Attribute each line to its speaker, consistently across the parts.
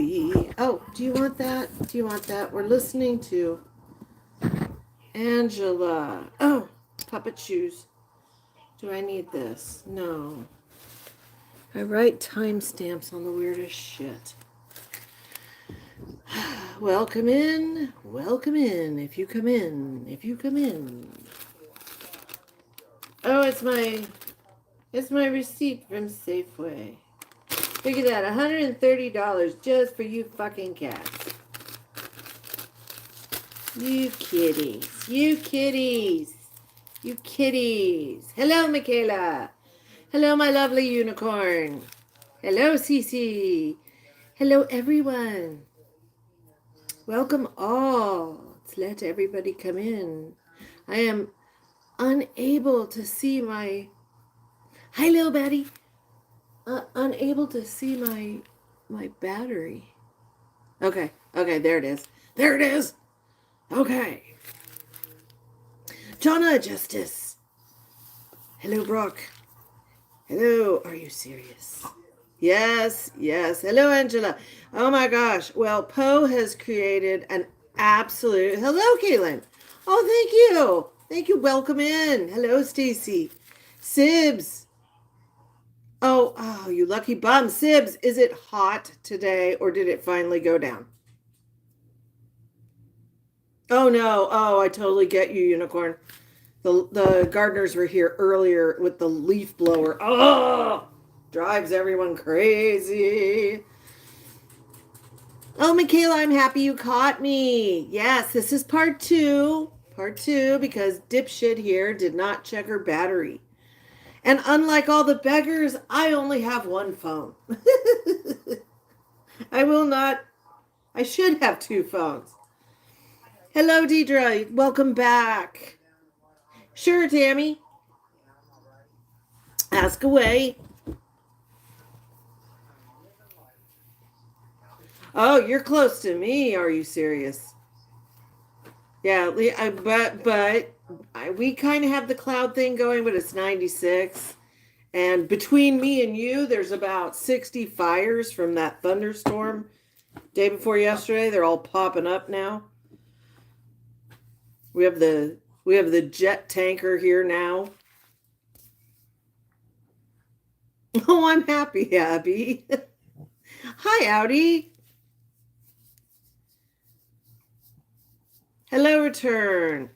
Speaker 1: Abby. Oh, do you want that? Do you want that? We're listening to Angela. Oh, puppet shoes. Do I need this? No. I write timestamps on the weirdest shit. Welcome in. Welcome in. If you come in. If you come in. Oh, it's my receipt from Safeway. Look at that, $130 just for you fucking cats. You kitties. You kitties. You kitties. Hello, Michaela. Hello, my lovely unicorn. Hello, Cece. Hello, everyone. Welcome all. Let's let everybody come in. I am unable to see my... Hi, little Betty. Unable to see my battery. Okay, there it is. There it is. Okay. Jonna Justice. Hello, Brock. Hello, are you serious? Yes. Hello, Angela. Oh my gosh. Well, Poe has created an absolute... Hello, Caitlin. Oh, thank you. Thank you. Welcome in. Hello, Stacy. Sibs. Oh, you lucky bum. Sibs, is it hot today or did it finally go down? Oh, no. Oh, I totally get you, unicorn. The gardeners were here earlier with the leaf blower. Oh, drives everyone crazy. Oh, Michaela, I'm happy you caught me. Yes, this is part two. Part two, because dipshit here did not check her battery. And unlike all the beggars, I only have one phone. I should have two phones. Hello, Deidre. Welcome back. Sure, Tammy. Ask away. Oh, you're close to me. Are you serious? Yeah, but we kind of have the cloud thing going, but it's 96. And between me and you, there's about 60 fires from that thunderstorm day before yesterday. They're all popping up now. We have the jet tanker here now. Oh, I'm happy, Abby. Hi, Audi. Hello, return.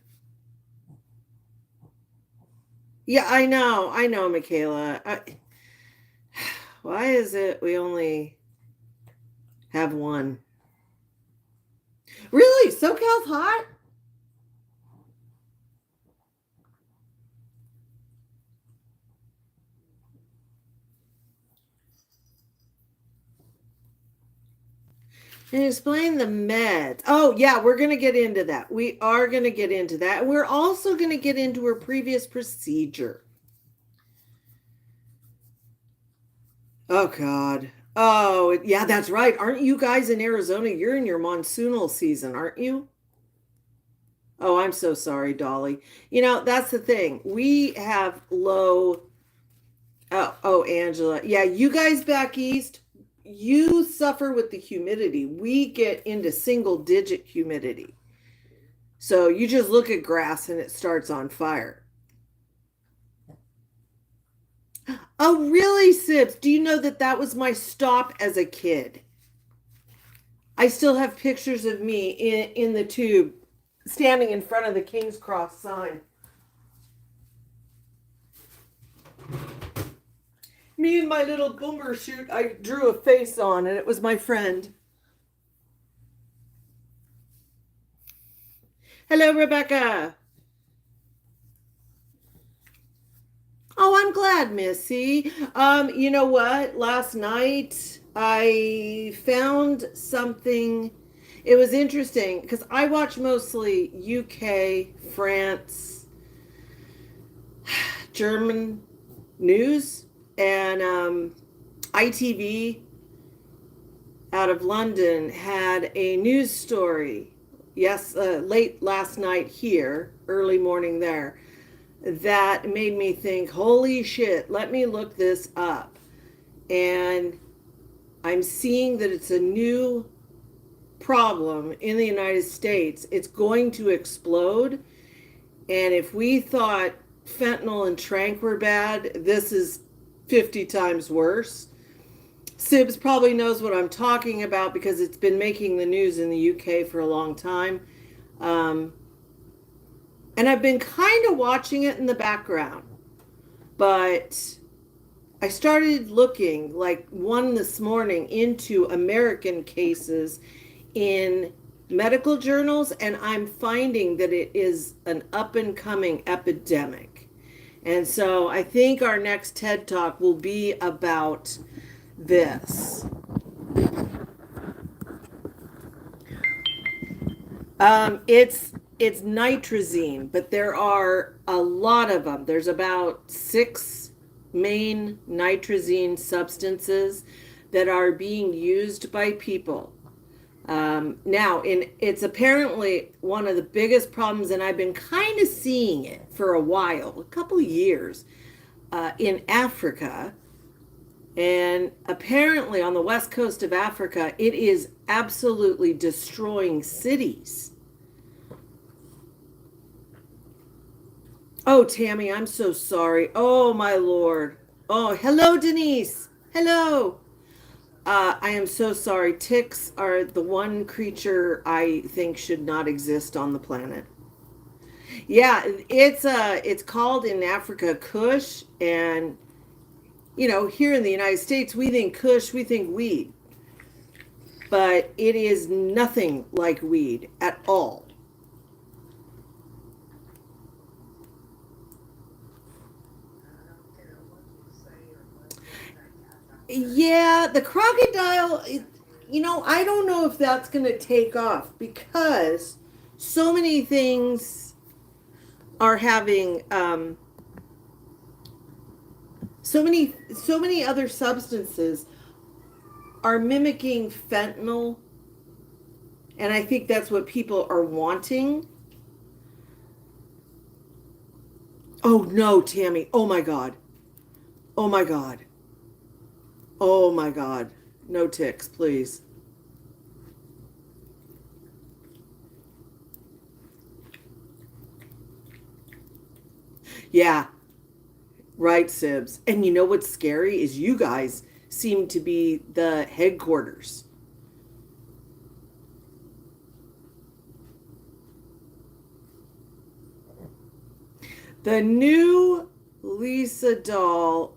Speaker 1: Yeah, I know, Michaela. Why is it we only have one? Really? SoCal's hot? And explain the meds. Oh, yeah, we're going to get into that. We are going to get into that. We're also going to get into her previous procedure. Oh, God. Oh, yeah, that's right. Aren't you guys in Arizona? You're in your monsoonal season, aren't you? Oh, I'm so sorry, Dolly. You know, that's the thing. We have low... Oh, Angela. Yeah, you guys back east, you suffer with the humidity. We get into single digit humidity. So you just look at grass and it starts on fire. Oh, really, Sips? Do you know that was my stop as a kid? I still have pictures of me in the tube standing in front of the King's Cross sign. Me and my little boomer shoot, I drew a face on, and it was my friend. Hello, Rebecca. Oh, I'm glad, Missy. You know what? Last night I found something. It was interesting because I watch mostly UK, France, German news, and ITV out of London had a news story. Yes, late last night here, early morning there, that made me think, holy shit, let me look this up. And I'm seeing that it's a new problem in the United States. It's going to explode. And if we thought fentanyl and tranq were bad, this is 50 times worse. Sibs probably knows what I'm talking about because it's been making the news in the UK for a long time. Um, and I've been kind of watching it in the background. But I started looking, like one this morning, into American cases in medical journals, and I'm finding that it is an up and coming epidemic. And so I think our next TED Talk will be about this. It's nitrazine, but there are a lot of them. There's about 6 main nitrazine substances that are being used by people. It's apparently one of the biggest problems, and I've been kind of seeing it for a while, a couple of years, in Africa. And apparently on the west coast of Africa, it is absolutely destroying cities. Oh, Tammy, I'm so sorry. Oh, my Lord. Oh, hello, Denise. Hello. I am so sorry. Ticks are the one creature I think should not exist on the planet. Yeah, it's called in Africa Kush, and here in the United States we think Kush, we think weed, but it is nothing like weed at all. Yeah, the crocodile, I don't know if that's going to take off because so many things are having so many other substances are mimicking fentanyl, and I think that's what people are wanting. Oh no, Tammy. Oh my God. Oh my God. Oh my God. No ticks, please. Yeah, right, Sibs. And you know what's scary is you guys seem to be the headquarters. The new Lisa doll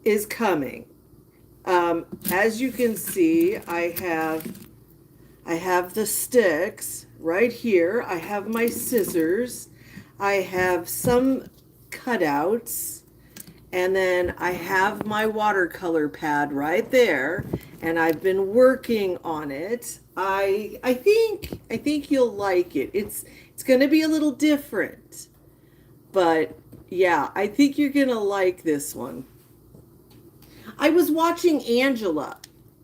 Speaker 1: is coming. As you can see, I have the sticks right here. I have my scissors. I have some cutouts. And then I have my watercolor pad right there, and I've been working on it. I think you'll like it. It's going to be a little different. But yeah, I think you're going to like this one. I was watching Angela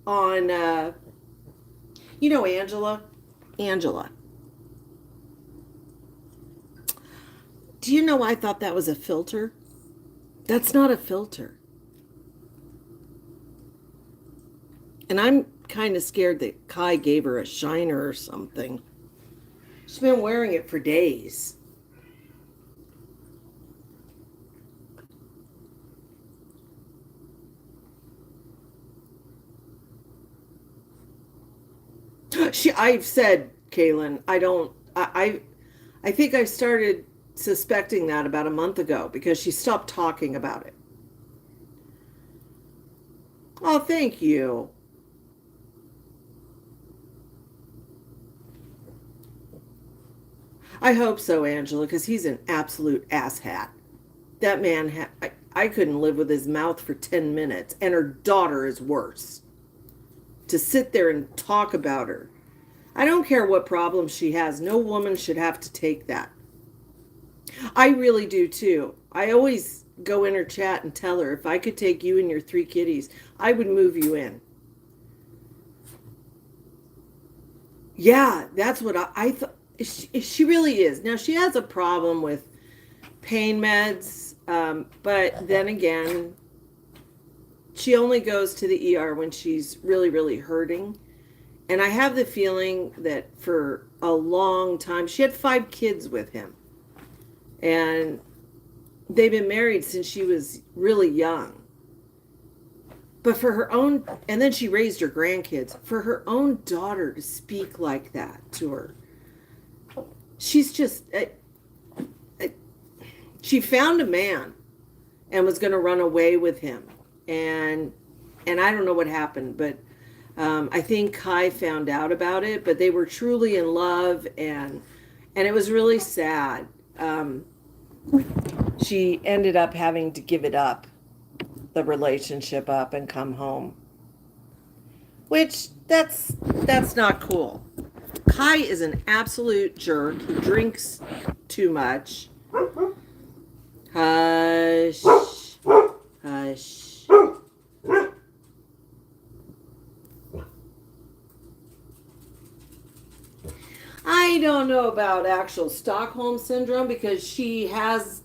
Speaker 1: on Angela? Angela. Do you know I thought that was a filter? That's not a filter. And I'm kind of scared that Kai gave her a shiner or something. She's been wearing it for days. I've said, Kaylin, I think I started suspecting that about a month ago because she stopped talking about it. Oh, thank you. I hope so, Angela, because he's an absolute asshat. That man, I couldn't live with his mouth for 10 minutes, and her daughter is worse. To sit there and talk about her. I don't care what problem she has. No woman should have to take that. I really do too. I always go in her chat and tell her if I could take you and your 3 kitties, I would move you in. Yeah, that's what I thought. She really is. Now, she has a problem with pain meds, but then again, she only goes to the ER when she's really, really hurting. And I have the feeling that for a long time, she had 5 kids with him. And they've been married since she was really young. But for her own, and then she raised her grandkids, for her own daughter to speak like that to her, she's just, she found a man and was going to run away with him. And I don't know what happened, but I think Kai found out about it, but they were truly in love, and it was really sad. She ended up having to give it up, the relationship up, and come home. Which, that's not cool. Kai is an absolute jerk. He drinks too much. Hush. Hush. I don't know about actual Stockholm Syndrome because she has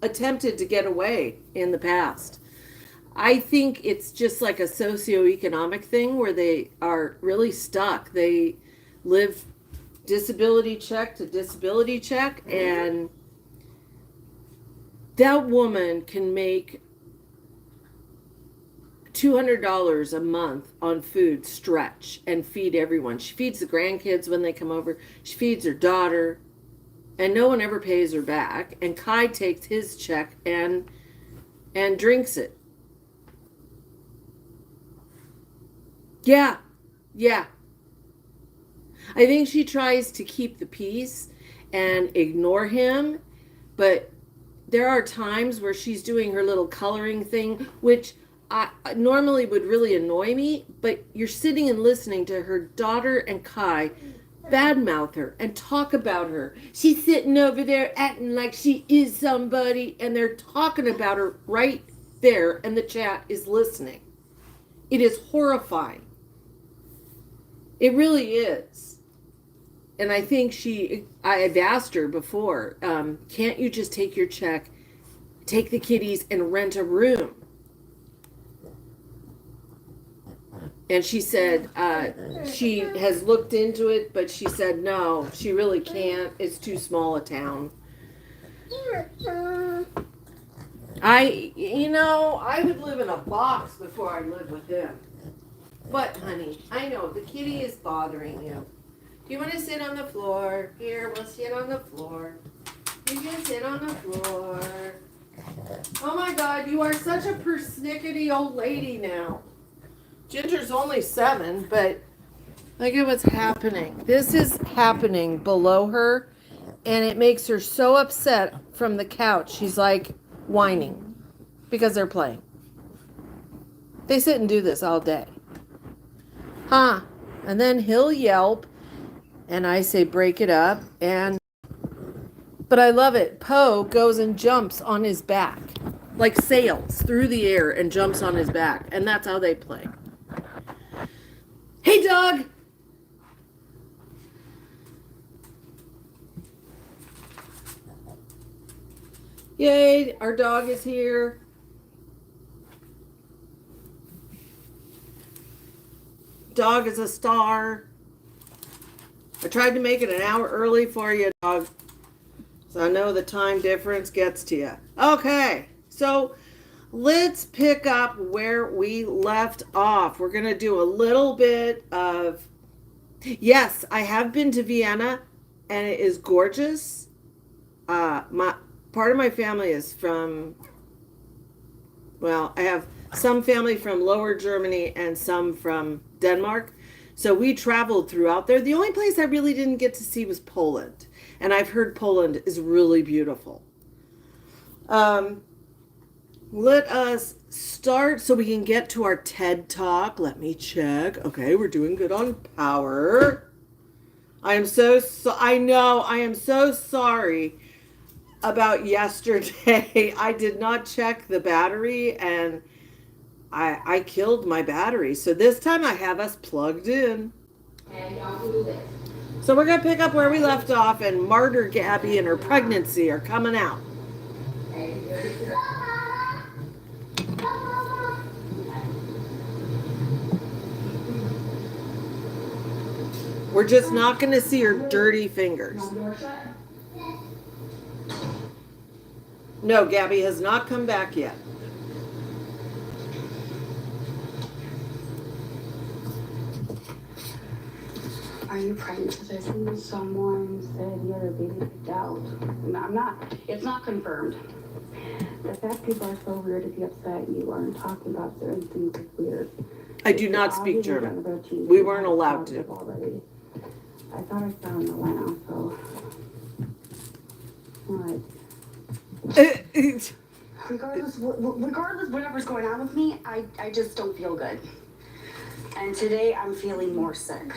Speaker 1: attempted to get away in the past. I think it's just like a socioeconomic thing where they are really stuck. They live disability check to disability check, and that woman can make $200 a month on food stretch and feed everyone. She feeds the grandkids when they come over. She feeds her daughter, and no one ever pays her back. And Kai takes his check and drinks it. Yeah. I think she tries to keep the peace and ignore him, but there are times where she's doing her little coloring thing, which I normally would really annoy me, but you're sitting and listening to her daughter and Kai badmouth her and talk about her. She's sitting over there acting like she is somebody, and they're talking about her right there, and the chat is listening. It is horrifying. It really is. And I think I've asked her before, can't you just take your check, take the kiddies, and rent a room? And she said she has looked into it, but she said no, she really can't. It's too small a town. I would live in a box before I lived with him. But, honey, I know the kitty is bothering you. Do you want to sit on the floor? Here, we'll sit on the floor. You can sit on the floor. Oh my God, you are such a persnickety old lady now. Ginger's only 7, but look at what's happening. This is happening below her, and it makes her so upset from the couch. She's like whining because they're playing. They sit and do this all day. Huh? And then he'll yelp, and I say break it up, but I love it. Poe goes and jumps on his back, like sails through the air and jumps on his back, and that's how they play. Hey, dog! Yay, our dog is here. Dog is a star. I tried to make it an hour early for you, dog. So I know the time difference gets to you. Okay, so let's pick up where we left off. We're going to do a little bit of... Yes, I have been to Vienna, and it is gorgeous. Part of my family is from... Well, I have some family from Lower Germany and some from Denmark. So we traveled throughout there. The only place I really didn't get to see was Poland. And I've heard Poland is really beautiful. Let us start so we can get to our TED Talk. Let me check. Okay, we're doing good on power. I am so sorry about yesterday. I did not check the battery, and I killed my battery. So this time I have us plugged in. So we're going to pick up where we left off, and Martyr Gabby and her pregnancy are coming out. We're just not going to see her dirty fingers. No, Gabby has not come back yet.
Speaker 2: Are you pregnant? Someone said you had a baby picked out. I'm not. It's not confirmed. The fact people are so weird to be upset you aren't talking about certain things is weird.
Speaker 1: I do not speak German. We weren't allowed to.
Speaker 2: Already. I thought I found the line, so. What? Regardless, whatever's going on with me, I just don't feel good. And today I'm feeling more sick.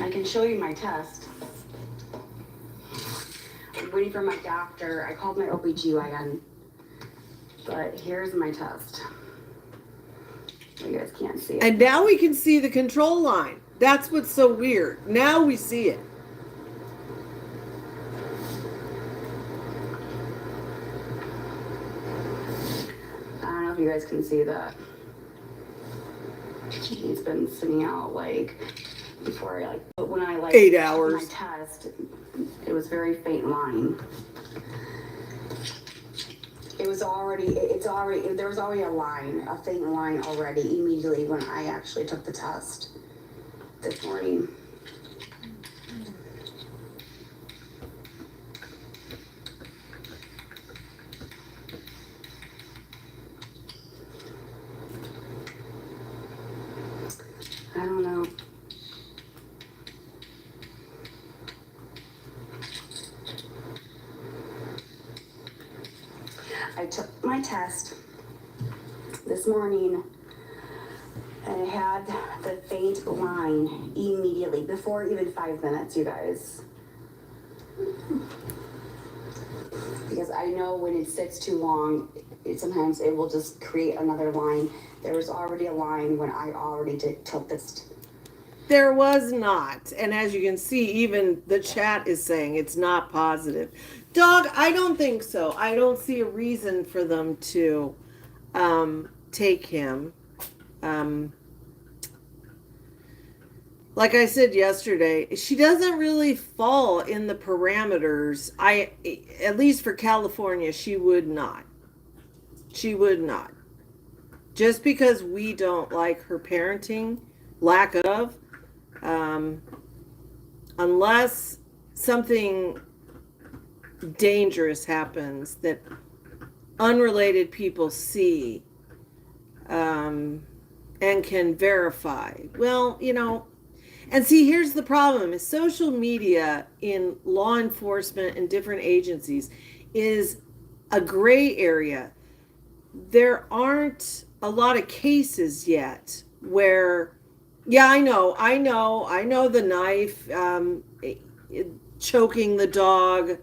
Speaker 2: I can show you my test. I'm waiting for my doctor. I called my OBGYN. But here's my test. You guys can't see it.
Speaker 1: And now we can see the control line. That's what's so weird. Now we see it.
Speaker 2: I don't know if you guys can see that. He's been sitting out like before, but when I
Speaker 1: 8 hours.
Speaker 2: My test, it was very faint line. There was already a line, a faint line already immediately when I actually took the test this morning. I don't know. I took my test this morning and it had the faint line immediately, before even 5 minutes, you guys. Because I know when it sits too long, sometimes it will just create another line. There was already a line when I already took this.
Speaker 1: There was not. And as you can see, even the chat is saying it's not positive. Dog, I don't think so. I don't see a reason for them to take him. Like I said yesterday, she doesn't really fall in the parameters. At least for California, she would not. She would not. Just because we don't like her parenting, lack of, unless something dangerous happens that unrelated people see and can verify. Well, and see, here's the problem is social media in law enforcement and different agencies is a gray area. There aren't a lot of cases yet where, yeah, I know the knife, choking the dog,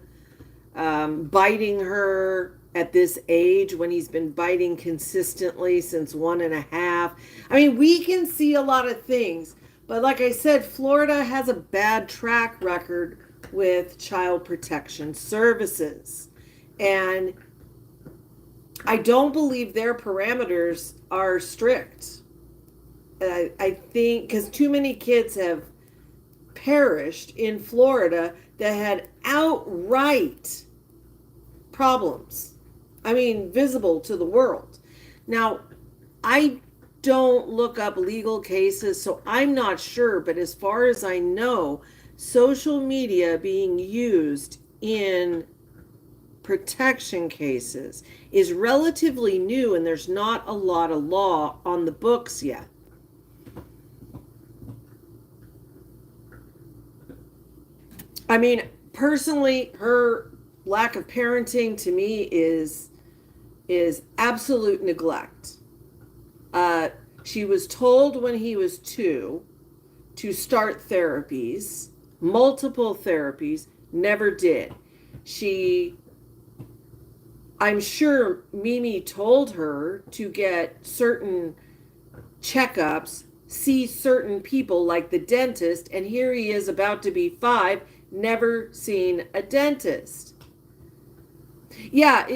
Speaker 1: biting her at this age when he's been biting consistently since 1.5. I mean, we can see a lot of things, but like I said, Florida has a bad track record with child protection services. And I don't believe their parameters are strict. I think because too many kids have perished in Florida that had outright problems. I mean, visible to the world. Now, I don't look up legal cases, so I'm not sure. But as far as I know, social media being used in protection cases is relatively new, and there's not a lot of law on the books yet. I mean, personally, her lack of parenting to me is absolute neglect. She was told when he was 2 to start therapies, multiple therapies, never did. I'm sure Mimi told her to get certain checkups, see certain people like the dentist, and here he is about to be 5, never seen a dentist. Yeah,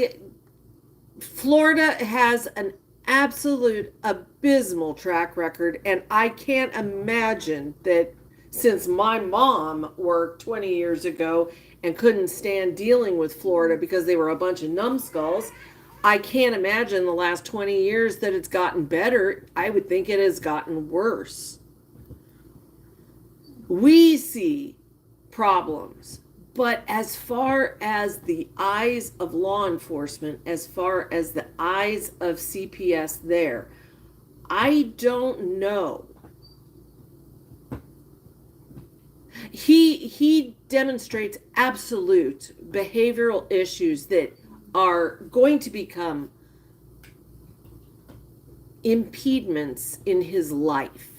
Speaker 1: Florida has an absolute abysmal track record. And I can't imagine that since my mom worked 20 years ago and couldn't stand dealing with Florida because they were a bunch of numbskulls, I can't imagine the last 20 years that it's gotten better. I would think it has gotten worse. We see problems, but as far as the eyes of law enforcement, as far as the eyes of CPS there, I don't know. He demonstrates absolute behavioral issues that are going to become impediments in his life.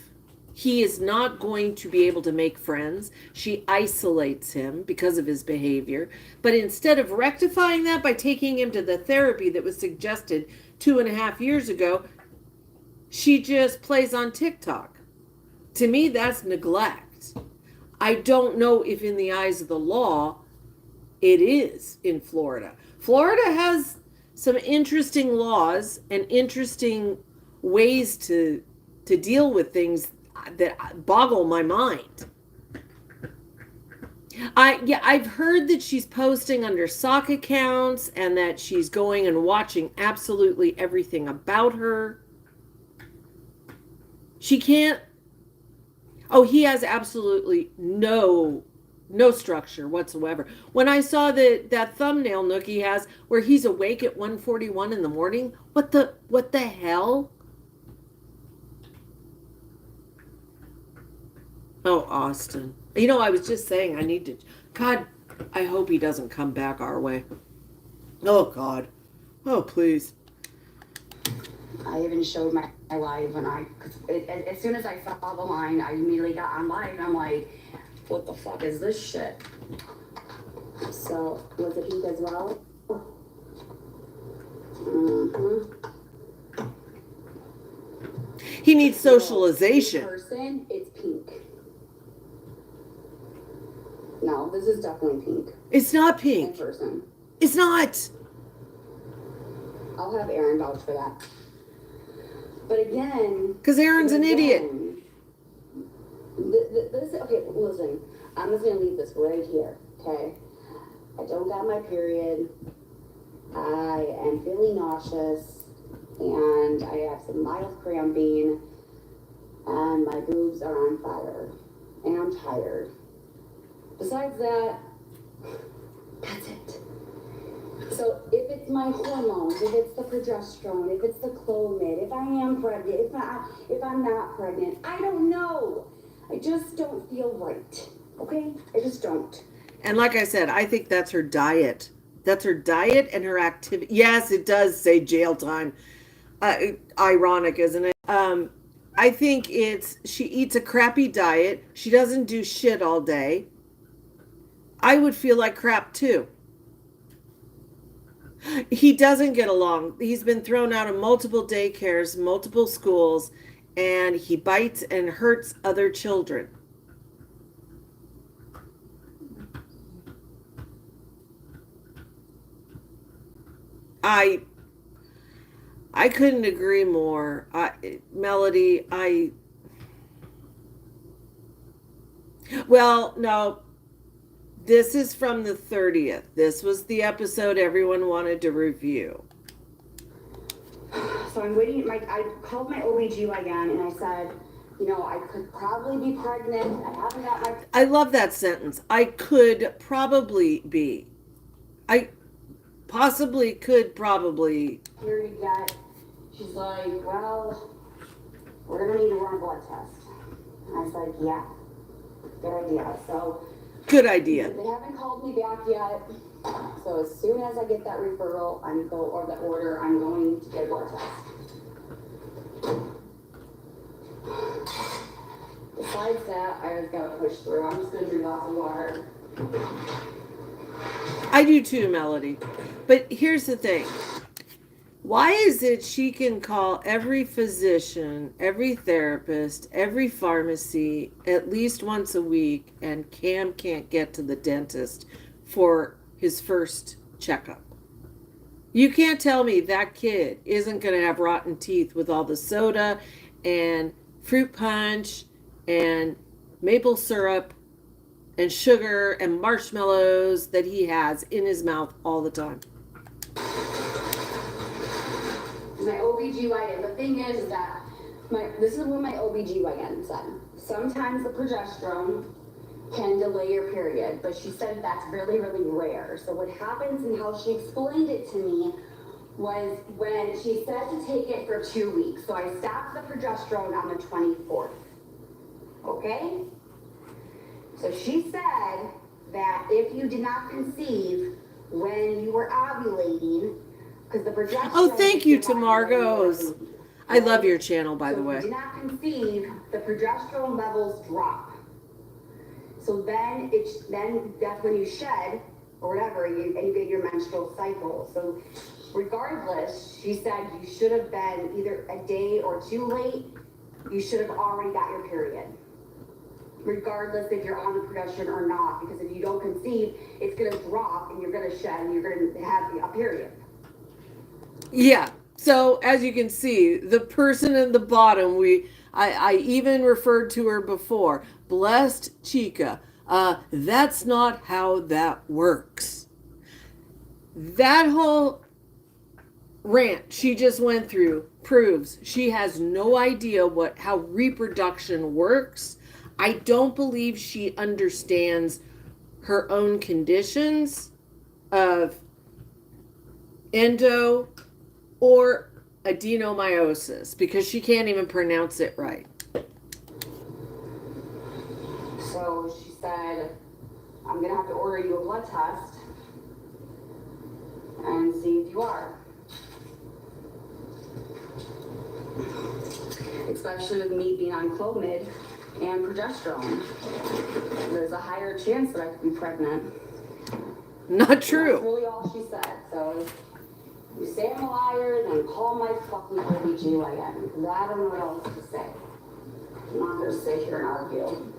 Speaker 1: He is not going to be able to make friends. She isolates him because of his behavior. But instead of rectifying that by taking him to the therapy that was suggested 2.5 years ago, she just plays on TikTok. To me, that's neglect. I don't know if in the eyes of the law, it is in Florida. Florida has some interesting laws and interesting ways to deal with things that boggle my mind. I've heard that she's posting under sock accounts and that she's going and watching absolutely everything about her. She can't. Oh, he has absolutely no structure whatsoever. When I saw that thumbnail Nookie has where he's awake at 1:41 in the morning, what the hell? Oh, Austin. I was just saying I need to. God, I hope he doesn't come back our way. Oh, God. Oh, please.
Speaker 2: I even showed my live when as soon as I saw the line, I immediately got on live and I'm like, what the fuck is this shit? So, was it pink as well? Mm-hmm.
Speaker 1: He needs socialization.
Speaker 2: In person, it's pink. No, this is definitely pink.
Speaker 1: It's not pink.
Speaker 2: In person.
Speaker 1: It's not.
Speaker 2: I'll have Aaron vouch for that. But again...
Speaker 1: Because Aaron's an idiot.
Speaker 2: Okay, listen. I'm just going to leave this right here, okay? I don't got my period. I am feeling nauseous. And I have some mild cramping. And my boobs are on fire. And I'm tired. Besides that, that's it. So if it's my hormones, if it's the progesterone, if it's the Clomid, if I am pregnant, if I'm not pregnant, I don't know. I just don't feel right. Okay? I just don't.
Speaker 1: And like I said, I think that's her diet. That's her diet and her activity. Yes, it does say jail time. Ironic, isn't it? I think she eats a crappy diet. She doesn't do shit all day. I would feel like crap too. He doesn't get along. He's been thrown out of multiple daycares, multiple schools, and he bites and hurts other children. I couldn't agree more. Melody, well, no. This is from the 30th. This was the episode everyone wanted to review.
Speaker 2: So I'm waiting. I called my OBGYN and I said, I could probably be pregnant. I haven't got my...
Speaker 1: I love that sentence. I could probably be. I possibly could probably.
Speaker 2: Period yet. She's like, well, we're going to need to run a blood test. And I was like, yeah, good idea. So...
Speaker 1: Good idea.
Speaker 2: They haven't called me back yet. So as soon as I get that referral, or the order, I'm going to get a blood test. Besides that, I just gotta push through. I'm just gonna drink lots of water.
Speaker 1: I do too, Melody. But here's the thing. Why is it she can call every physician, every therapist, every pharmacy at least once a week, and Cam can't get to the dentist for his first checkup? You can't tell me that kid isn't going to have rotten teeth with all the soda and fruit punch and maple syrup and sugar and marshmallows that he has in his mouth all the time.
Speaker 2: My OBGYN, the thing is that this is what my OBGYN said. Sometimes the progesterone can delay your period, but she said that's really, really rare. So what happens and how she explained it to me was when she said to take it for 2 weeks. So I stopped the progesterone on the 24th. Okay? So she said that if you did not conceive when you were ovulating, because the progesterone...
Speaker 1: Oh, thank you, Tamargos. I love your channel, by the way.
Speaker 2: If you do not conceive, the progesterone levels drop. So then that's when you shed or whatever, and you get your menstrual cycle. So regardless, she said you should have been either a day or two late. You should have already got your period, regardless if you're on the progesterone or not. Because if you don't conceive, it's going to drop, and you're going to shed, and you're going to have a period.
Speaker 1: Yeah. So as you can see, the person in the bottom, I even referred to her before, blessed Chica. That's not how that works. That whole rant she just went through proves she has no idea how reproduction works. I don't believe she understands her own conditions of endo or adenomyosis, because she can't even pronounce it right.
Speaker 2: So she said, I'm going to have to order you a blood test and see if you are. Especially with me being on Clomid and progesterone. There's a higher chance that I could be pregnant.
Speaker 1: Not true.
Speaker 2: That's really all she said. So you say I'm a liar, then call my fucking OBGYN. Because I don't know what else to say. I'm not going to sit here and argue.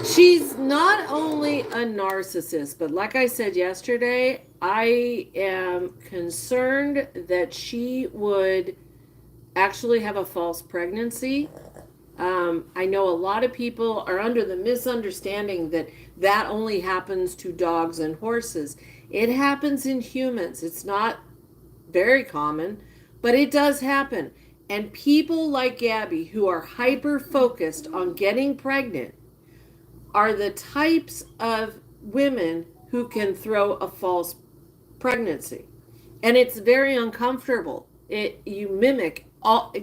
Speaker 1: She's not only a narcissist, but like I said yesterday, I am concerned that she would actually have a false pregnancy. I know a lot of people are under the misunderstanding that that only happens to dogs and horses. It happens in humans. It's not very common, but it does happen. And people like Gabby, who are hyper focused on getting pregnant, are the types of women who can throw a false pregnancy. And it's very uncomfortable. You mimic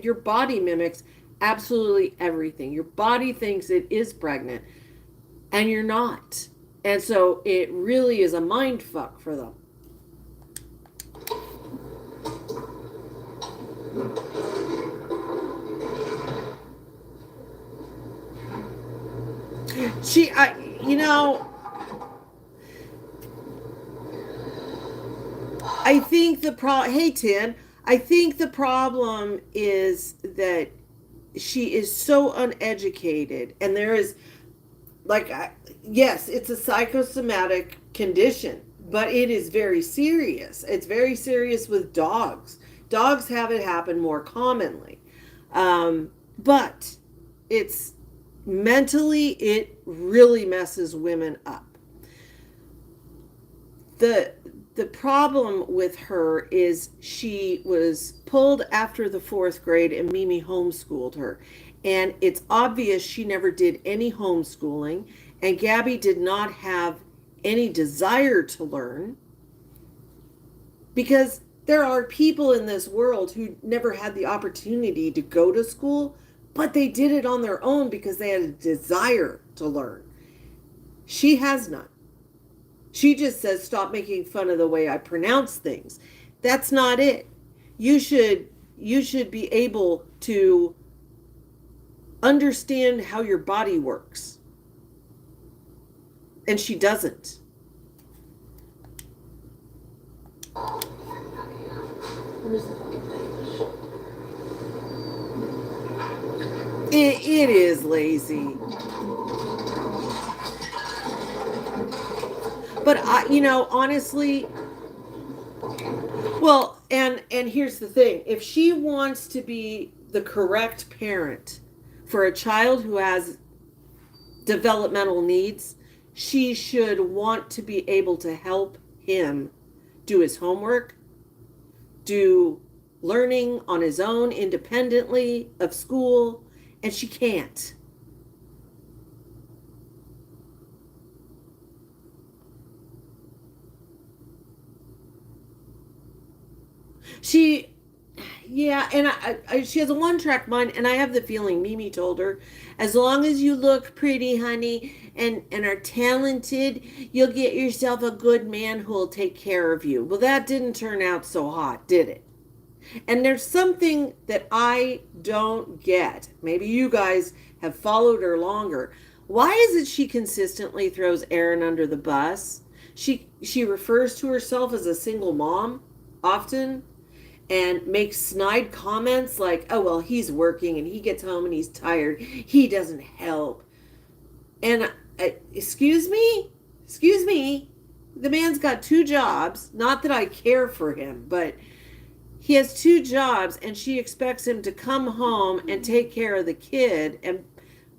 Speaker 1: your body mimics absolutely everything. Your body thinks it is pregnant and you're not. And so it really is a mind fuck for them. I think hey Tin, I think the problem is that she is so uneducated, and there is, yes, it's a psychosomatic condition, but it is very serious. It's very serious with dogs. Dogs have it happen more commonly. But it's mentally, it really messes women up. The problem with her is she was pulled after the 4th grade and Mimi homeschooled her. And it's obvious she never did any homeschooling, and Gabby did not have any desire to learn, because there are people in this world who never had the opportunity to go to school, but they did it on their own because they had a desire to learn. She has none. She just says, stop making fun of the way I pronounce things. That's not it. You should be able to understand how your body works. And she doesn't. It is lazy. But honestly, Well, and here's the thing. If she wants to be the correct parent for a child who has developmental needs, she should want to be able to help him do his homework, do learning on his own independently of school, and she can't. She, yeah, and she has a one-track mind, and I have the feeling Mimi told her, as long as you look pretty, honey, and are talented, you'll get yourself a good man who'll take care of you. Well, that didn't turn out so hot, did it? And there's something that I don't get. Maybe you guys have followed her longer. Why is it she consistently throws Aaron under the bus? She refers to herself as a single mom often and makes snide comments like, "Oh well, he's working and he gets home and he's tired. He doesn't help." And excuse me, excuse me. The man's got two jobs. Not that I care for him, but he has two jobs, and she expects him to come home and take care of the kid and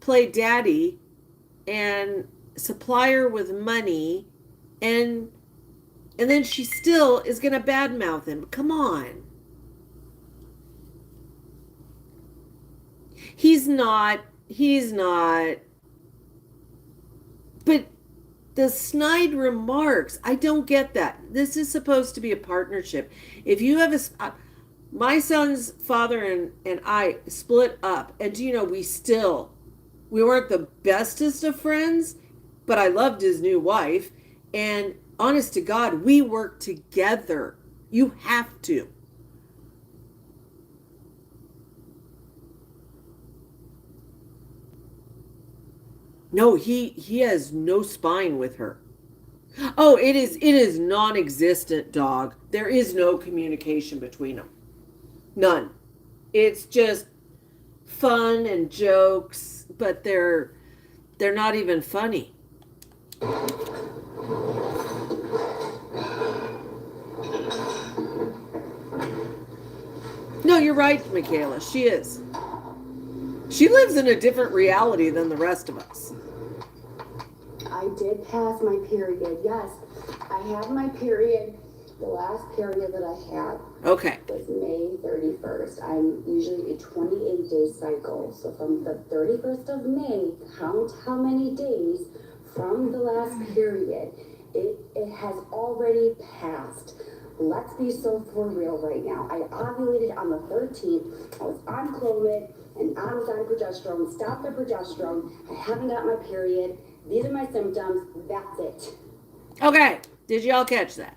Speaker 1: play daddy and supply her with money, and then she still is going to badmouth him. Come on. He's not. But the snide remarks, I don't get that. This is supposed to be a partnership. If you have my son's father and I split up, and do you know, we weren't the bestest of friends, but I loved his new wife, and honest to God, we worked together. You have to. No, he has no spine with her. Oh, it is non-existent, dog. There is no communication between them. None. It's just fun and jokes, but they're not even funny. No, you're right, Michaela. She is. She lives in a different reality than the rest of us.
Speaker 2: I did pass my period, yes. I had my period. The last period that I had
Speaker 1: Okay.
Speaker 2: was May 31st. I'm usually a 28-day cycle. So from the 31st of May, count how many days from the last period. It has already passed. Let's be so for real right now. I ovulated on the 13th. I was on Clomid and I was on progesterone. Stopped the progesterone. I haven't got my period. These are my symptoms. That's it.
Speaker 1: Okay. Did y'all catch that?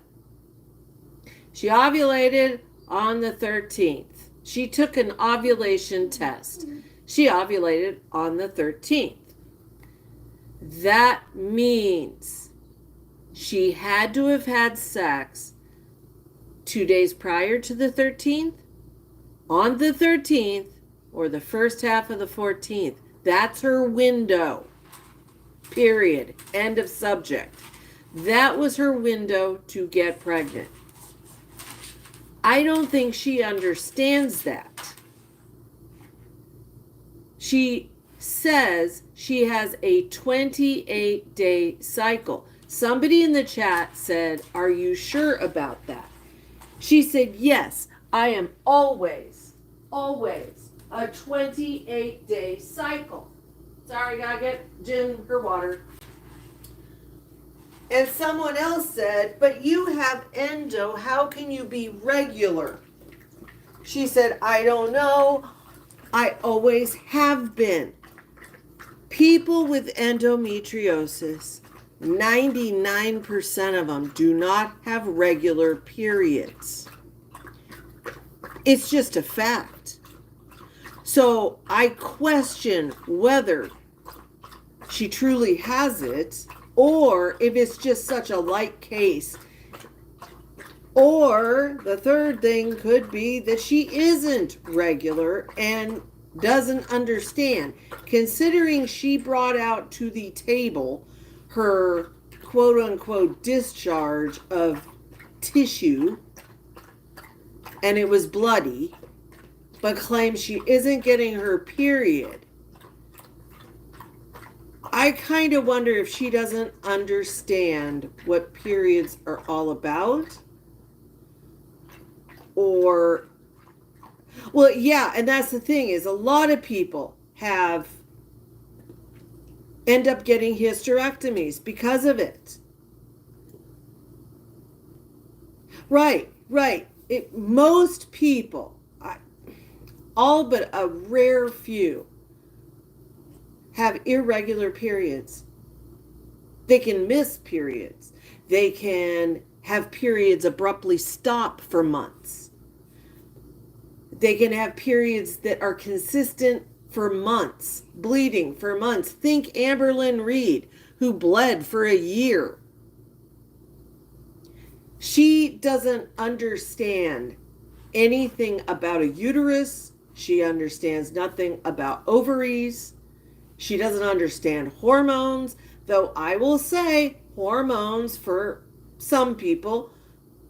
Speaker 1: She ovulated on the 13th. She took an ovulation test. She ovulated on the 13th. That means she had to have had sex 2 days prior to the 13th, on the 13th, or the first half of the 14th. That's her window. Period. End of subject. That was her window to get pregnant. I don't think she understands that. She says she has a 28-day cycle. Somebody in the chat said, "Are you sure about that?" She said, "Yes, I am always a 28-day cycle." Sorry, gotta get Jen her water. And someone else said, "But you have endo, how can you be regular?" She said, "I don't know. I always have been." People with endometriosis, 99% of them do not have regular periods. It's just a fact. So I question whether she truly has it, or if it's just such a light case. Or the third thing could be that she isn't regular and doesn't understand. Considering she brought out to the table her quote unquote discharge of tissue, and it was bloody, but claims she isn't getting her period. I kind of wonder if she doesn't understand what periods are all about. Or, well, yeah, and that's the thing is a lot of people end up getting hysterectomies because of it. Right, right. Most people, all but a rare few, have irregular periods. They can miss periods. They can have periods abruptly stop for months. They can have periods that are consistent for months, bleeding for months. Think Amberlynn Reed, who bled for a year. She doesn't understand anything about a uterus. She understands nothing about ovaries. She doesn't understand hormones, though I will say hormones for some people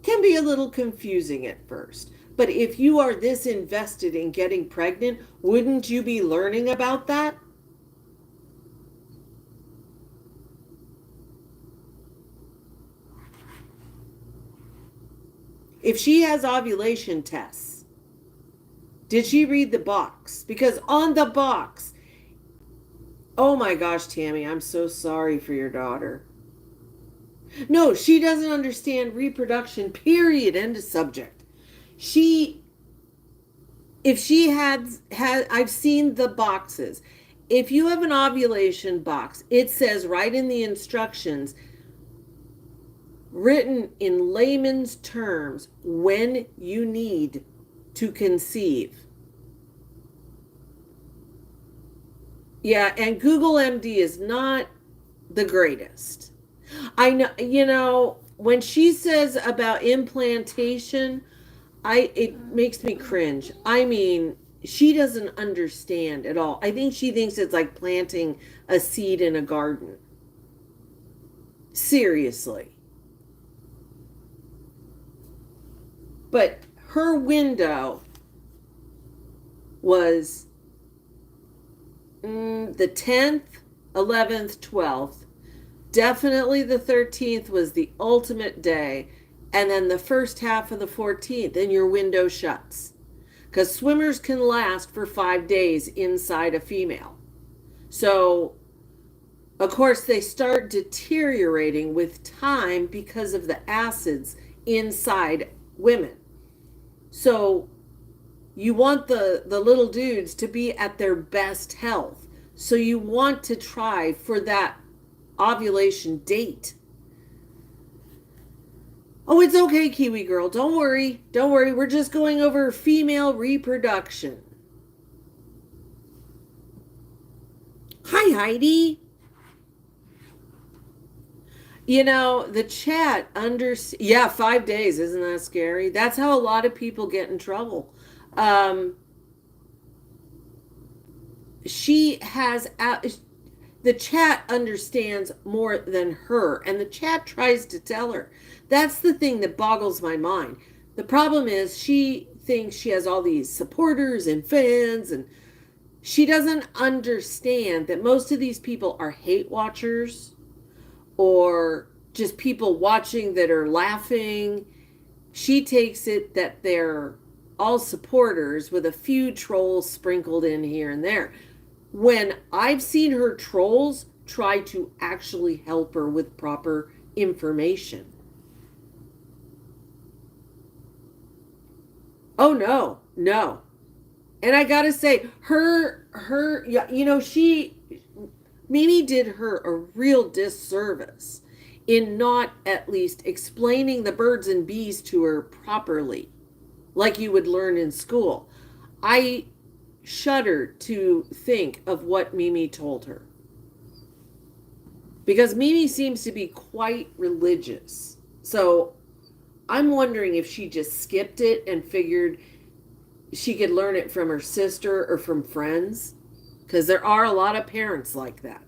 Speaker 1: can be a little confusing at first. But if you are this invested in getting pregnant, wouldn't you be learning about that? If she has ovulation tests, did she read the box? Because on the box, oh my gosh, Tammy, I'm so sorry for your daughter. No, she doesn't understand reproduction, period, end of subject. She, if she had, I've seen the boxes. If you have an ovulation box, it says right in the instructions, written in layman's terms, when you need to conceive. Yeah, and Google MD is not the greatest. I know, when she says about implantation, it makes me cringe. I mean, she doesn't understand at all. I think she thinks it's like planting a seed in a garden. Seriously. But her window was the 10th, 11th, 12th. Definitely the 13th was the ultimate day. And then the first half of the 14th, and your window shuts. Because swimmers can last for 5 days inside a female. So, of course, they start deteriorating with time because of the acids inside women. So, you want the little dudes to be at their best health. So, you want to try for that ovulation date. Oh, it's okay, Kiwi girl. Don't worry. Don't worry. We're just going over female reproduction. Hi, Heidi. The chat yeah, 5 days. Isn't that scary? That's how a lot of people get in trouble. She has the chat understands more than her, and the chat tries to tell her. That's the thing that boggles my mind. The problem is she thinks she has all these supporters and fans, and she doesn't understand that most of these people are hate watchers or just people watching that are laughing. She takes it that they're all supporters with a few trolls sprinkled in here and there. When I've seen her trolls try to actually help her with proper information. Oh no, no. And I gotta say, Mimi did her a real disservice in not at least explaining the birds and bees to her properly, like you would learn in school. I shudder to think of what Mimi told her. Because Mimi seems to be quite religious. So I'm wondering if she just skipped it and figured she could learn it from her sister or from friends. Because there are a lot of parents like that.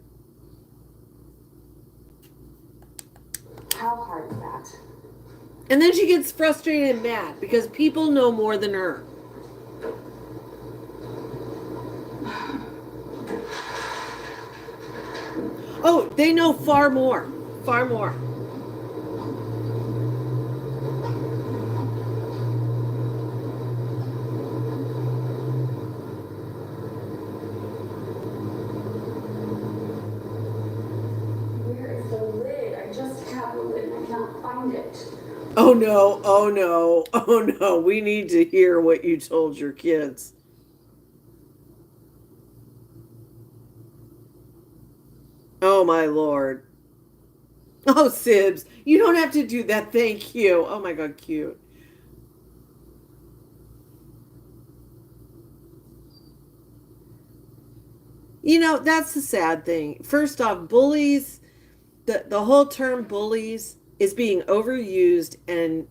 Speaker 2: How hard is that?
Speaker 1: And then she gets frustrated and mad because people know more than her. Oh, they know far more. Far more.
Speaker 2: Where is the lid? I just have the lid and I can't find it.
Speaker 1: Oh no, oh no, oh no. We need to hear what you told your kids. Oh my Lord. Oh, Sibs, you don't have to do that. Thank you. Oh my God, cute. You know, that's the sad thing. First off, bullies, the whole term bullies is being overused, and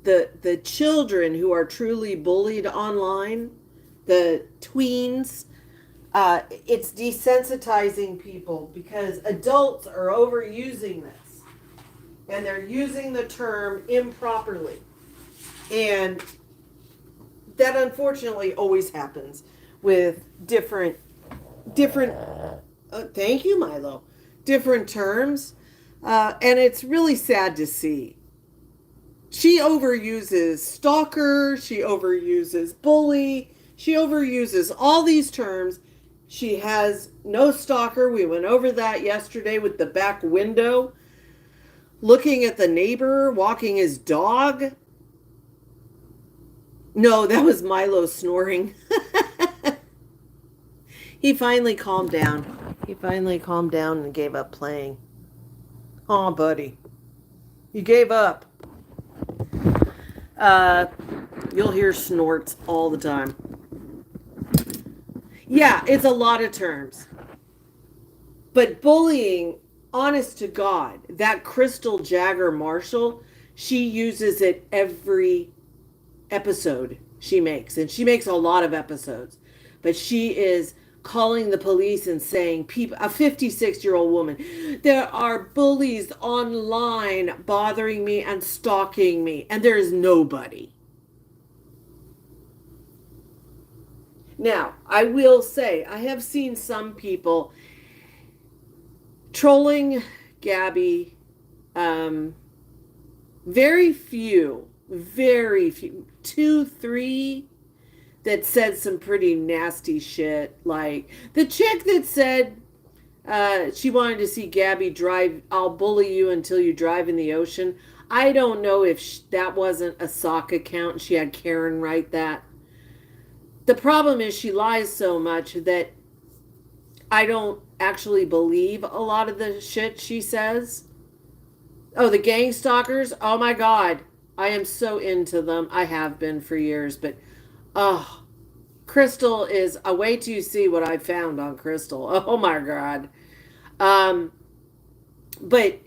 Speaker 1: the children who are truly bullied online, the tweens, it's desensitizing people because adults are overusing this, and they're using the term improperly. And that unfortunately always happens with different thank you, Milo, different terms, and it's really sad to see. She overuses stalker, she overuses bully, she overuses all these terms. She has no stalker. We went over that yesterday with the back window, looking at the neighbor walking his dog. No, that was Milo snoring. He finally calmed down. He finally calmed down and gave up playing. Oh, buddy. You gave up. Uh, you'll hear snorts all the time. Yeah, it's a lot of terms. But bullying, honest to God, that Crystal Jagger Marshall, she uses it every episode she makes. And she makes a lot of episodes. But she is calling the police and saying, people, a 56-year-old woman, there are bullies online bothering me and stalking me, and there is nobody. Now, I will say, I have seen some people trolling Gabby. Very few, two, three that said some pretty nasty shit. Like the chick that said she wanted to see Gabby drive, I'll bully you until you drive in the ocean. I don't know if that wasn't a sock account. She had Karen write that. The problem is she lies so much that I don't actually believe a lot of the shit she says. Oh, the gang stalkers. Oh my God. I am so into them. I have been for years, but oh, Crystal is a wait till you see what I found on Crystal. Oh my God. Um, but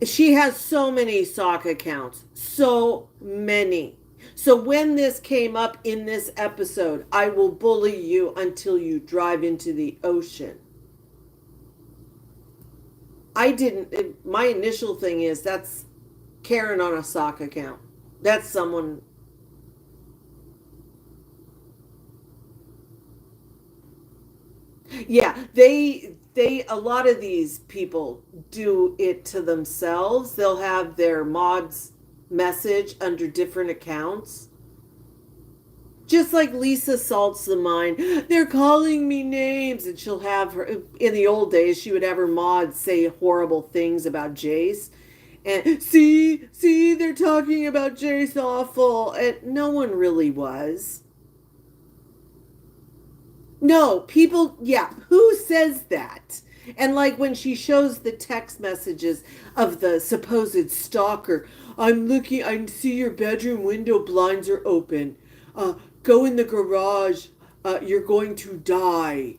Speaker 1: she has so many sock accounts. So many. So when this came up in this episode, I will bully you until you drive into the ocean. I didn't, my initial thing is that's Karen on a sock account. That's someone. Yeah, a lot of these people do it to themselves. They'll have their mods message under different accounts. Just like Lisa Salts the Mind, they're calling me names, and she'll have her. In the old days, she would have her mods say horrible things about Jace, and see, they're talking about Jace awful, and no one really was. No, people, yeah, who says that? And like when she shows the text messages of the supposed stalker, I see your bedroom window blinds are open. Go in the garage, you're going to die.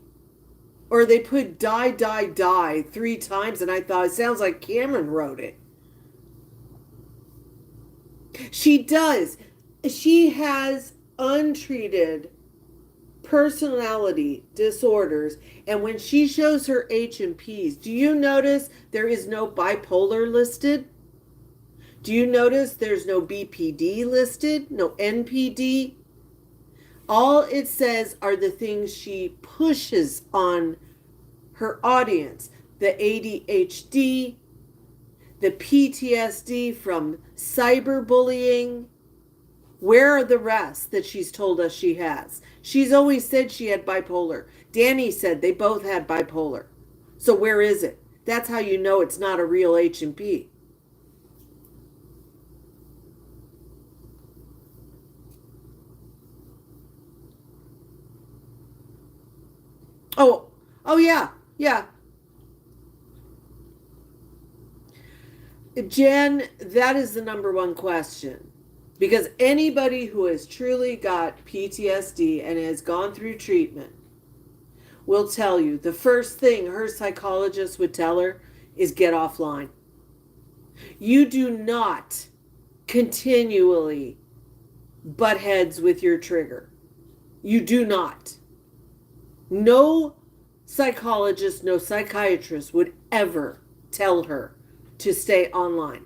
Speaker 1: Or they put die, die, die 3 times, and I thought it sounds like Cameron wrote it. She does. She has untreated personality disorders, and when she shows her H and P's, do you notice there is no bipolar listed? Do you notice there's no BPD listed, no NPD? All it says are the things she pushes on her audience: the ADHD, the PTSD from cyberbullying. Where are the rest that she's told us she has? She's always said she had bipolar. Deni said they both had bipolar. So where is it? That's how you know it's not a real H&P. Oh, oh yeah, yeah. Jen, that is the number one question. Because anybody who has truly got PTSD and has gone through treatment will tell you the first thing her psychologist would tell her is get offline. You do not continually butt heads with your trigger. You do not. No psychologist, no psychiatrist would ever tell her to stay online.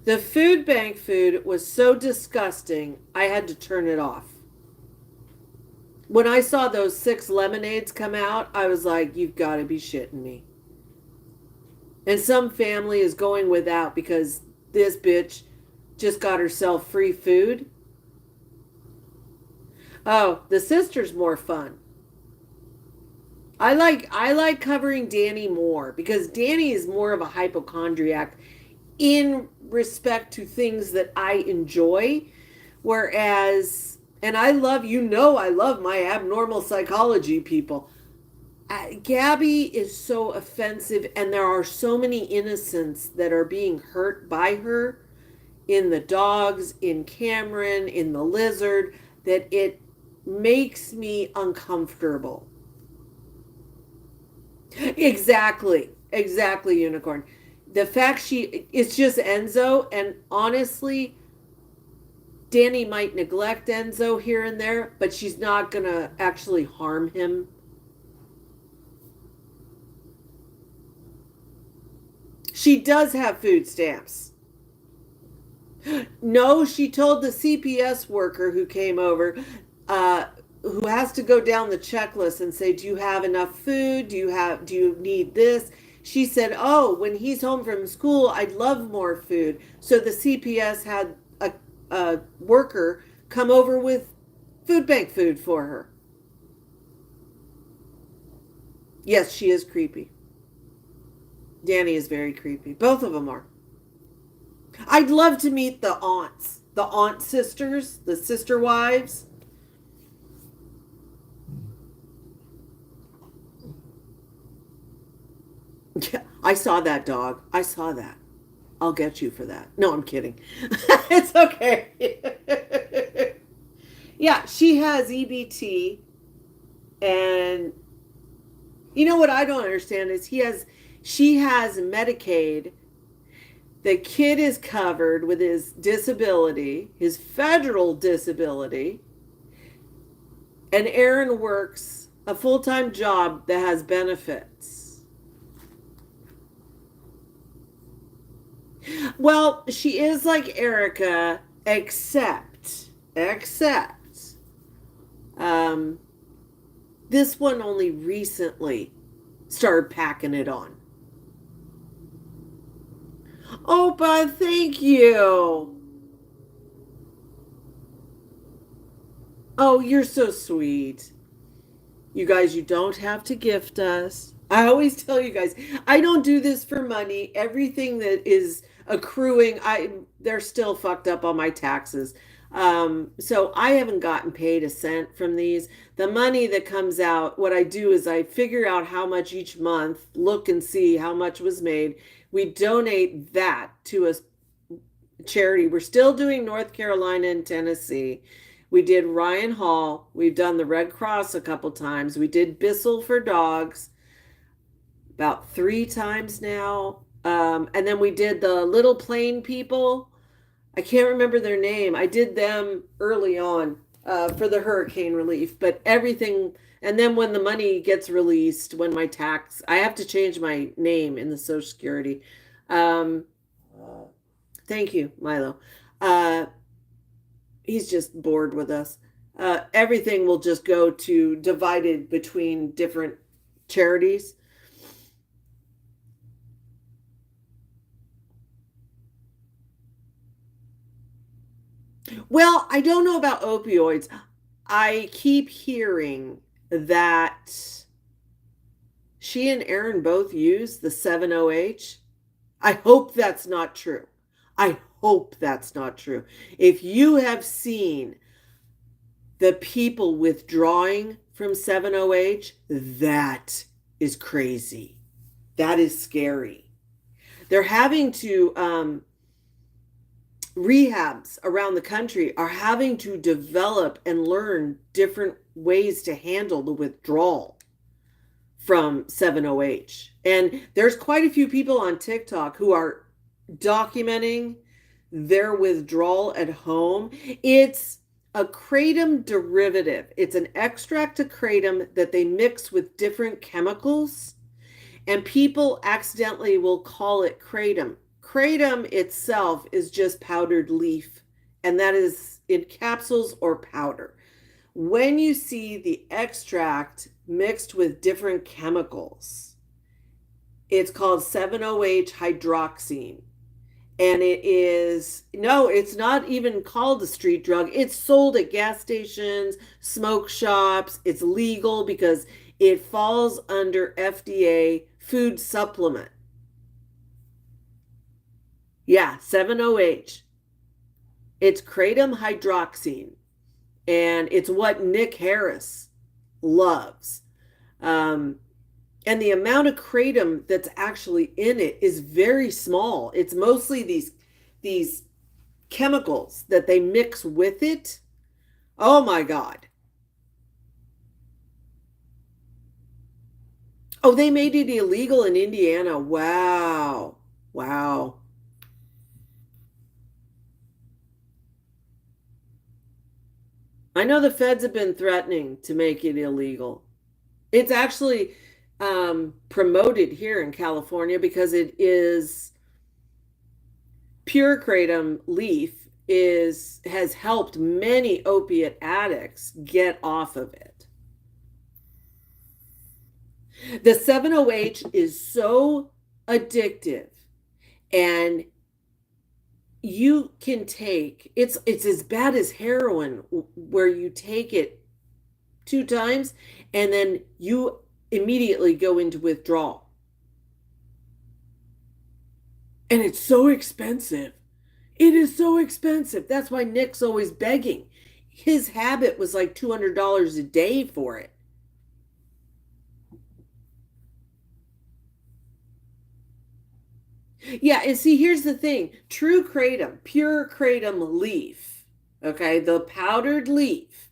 Speaker 1: The food bank food was so disgusting, I had to turn it off. When I saw those 6 lemonades come out, I was like, you've got to be shitting me. And some family is going without because this bitch just got herself free food. Oh, the sister's more fun. I like covering Deni more because Deni is more of a hypochondriac in respect to things that I enjoy. Whereas, and I love, I love my abnormal psychology people. Gabby is so offensive, and there are so many innocents that are being hurt by her in the dogs, in Cameron, in the lizard, that it makes me uncomfortable. Exactly, unicorn. The fact it's just Enzo, and honestly, Deni might neglect Enzo here and there, but she's not gonna actually harm him. She does have food stamps. No, she told the CPS worker who came over, who has to go down the checklist and say, do you have enough food? Do you need this? She said, oh, when he's home from school, I'd love more food. So the CPS had a worker come over with food bank food for her. Yes, she is creepy. Deni is very creepy. Both of them are. I'd love to meet the aunts, the aunt sisters, the sister wives. Yeah, I saw that dog. I saw that. I'll get you for that. No, I'm kidding. It's okay. Yeah, she has EBT, and you know what I don't understand is she has Medicaid. The kid is covered with his disability, his federal disability, and Aaron works a full-time job that has benefits. Well, she is like Erica, except um, this one only recently started packing it on. Oh, but thank you. Oh, you're so sweet. You guys, you don't have to gift us. I always tell you guys, I don't do this for money. Everything that is accruing, they're still fucked up on my taxes. So I haven't gotten paid a cent from these. The money that comes out, what I do is I figure out how much each month, look and see how much was made. We donate that to a charity. We're still doing North Carolina and Tennessee. We did Ryan Hall. We've done the Red Cross a couple times. We did Bissell for dogs about 3 times now. And then we did the Little Plain people. I can't remember their name. I did them early on for the hurricane relief, but everything. And then when the money gets released, when my tax, I have to change my name in the Social Security. Um, thank you, Milo. Uh, he's just bored with us. Everything will just go to divided between different charities. Well, I don't know about opioids. I keep hearing that she and Aaron both use the 7-OH. I hope that's not true. I hope that's not true. If you have seen the people withdrawing from 7-OH, that is crazy. That is scary. They're having to, rehabs around the country are having to develop and learn different ways to handle the withdrawal from 7-OH. And there's quite a few people on TikTok who are documenting their withdrawal at home. It's a kratom derivative. It's an extract of kratom that they mix with different chemicals, and people accidentally will call it kratom. Kratom itself is just powdered leaf, and that is in capsules or powder. When you see the extract mixed with different chemicals, it's called 7-OH hydroxine. And it is, no, it's not even called a street drug. It's sold at gas stations, smoke shops. It's legal because it falls under FDA food supplement. Yeah, 7-OH. It's kratom hydroxine, and it's what Nick Harris loves. Um, and the amount of kratom that's actually in it is very small. It's mostly these chemicals that they mix with it. Oh my God. Oh, they made it illegal in Indiana. Wow. Wow. I know the feds have been threatening to make it illegal. It's actually promoted here in California because it is pure kratom leaf is has helped many opiate addicts get off of it. The 7-OH is so addictive, and you can take it's as bad as heroin, where you take it 2 times and then you immediately go into withdrawal. And it's so expensive. It is so expensive. That's why Nick's always begging. His habit was like $200 a day for it. Yeah, and see, here's the thing. True kratom, pure kratom leaf, okay, the powdered leaf,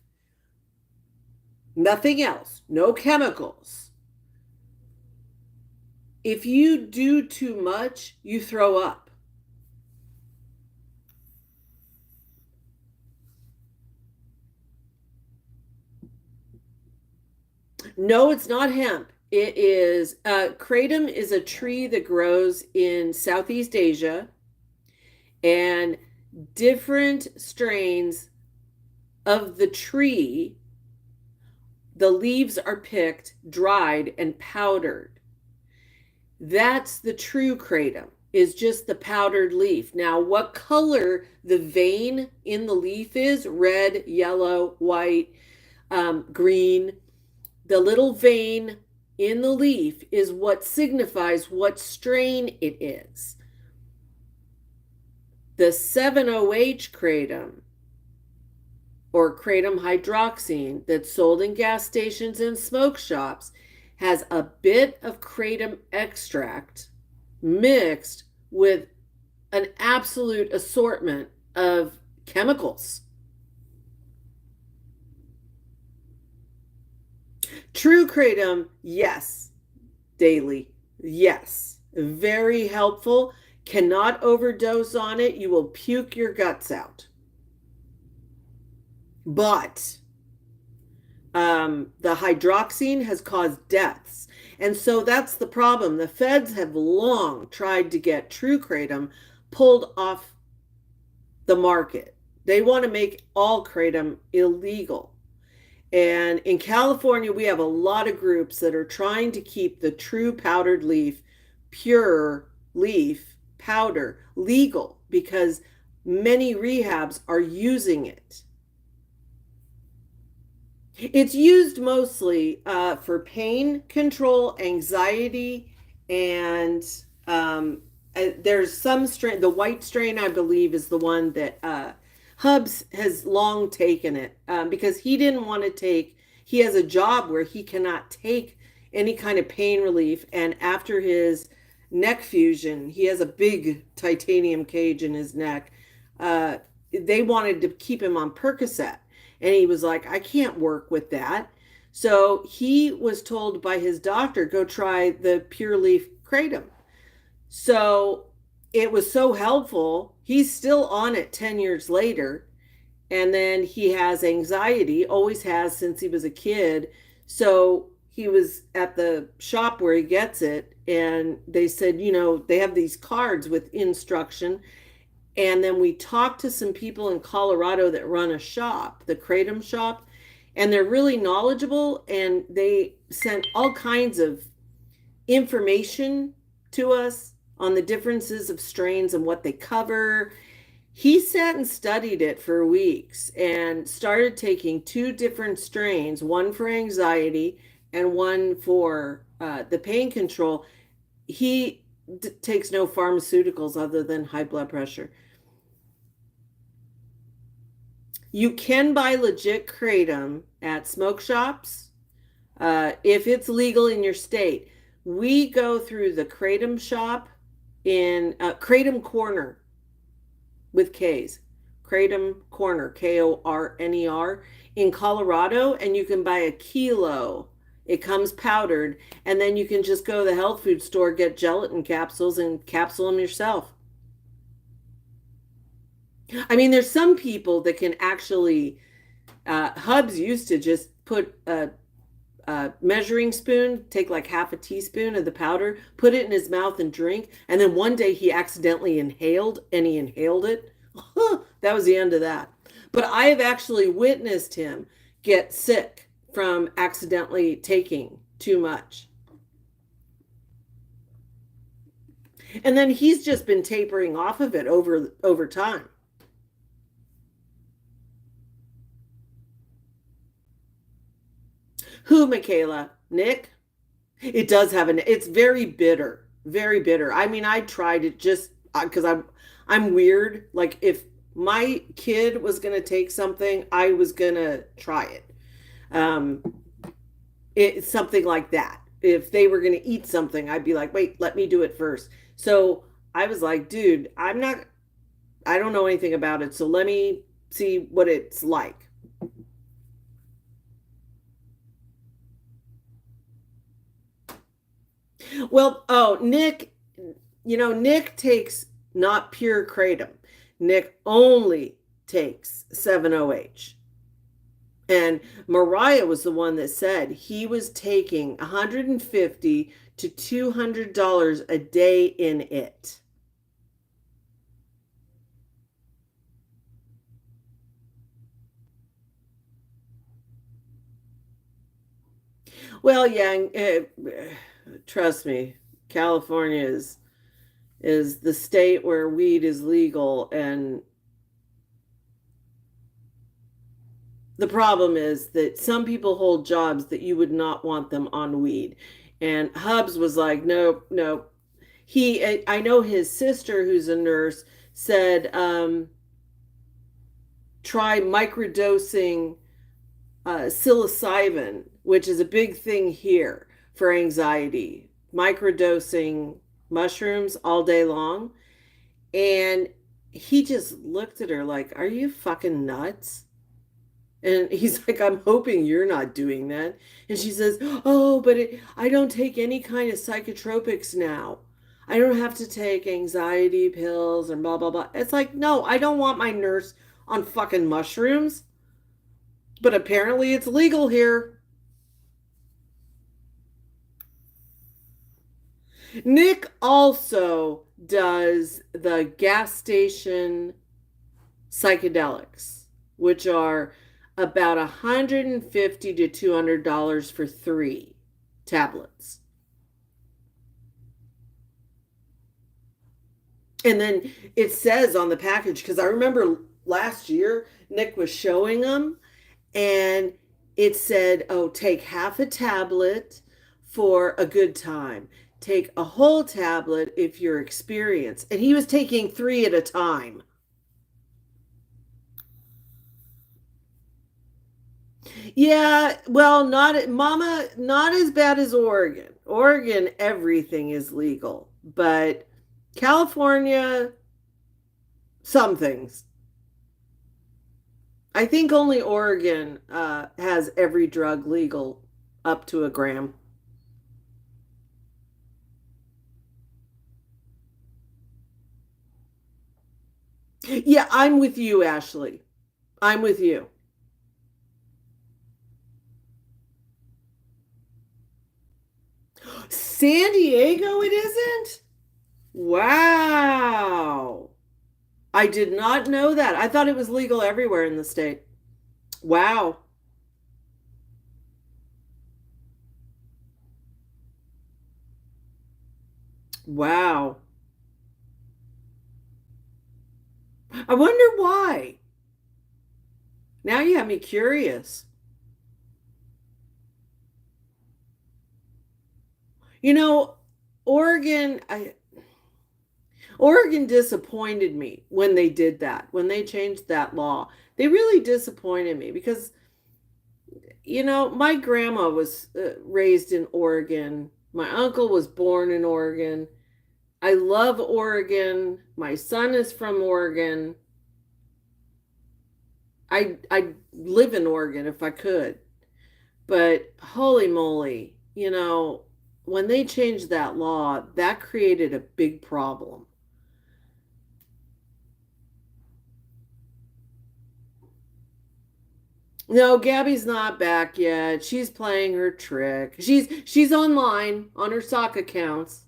Speaker 1: nothing else, no chemicals. If you do too much, you throw up. No, it's not hemp. It is, kratom is a tree that grows in Southeast Asia, and different strains of the tree, the leaves are picked, dried, and powdered. That's the true kratom, is just the powdered leaf. Now, what color the vein in the leaf is, red, yellow, white, green, the little vein in the leaf is what signifies what strain it is. The 7-OH kratom, or kratom hydroxine, that's sold in gas stations and smoke shops, has a bit of kratom extract mixed with an absolute assortment of chemicals. True kratom, yes. Daily, yes. Very helpful. Cannot overdose on it. You will puke your guts out. But The hydroxine has caused deaths. And so that's the problem. The feds have long tried to get true kratom pulled off the market. They want to make all kratom illegal. And in California, we have a lot of groups that are trying to keep the true powdered leaf, pure leaf powder legal because many rehabs are using it. It's used mostly for pain control, anxiety, and there's some strain. The white strain, I believe, is the one that Hubs has long taken it because he didn't want to take. He has a job where he cannot take any kind of pain relief, and after his neck fusion, he has a big titanium cage in his neck. Uh, they wanted to keep him on Percocet. And he was like, I can't work with that. So he was told by his doctor, go try the pure leaf kratom. So it was so helpful. He's still on it 10 years later. And then he has anxiety, always has since he was a kid. So he was at the shop where he gets it. And they said, they have these cards with instruction. And then we talked to some people in Colorado that run a shop, the Kratom shop, and they're really knowledgeable. And they sent all kinds of information to us on the differences of strains and what they cover. He sat and studied it for weeks and started taking two different strains, one for anxiety and one for the pain control. He takes no pharmaceuticals other than high blood pressure. You can buy legit kratom at smoke shops if it's legal in your state. We go through the kratom shop in Kratom Corner with K's. Kratom Corner, Korner, in Colorado, and you can buy a kilo. It comes powdered, and then you can just go to the health food store, get gelatin capsules, and capsule them yourself. I mean, there's some people that can actually, Hubs used to just put a measuring spoon, take like half a teaspoon of the powder, put it in his mouth and drink. And then one day he accidentally inhaled and he inhaled it. That was the end of that. But I have actually witnessed him get sick from accidentally taking too much. And then he's just been tapering off of it over time. Who, Michaela? Nick? It does have it's very bitter. Very bitter. I mean, I tried it just because I'm weird. Like if my kid was going to take something, I was going to try it. Um it's something like that. If they were going to eat something, I'd be like, "Wait, let me do it first." So, I was like, "Dude, I don't know anything about it, so let me see what it's like." Well, oh, Nick takes not pure kratom. Nick only takes 7-OH. And Mariah was the one that said he was taking $150 to $200 a day in it. Well, yeah, trust me, California is the state where weed is legal, and the problem is that some people hold jobs that you would not want them on weed. And Hubs was like, nope, nope. I know his sister, who's a nurse, said, try microdosing psilocybin, which is a big thing here for anxiety. Microdosing mushrooms all day long. And he just looked at her like, are you fucking nuts? And he's like, I'm hoping you're not doing that. And she says, oh, but I don't take any kind of psychotropics now. I don't have to take anxiety pills and blah, blah, blah. It's like, no, I don't want my nurse on fucking mushrooms. But apparently it's legal here. Nick also does the gas station psychedelics, which are about $150 to $200 for 3 tablets. And then it says on the package, because I remember last year Nick was showing them, and it said, oh, take half a tablet for a good time. Take a whole tablet if you're experienced. And he was taking 3 at a time. Yeah, well, not Mama, not as bad as Oregon. Oregon, everything is legal, but California, some things. I think only Oregon has every drug legal up to a gram. Yeah, I'm with you, Ashley. I'm with you. San Diego, it isn't? Wow. I did not know that. I thought it was legal everywhere in the state. Wow. Wow. I wonder why. Now you have me curious. You know, Oregon, Oregon disappointed me when they did that, when they changed that law. They really disappointed me because, my grandma was raised in Oregon. My uncle was born in Oregon. I love Oregon. My son is from Oregon. I live in Oregon if I could. But holy moly, when they changed that law, that created a big problem. No, Gabby's not back yet. She's playing her trick. She's online on her sock accounts,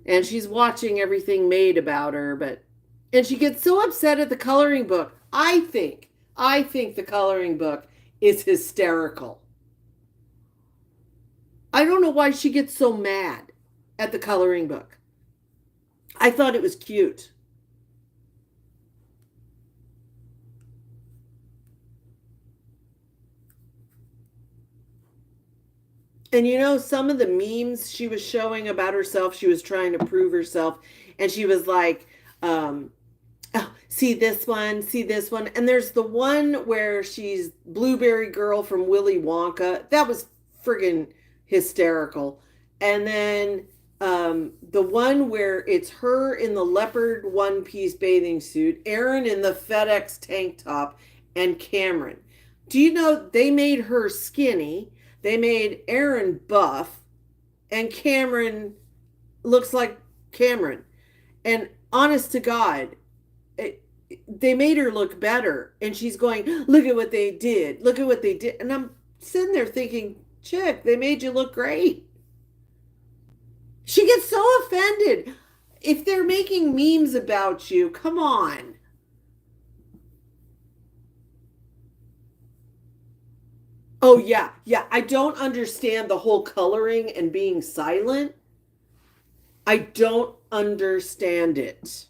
Speaker 1: and she's watching everything made about her, but and she gets so upset at the coloring book. I think the coloring book is hysterical. I don't know why she gets so mad at the coloring book. I thought it was cute. And some of the memes she was showing about herself, she was trying to prove herself. And she was like, oh, see this one. And there's the one where she's Blueberry Girl from Willy Wonka. That was friggin' hysterical. And then the one where it's her in the leopard one piece bathing suit, Aaron in the FedEx tank top, and Cameron. Do you know they made her skinny? They made Aaron buff, and Cameron looks like Cameron. And honest to God, they made her look better. And she's going, look at what they did. Look at what they did. And I'm sitting there thinking, chick, they made you look great. She gets so offended. If they're making memes about you, come on. Oh, yeah. Yeah. I don't understand the whole coloring and being silent. I don't understand it.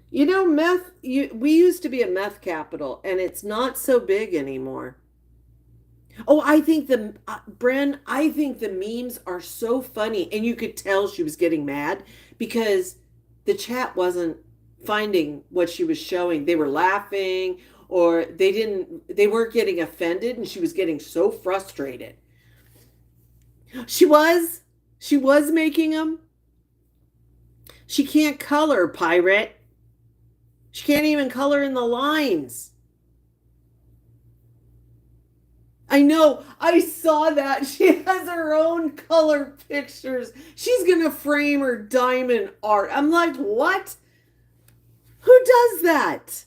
Speaker 1: We used to be a meth capital, and it's not so big anymore. Oh, I think the memes are so funny. And you could tell she was getting mad because the chat wasn't finding what she was showing. They were laughing, or they weren't getting offended, and she was getting so frustrated. She was, she was making them. She can't color, pirate. She can't even color in the lines. I know. I saw that. She has her own color pictures. She's going to frame her diamond art. I'm like, what? Who does that?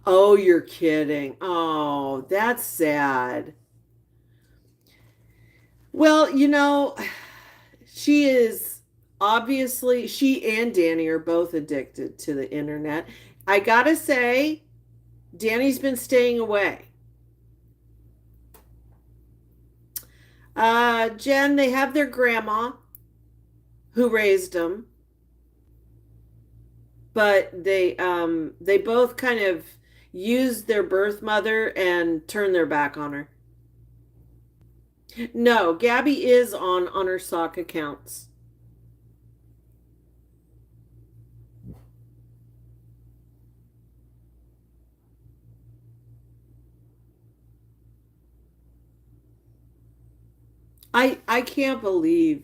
Speaker 1: Oh, you're kidding. Oh, that's sad. Well, she is obviously, she and Danny are both addicted to the internet. I gotta say, Danny's been staying away. Jen, they have their grandma who raised them, but they both kind of used their birth mother and turned their back on her. No, Gabby is on her sock accounts. I can't believe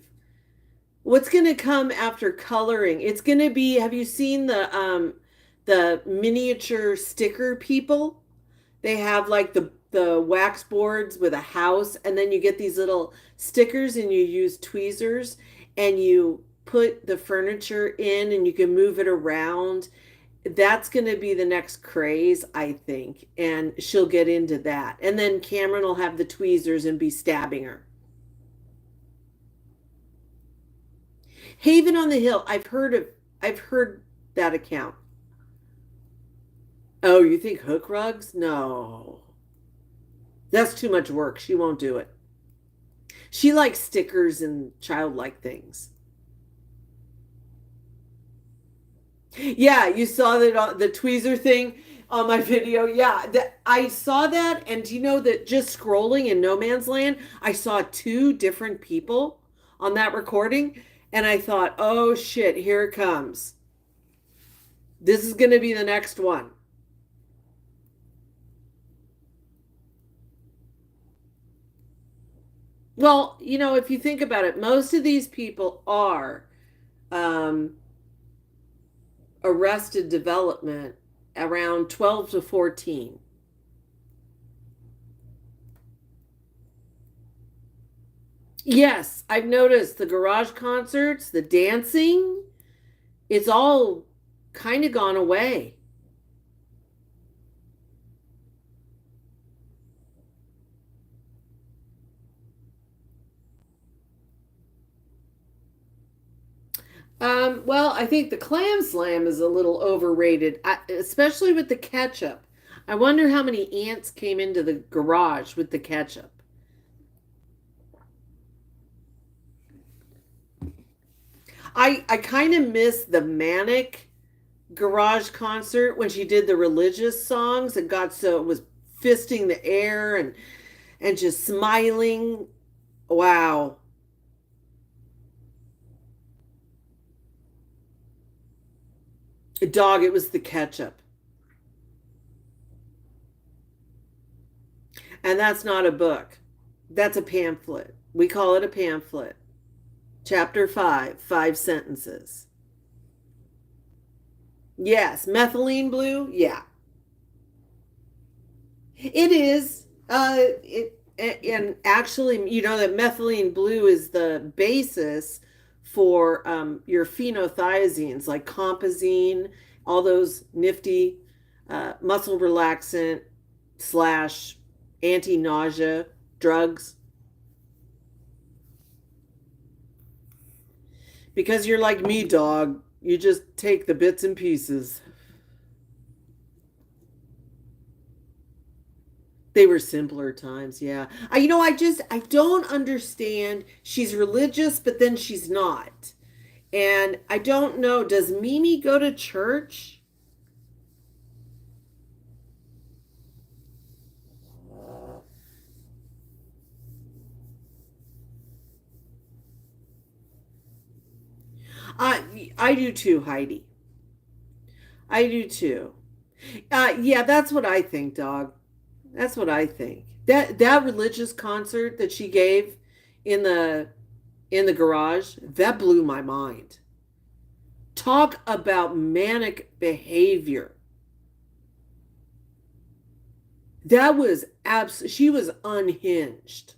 Speaker 1: what's going to come after coloring. It's going to be, have you seen the miniature sticker people? They have like the wax boards with a house, and then you get these little stickers and you use tweezers and you put the furniture in and you can move it around. That's going to be the next craze, I think, and she'll get into that. And then Cameron will have the tweezers and be stabbing her. Haven on the Hill, I've heard that account. Oh, you think hook rugs? No. That's too much work. She won't do it. She likes stickers and childlike things. Yeah, you saw that the tweezer thing on my video. Yeah, I saw that, and do you know that just scrolling in No Man's Land, I saw two different people on that recording, and I thought, oh shit, here it comes. This is going to be the next one. Well, if you think about it, most of these people are um, arrested development around 12 to 14. Yes, I've noticed the garage concerts, the dancing, it's all kind of gone away. Well, I think the clam slam is a little overrated, especially with the ketchup. I wonder how many ants came into the garage with the ketchup. I kind of miss the manic garage concert when she did the religious songs and got so it was fisting the air and just smiling. Wow. Dog, it was the ketchup. And that's not a book. That's a pamphlet. We call it a pamphlet. Chapter 5, 5 sentences. Yes, methylene blue. Yeah. It is. And actually, you know that methylene blue is the basis for your phenothiazines like compazine, all those nifty muscle relaxant slash anti-nausea drugs. Because you're like me, dog. You just take the bits and pieces. They were simpler times, yeah. I don't understand. She's religious, but then she's not. And I don't know, does Mimi go to church? I do too, Heidi. I do too. Yeah, that's what I think, dog. That's what I think. That religious concert that she gave in the garage, that blew my mind. Talk about manic behavior. That was she was unhinged.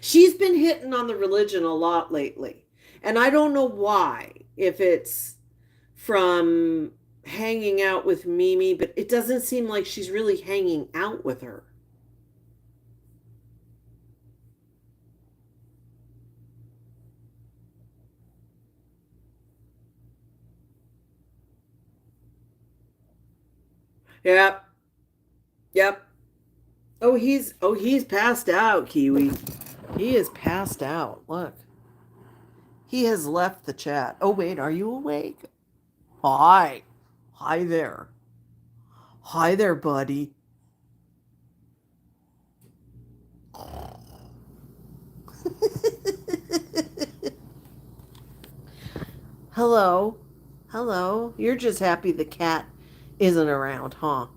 Speaker 1: She's been hitting on the religion a lot lately. And I don't know why, if it's from hanging out with Mimi, but it doesn't seem like she's really hanging out with her. Yep. Yep. Oh, he's passed out, Kiwi. He is passed out. Look. He has left the chat. Oh, wait, are you awake? Hi. Hi there. Hi there, buddy. Hello. Hello. You're just happy the cat isn't around, huh?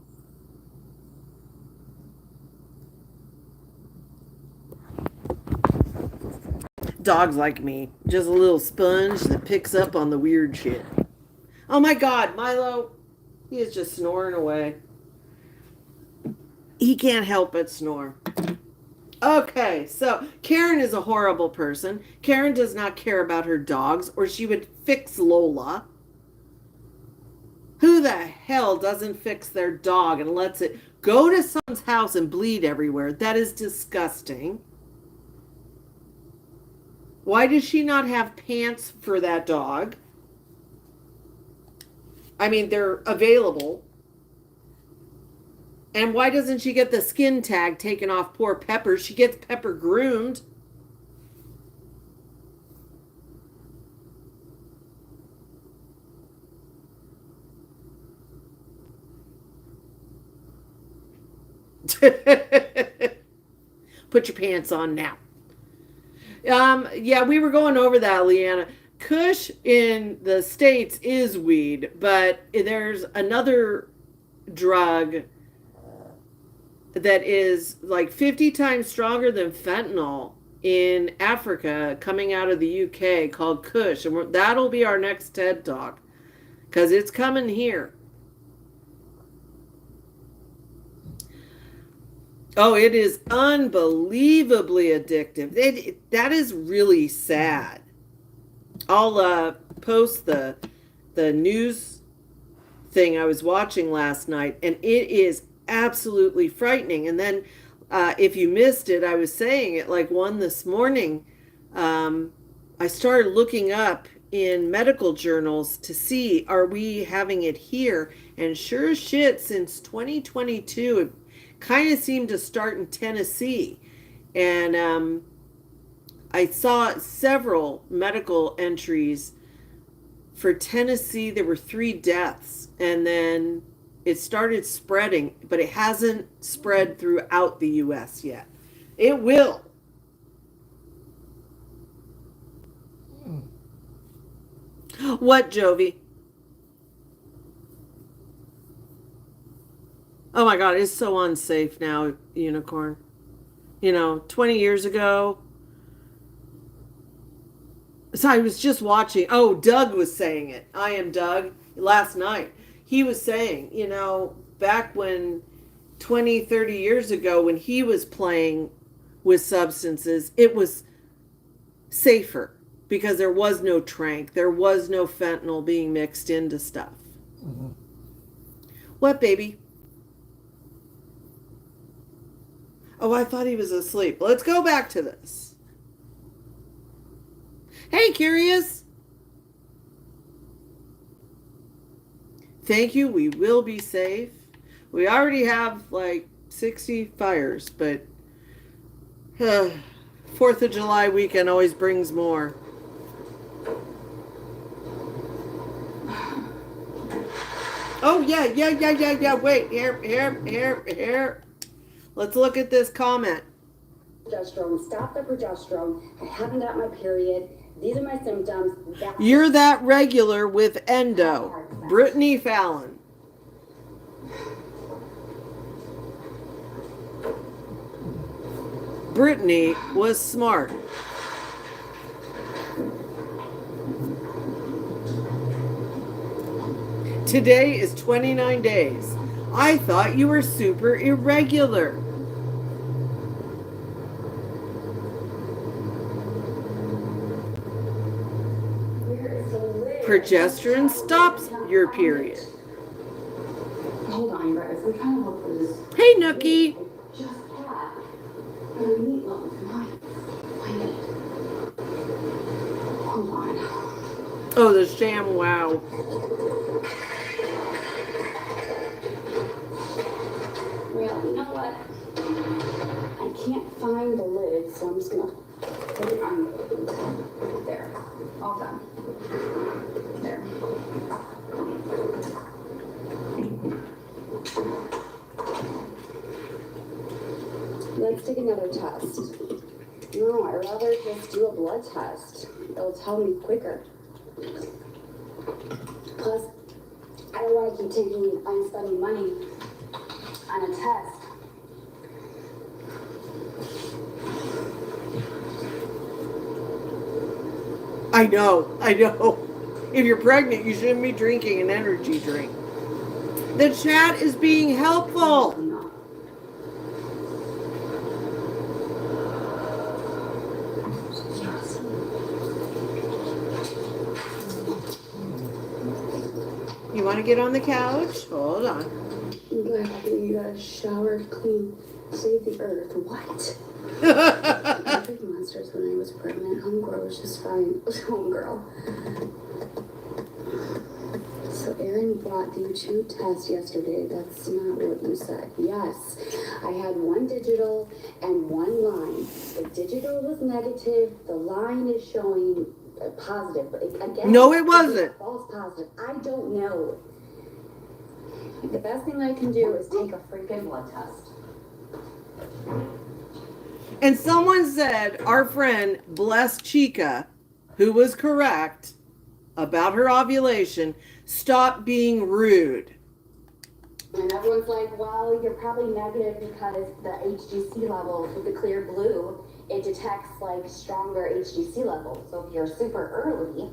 Speaker 1: Dogs like me. Just a little sponge that picks up on the weird shit. Oh my God, Milo. He is just snoring away. He can't help but snore. Okay, so Karen is a horrible person. Karen does not care about her dogs, or she would fix Lola. Who the hell doesn't fix their dog and lets it go to someone's house and bleed everywhere? That is disgusting. Why does she not have pants for that dog? I mean, they're available. And why doesn't she get the skin tag taken off poor Pepper? She gets Pepper groomed. Put your pants on now. Yeah, we were going over that, Leanna. Kush in the States is weed, but there's another drug that is like 50 times stronger than fentanyl in Africa coming out of the UK called Kush. And that'll be our next TED Talk because it's coming here. Oh, it is unbelievably addictive. That is really sad. I'll post the news thing I was watching last night, and it is absolutely frightening. And then if you missed it, I was saying it like 1 this morning. I started looking up in medical journals to see, are we having it here? And sure as shit, since 2022, it kind of seemed to start in Tennessee. And I saw several medical entries for Tennessee. There were 3 deaths, and then it started spreading, but it hasn't spread throughout the U.S. yet. It will. What, Jovi? Oh my God, it's so unsafe now, Unicorn. 20 years ago. So I was just watching. Oh, Doug was saying it. I am Doug. Last night. He was saying, back when 20, 30 years ago, when he was playing with substances, it was safer because there was no trank. There was no fentanyl being mixed into stuff. Mm-hmm. What, baby? Oh, I thought he was asleep. Let's go back to this. Hey, Curious. Thank you. We will be safe. We already have like 60 fires, but 4th of July weekend always brings more. Oh, yeah. Wait, here. Let's look at this comment.
Speaker 2: Progesterone, stop the progesterone. I haven't got my period. These are my symptoms.
Speaker 1: You're that regular with endo. Brittany Fallon. Brittany was smart. Today is 29 days. I thought you were super irregular.
Speaker 2: Where is the lid?
Speaker 1: Progesterone stops your period.
Speaker 2: Hold on, you guys. I'm trying to look for this.
Speaker 1: Hey, Nookie.
Speaker 2: Just had. And a meatloaf. Find it. Hold on.
Speaker 1: Oh, the sham wow.
Speaker 2: Well, you know what? I can't find the lid, so I'm just gonna put it on there. All done. There. Let's take another test. No, I'd rather just do a blood test. It'll tell me quicker. Plus, I don't want to keep taking and spending money on a test.
Speaker 1: I know. If you're pregnant, you shouldn't be drinking an energy drink. The chat is being helpful. You want to get on the couch? Hold on.
Speaker 2: You gotta shower, clean, save the earth. What? Big monsters when I was pregnant. Homegirl was just fine. Homegirl. So Aaron brought you 2 tests yesterday. That's not what you said. Yes, I had 1 digital and 1 line. The digital was negative. The line is showing positive. But again,
Speaker 1: no, it wasn't.
Speaker 2: False positive. I don't know. The best thing I can do is take a freaking blood test.
Speaker 1: And someone said, our friend, Bless Chica, who was correct about her ovulation, stop being rude.
Speaker 2: And everyone's like, well, you're probably negative because the HGC levels with the clear blue, it detects like stronger HGC levels. So if you're super early.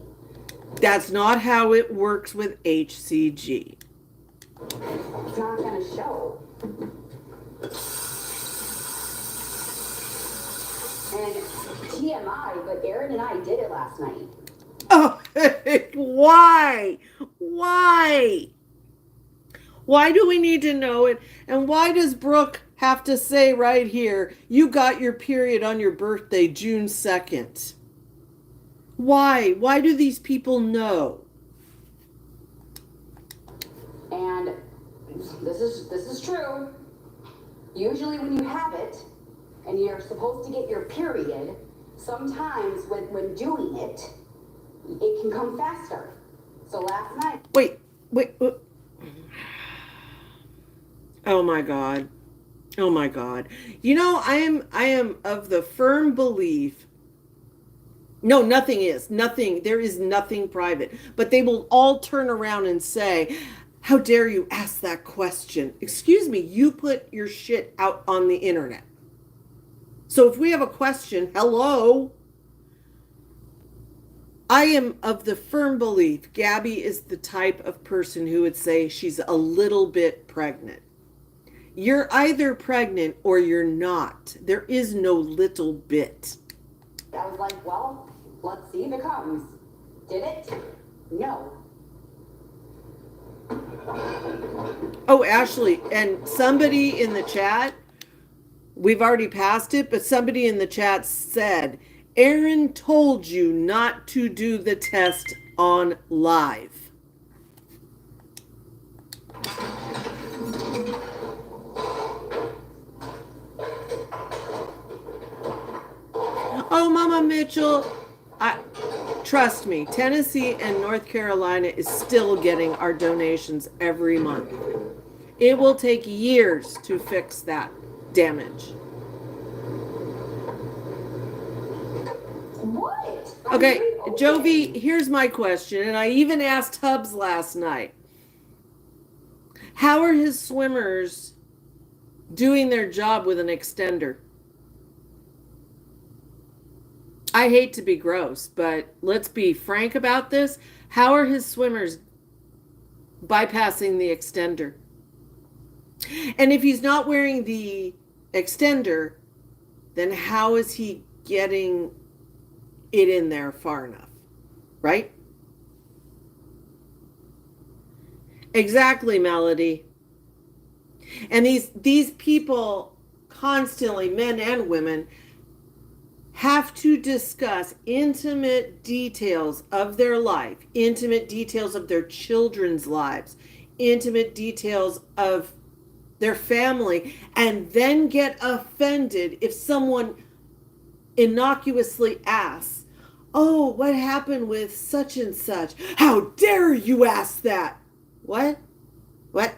Speaker 1: That's not how it works with HCG.
Speaker 2: It's not going to show. And TMI, but Aaron and I did it last night.
Speaker 1: Oh, why? Why do we need to know it? And why does Brooke have to say right here, you got your period on your birthday, June 2nd? Why? Why do these people know?
Speaker 2: And this is true. Usually when you have it and you're supposed to get your period, sometimes when doing it, it can come faster. So last night.
Speaker 1: Wait. Oh my God. You know, I am of the firm belief. No, nothing is. Nothing. There is nothing private. But they will all turn around and say, how dare you ask that question? Excuse me, you put your shit out on the internet. So if we have a question, hello. I am of the firm belief Gabby is the type of person who would say she's a little bit pregnant. You're either pregnant or you're not. There is no little bit.
Speaker 2: I was like, well, let's see if it comes. Did it? No.
Speaker 1: Oh, Ashley, and somebody in the chat, we've already passed it, but somebody in the chat said, Aaron told you not to do the test on live. Oh, Mama Mitchell, trust me, Tennessee and North Carolina is still getting our donations every month. It will take years to fix that damage.
Speaker 2: What?
Speaker 1: Okay, Jovi, here's my question, and I even asked Hubs last night. How are his swimmers doing their job with an extender? I hate to be gross, but let's be frank about this. How are his swimmers bypassing the extender. And if he's not wearing the extender, then how is he getting it in there far enough? Right? Exactly, Melody. And these people constantly, men and women, have to discuss intimate details of their life, intimate details of their children's lives, intimate details of their family, and then get offended if someone innocuously asks, "Oh, what happened with such and such?" "How dare you ask that?" What? What?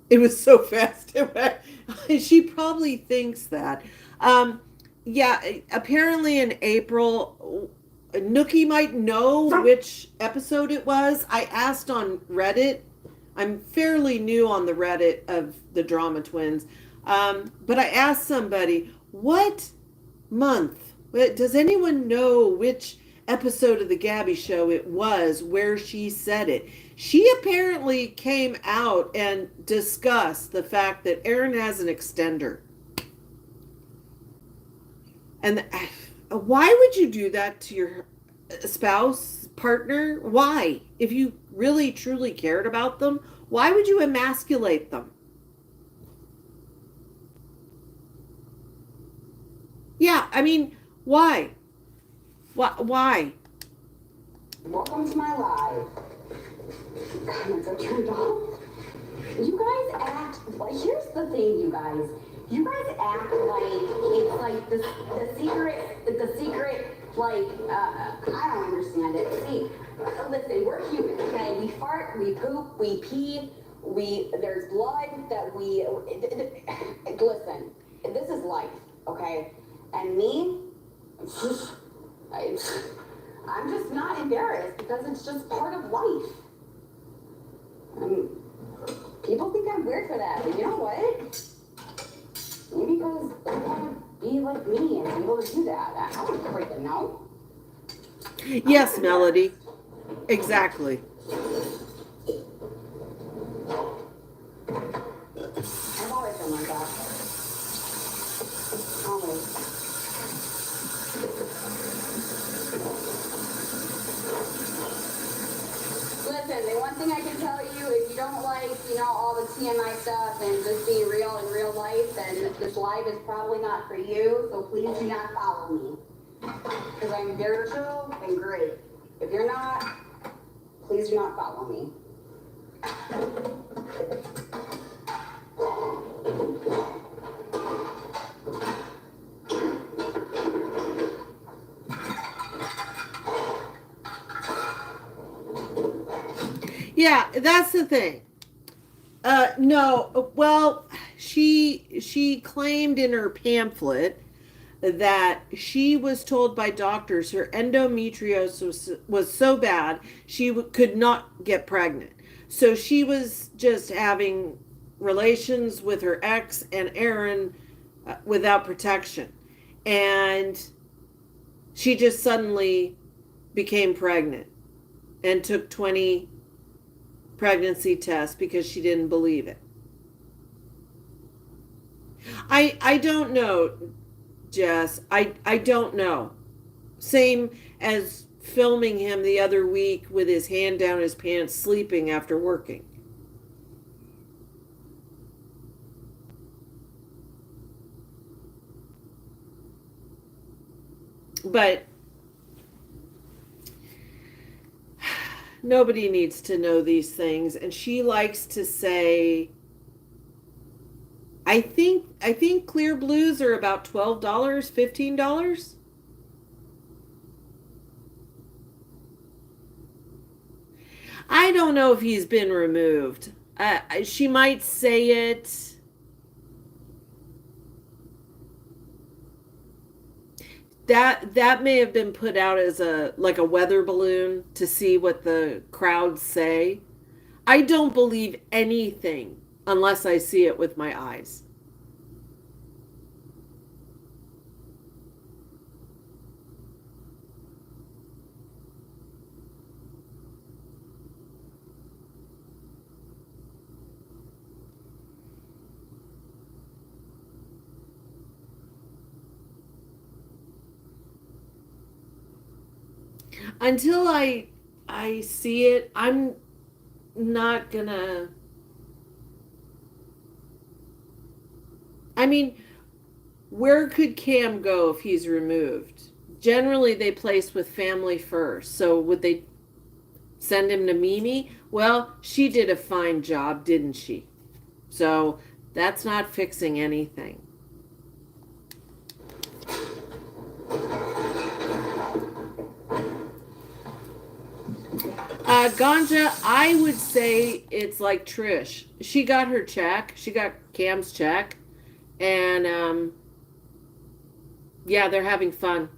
Speaker 1: It was so fast. She probably thinks that. Um, yeah, apparently in April, Nookie might know which episode it was. I asked on Reddit. I'm fairly new on the Reddit of the Drama Twins. But I asked somebody, what month? Does anyone know which episode of the Gabby Show it was where she said it? She apparently came out and discussed the fact that Aaron has an extender. And why would you do that to your spouse, partner? Why? If you really truly cared about them, why would you emasculate them? Yeah, I mean, why? Why?
Speaker 2: Welcome to my live. God, I'm so turned off. You guys act like, here's the thing, you guys. You guys act like it's like the secret, like, I don't understand it. See, listen, we're human, okay? We fart, we poop, we pee, there's blood that we, listen, this is life, okay? And me, I, I'm just not embarrassed because it's just part of life. People think I'm weird for that, but you know what? Maybe because they want to be like me and be able to do that. I don't freaking know.
Speaker 1: Yes, Melody. Exactly.
Speaker 2: I've always been like that. Always. Listen, the one thing I can tell you, if you don't like, all the TMI stuff and just being real in real life, then this live is probably not for you, so please do not follow me. Because I'm very chill and great. If you're not, please do not follow me.
Speaker 1: Yeah, that's the thing. No, well, she claimed in her pamphlet that she was told by doctors her endometriosis was so bad she could not get pregnant. So she was just having relations with her ex and Aaron without protection. And she just suddenly became pregnant and took 20 pregnancy tests because she didn't believe it. I don't know, Jess. I don't know. Same as filming him the other week with his hand down his pants sleeping after working. But nobody needs to know these things, and she likes to say, I think clear blues are about $12, $15. I don't know if he's been removed. She might say it. That may have been put out as a like a weather balloon to see what the crowds say. I don't believe anything unless I see it with my eyes. until I see it, I'm not gonna. I mean, where could Cam go if he's removed? Generally, they place with family first. So would they send him to Mimi? Well, she did a fine job, didn't she? So that's not fixing anything. Ganja, I would say it's like Trish. She got her check. She got Cam's check. And yeah, they're having fun.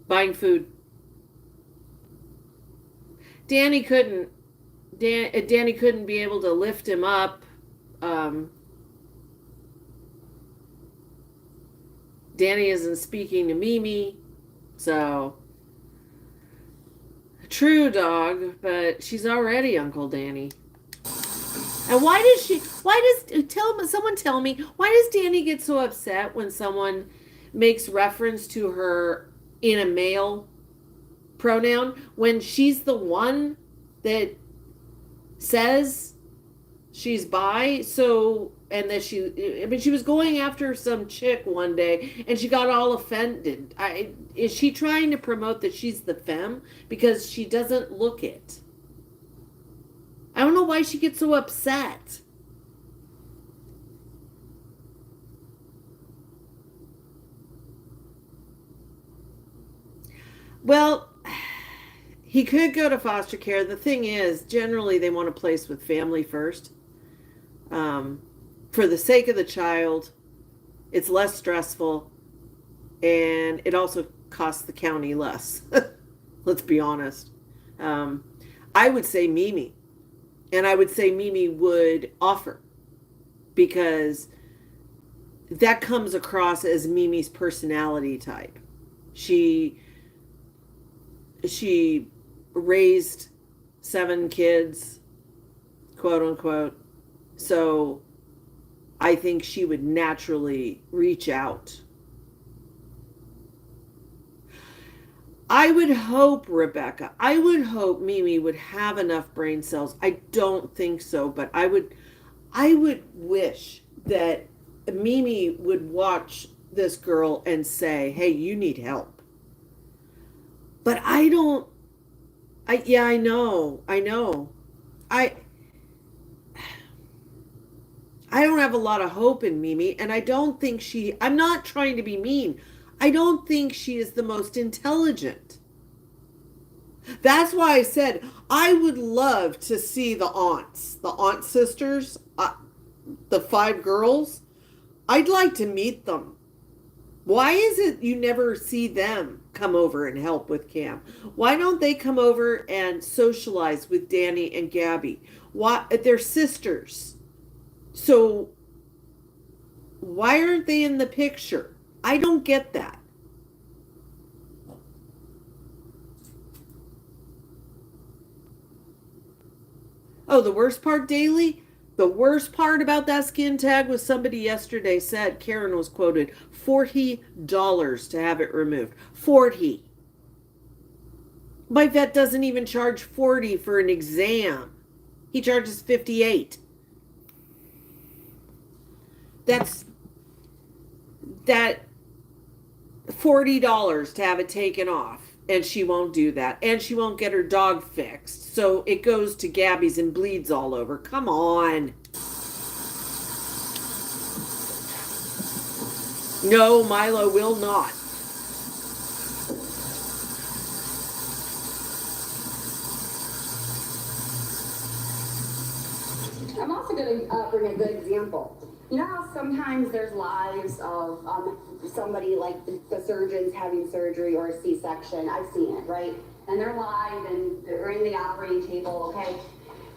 Speaker 1: Buying food. Danny couldn't. Danny couldn't be able to lift him up. Um, Danny isn't speaking to Mimi. So true, dog, but she's already Uncle Danny. And someone tell me, why does Danny get so upset when someone makes reference to her in a male pronoun when she's the one that says she's bi? So, and that she was going after some chick one day and she got all offended. Is she trying to promote that she's the femme? Because she doesn't look it. I don't know why she gets so upset. Well, he could go to foster care. The thing is, generally they want to place with family first. For the sake of the child, it's less stressful, and it also costs the county less. Let's be honest. I would say Mimi, and I would say Mimi would offer because that comes across as Mimi's personality type. She raised 7 kids, quote unquote. So I think she would naturally reach out. I would hope, Rebecca, I would hope Mimi would have enough brain cells. I don't think so, but I would wish that Mimi would watch this girl and say, "Hey, you need help." But I know. I I don't have a lot of hope in Mimi, and I don't think I'm not trying to be mean. I don't think she is the most intelligent. That's why I said I would love to see the aunt sisters, the 5 girls. I'd like to meet them. Why is it you never see them come over and help with Cam? Why don't they come over and socialize with Danny and Gabby? Why they're sisters. So why aren't they in the picture? I don't get that. Oh, the worst part, Daily? The worst part about that skin tag was somebody yesterday said, Karen was quoted, $40 to have it removed. 40. My vet doesn't even charge 40 for an exam. He charges 58. That's that $40 to have it taken off. And she won't do that. And she won't get her dog fixed. So it goes to Gabby's and bleeds all over. Come on. No, Milo will not.
Speaker 2: I'm also going to bring a good example. You know how sometimes there's lives of somebody like the surgeons having surgery or a C-section. I've seen it, right? And they're live and they're in the operating table. Okay,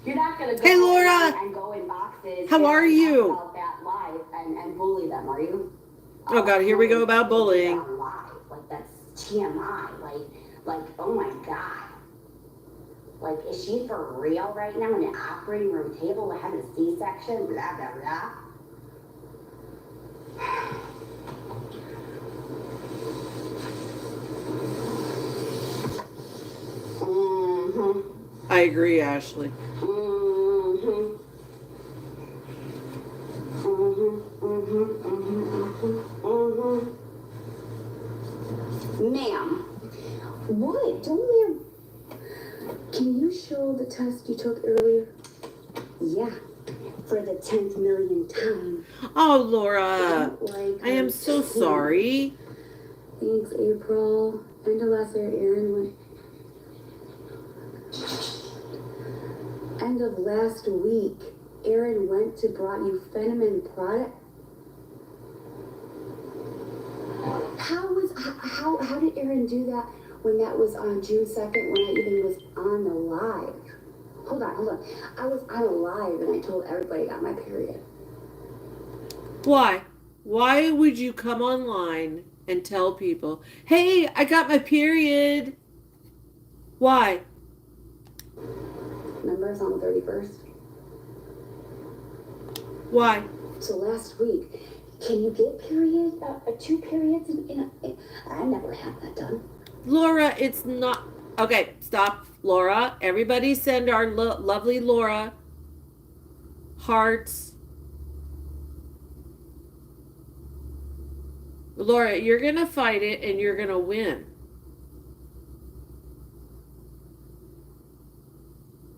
Speaker 2: you're not going to go
Speaker 1: Hey, Laura.
Speaker 2: and go in boxes.
Speaker 1: How are you?
Speaker 2: About that live and bully them, are you?
Speaker 1: Oh God, here we go about bullying.
Speaker 2: Live. Like that's TMI. Like oh my God. Like, is she for real right now in the operating room table to have a C-section? Blah, blah, blah.
Speaker 1: I agree, Ashley.
Speaker 2: Mm-hmm. Mm-hmm. Mm-hmm. Mm-hmm. Mm-hmm. Ma'am. What? Don't ma'am. Can you show the test you took earlier? Yeah. For the 10th million time.
Speaker 1: Oh, Laura,
Speaker 2: Like
Speaker 1: I am so sorry.
Speaker 2: Thanks, April. And to lesser Aaron went. End of last week, Aaron went to brought you Fenneman product. How did Aaron do that when that was on June 2nd when I even was on the live? Hold on. I was on a live and I told everybody I got my period.
Speaker 1: Why? Why would you come online and tell people, hey, I got my period? Why?
Speaker 2: Remember, it's on the 31st.
Speaker 1: Why?
Speaker 2: So last week, can you get two periods I never had that done.
Speaker 1: Laura, it's not. Okay, stop. Laura, everybody send our lovely Laura hearts. Laura, you're going to fight it and you're going to win.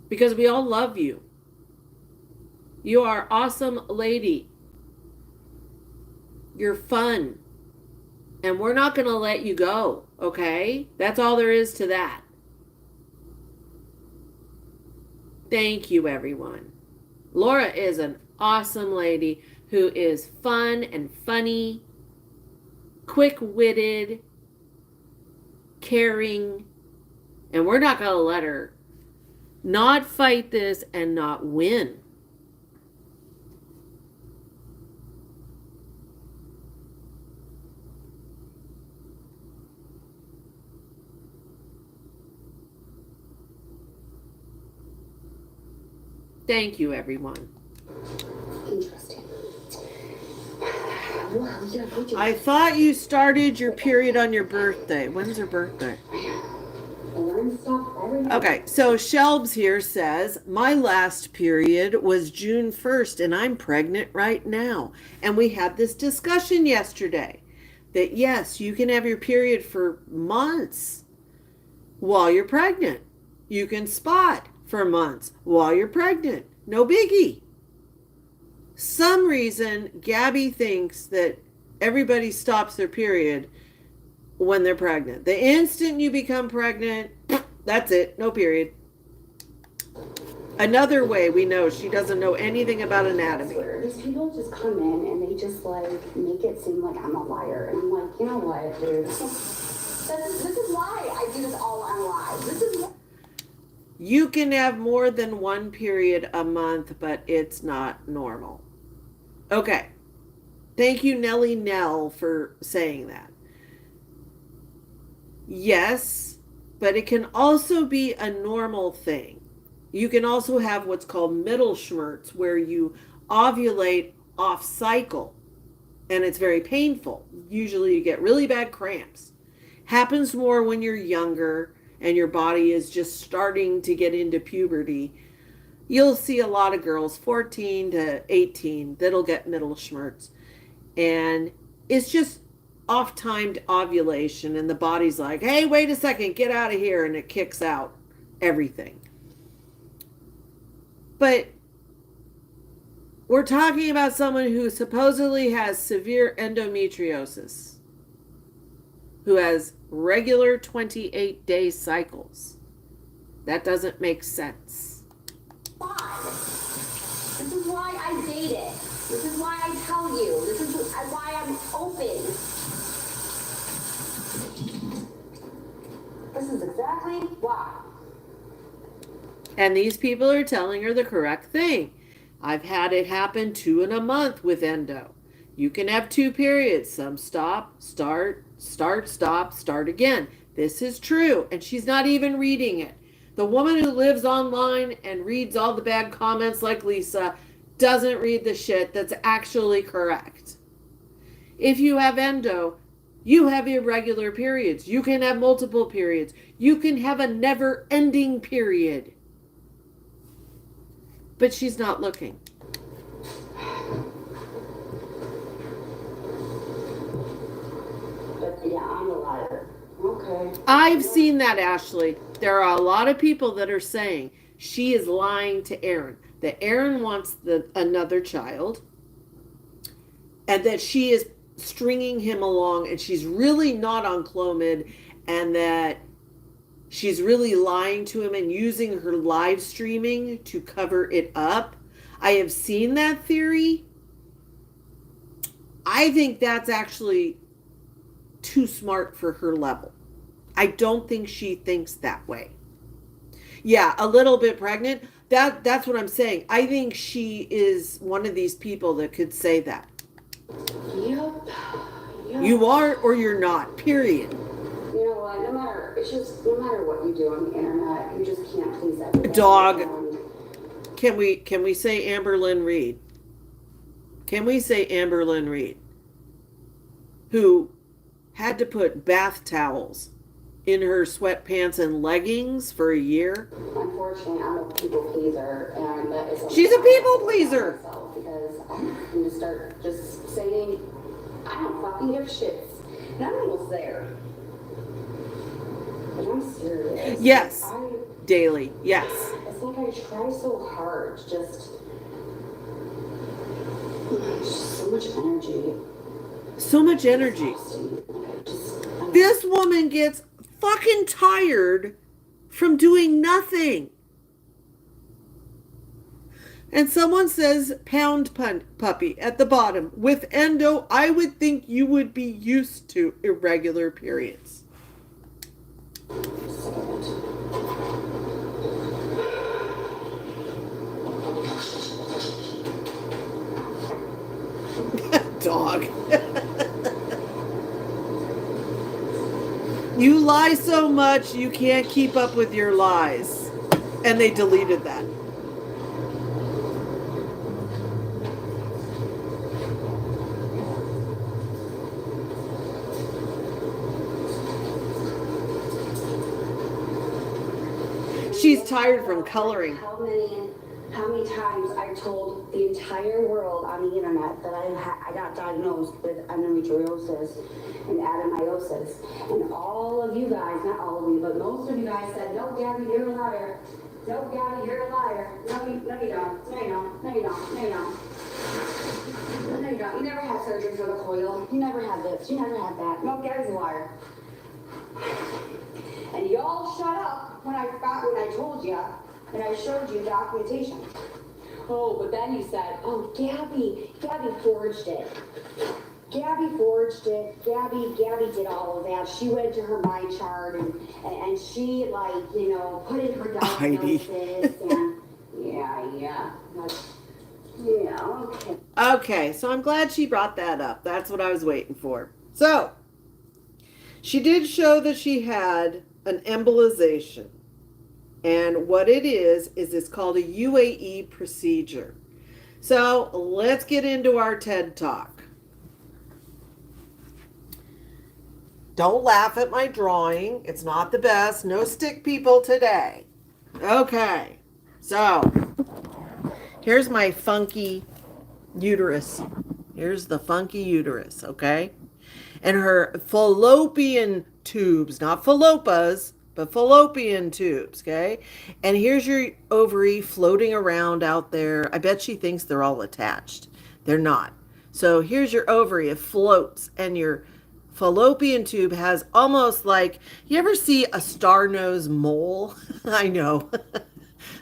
Speaker 1: Because we all love you. You are awesome lady. You're fun. And we're not going to let you go, okay? That's all there is to that. Thank you, everyone. Laura is an awesome lady who is fun and funny, quick-witted, caring, and we're not going to let her not fight this and not win. Thank you, everyone.
Speaker 2: Interesting. Wow, yeah,
Speaker 1: I thought you started your period on your birthday. When's her birthday? Okay, so Shelbs here says, my last period was June 1st and I'm pregnant right now. And we had this discussion yesterday that yes, you can have your period for months while you're pregnant. You can spot for months while you're pregnant. No biggie. Some reason Gabby thinks that everybody stops their period when they're pregnant. The instant you become pregnant, that's it. No period. Another way we know she doesn't know anything about anatomy.
Speaker 2: These people just come in and they just like make it seem like I'm a liar. And I'm like, you know what, dude? This is why I do this all on live. This is why.
Speaker 1: You can have more than one period a month, but it's not normal. Okay. Thank you, Nellie Nell, for saying that. Yes, but it can also be a normal thing. You can also have what's called middle schmerz, where you ovulate off cycle, and it's very painful. Usually you get really bad cramps. Happens more when you're younger and your body is just starting to get into puberty. You'll see a lot of girls, 14 to 18, that'll get middle schmerz. And it's just off-timed ovulation, and the body's like, hey, wait a second, get out of here, and it kicks out everything. But we're talking about someone who supposedly has severe endometriosis, who has regular 28-day cycles. That doesn't make sense.
Speaker 2: Why? This is why I date it. This is why I tell you. This is why I'm open. This is exactly why.
Speaker 1: And these people are telling her the correct thing. I've had it happen 2 in a month with endo. You can have 2 periods. Some stop, start, stop, start again. This is true. And she's not even reading it. The woman who lives online and reads all the bad comments like Lisa doesn't read the shit that's actually correct. If you have endo, you have irregular periods. You can have multiple periods. You can have a never-ending period. But she's not looking.
Speaker 2: But yeah, I'm a liar. Okay.
Speaker 1: I've seen that, Ashley. There are a lot of people that are saying she is lying to Aaron, that Aaron wants another child, and that she is stringing him along, and she's really not on Clomid, and that she's really lying to him and using her live streaming to cover it up. I have seen that theory. I think that's actually too smart for her level. I don't think she thinks that way. Yeah, a little bit pregnant. That's what I'm saying. I think she is one of these people that could say that.
Speaker 2: Yep.
Speaker 1: You are or you're not. Period.
Speaker 2: You know what? No matter what you do on the internet, you just can't please everybody.
Speaker 1: Dog. Can we say Amberlynn Reed? Can we say Amberlynn Reed, who had to put bath towels in her sweatpants and leggings for a year?
Speaker 2: Unfortunately, I'm a people pleaser, and that is.
Speaker 1: She's a people pleaser.
Speaker 2: Because I'm going to start just saying, I don't fucking give shits, and I'm almost there. But I'm serious.
Speaker 1: Yes. Daily. Yes.
Speaker 2: It's like I try so hard, just so much energy.
Speaker 1: So much energy. This woman gets fucking tired from doing nothing. And someone says pound puppy at the bottom. With endo, I would think you would be used to irregular periods. Dog. You lie so much you can't keep up with your lies. And they deleted that. She's tired from coloring.
Speaker 2: How many times I told the entire world on the internet that I got diagnosed with endometriosis and adenomyosis, and all of you guys, not all of you, but most of you guys said, no, Gabby, you're a liar. No, Gabby, you're a liar. No, you don't. No, you don't. No, you don't. No, you don't. No, you don't. You never had surgery for the coil. You never had this. You never had that. No, Gabby's a liar. And y'all shut up when I told you and I showed you documentation. Oh, but then you said, oh, Gabby forged it. Gabby forged it. Gabby did all of that. She went to her mind chart and she, like, you know, put in her diagnosis and yeah. Okay.
Speaker 1: Okay, so I'm glad she brought that up. That's what I was waiting for. So, she did show that she had an embolization. And what it is it's called a UAE procedure. So, let's get into our TED Talk. Don't laugh at my drawing. It's not the best. No stick people today. Okay, so here's my funky uterus. Here's the funky uterus, okay? And her fallopian tubes, not fallopas, but fallopian tubes, okay? And here's your ovary floating around out there. I bet she thinks they're all attached. They're not. So here's your ovary. It floats, and your fallopian tube has almost like, you ever see a star-nosed mole? I know.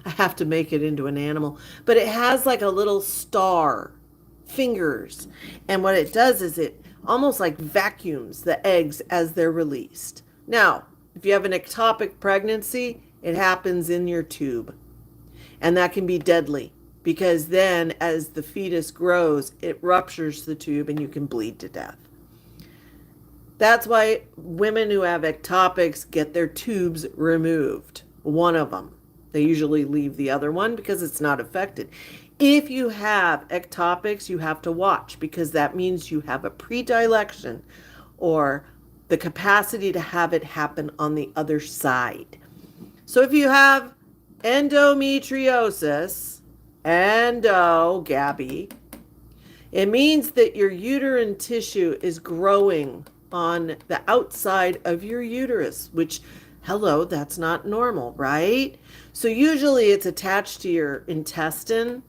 Speaker 1: I have to make it into an animal. But it has like a little star, fingers. And what it does is it almost like vacuums the eggs as they're released. Now, if you have an ectopic pregnancy, it happens in your tube. And that can be deadly because then as the fetus grows, it ruptures the tube and you can bleed to death. That's why women who have ectopics get their tubes removed. One of them. They usually leave the other one because it's not affected. If you have ectopics, you have to watch because that means you have a predilection or the capacity to have it happen on the other side. So if you have endometriosis, endo, Gabby. It means that your uterine tissue is growing on the outside of your uterus, which, hello, that's not normal, right? So usually it's attached to your intestine.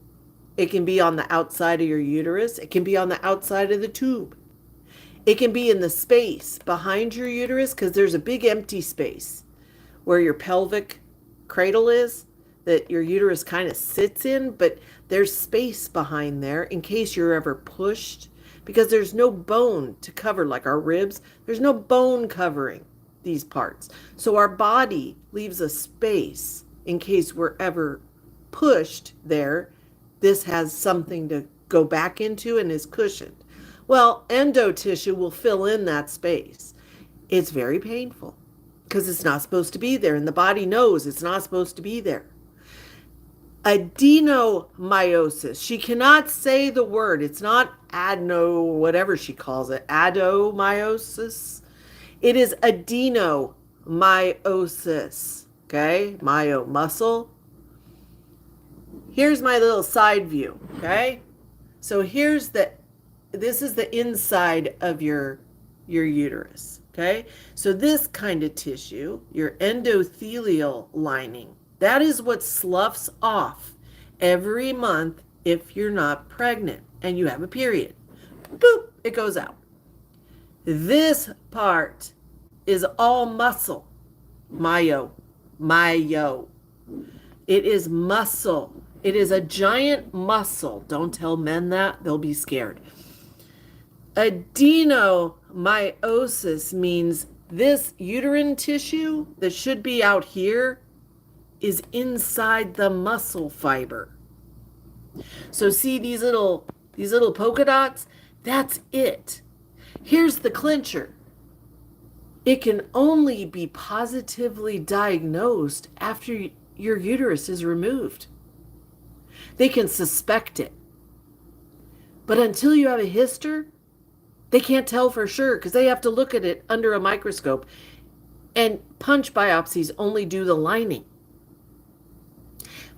Speaker 1: It can be on the outside of your uterus. It can be on the outside of the tube. It can be in the space behind your uterus because there's a big empty space where your pelvic cradle is that your uterus kind of sits in, but there's space behind there in case you're ever pushed because there's no bone to cover like our ribs. There's no bone covering these parts. So our body leaves a space in case we're ever pushed there. This has something to go back into and is cushioned. Well, endo tissue will fill in that space. It's very painful because it's not supposed to be there, and the body knows it's not supposed to be there. Adenomyosis. She cannot say the word. It's not adeno, whatever she calls it, adenomyosis. It is adenomyosis. Okay, myo muscle. Here's my little side view. Okay, so this is the inside of your uterus. Okay, so this kind of tissue, your endothelial lining, that is what sloughs off every month if you're not pregnant and you have a period. Boop, it goes out. This part is all muscle. Myo. It is muscle. It is a giant muscle. Don't tell men that, they'll be scared. Adenomyosis means this uterine tissue that should be out here is inside the muscle fiber. So see these little polka dots? That's it. Here's the clincher. It can only be positively diagnosed after your uterus is removed. They can suspect it. But until you have a hyster, they can't tell for sure because they have to look at it under a microscope. And punch biopsies only do the lining.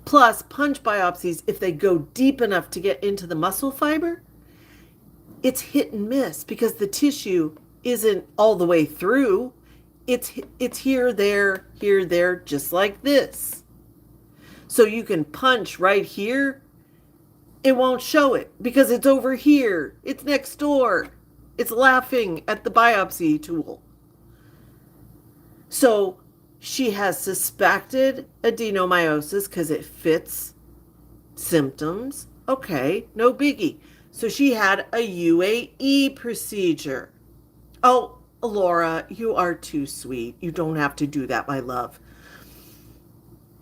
Speaker 1: Plus, punch biopsies, if they go deep enough to get into the muscle fiber, it's hit and miss because the tissue isn't all the way through. It's here, there, just like this. So you can punch right here. It won't show it because it's over here. It's next door. It's laughing at the biopsy tool. So she has suspected adenomyosis because it fits symptoms. Okay, no biggie. So she had a UAE procedure. Oh, Laura, you are too sweet. You don't have to do that, my love.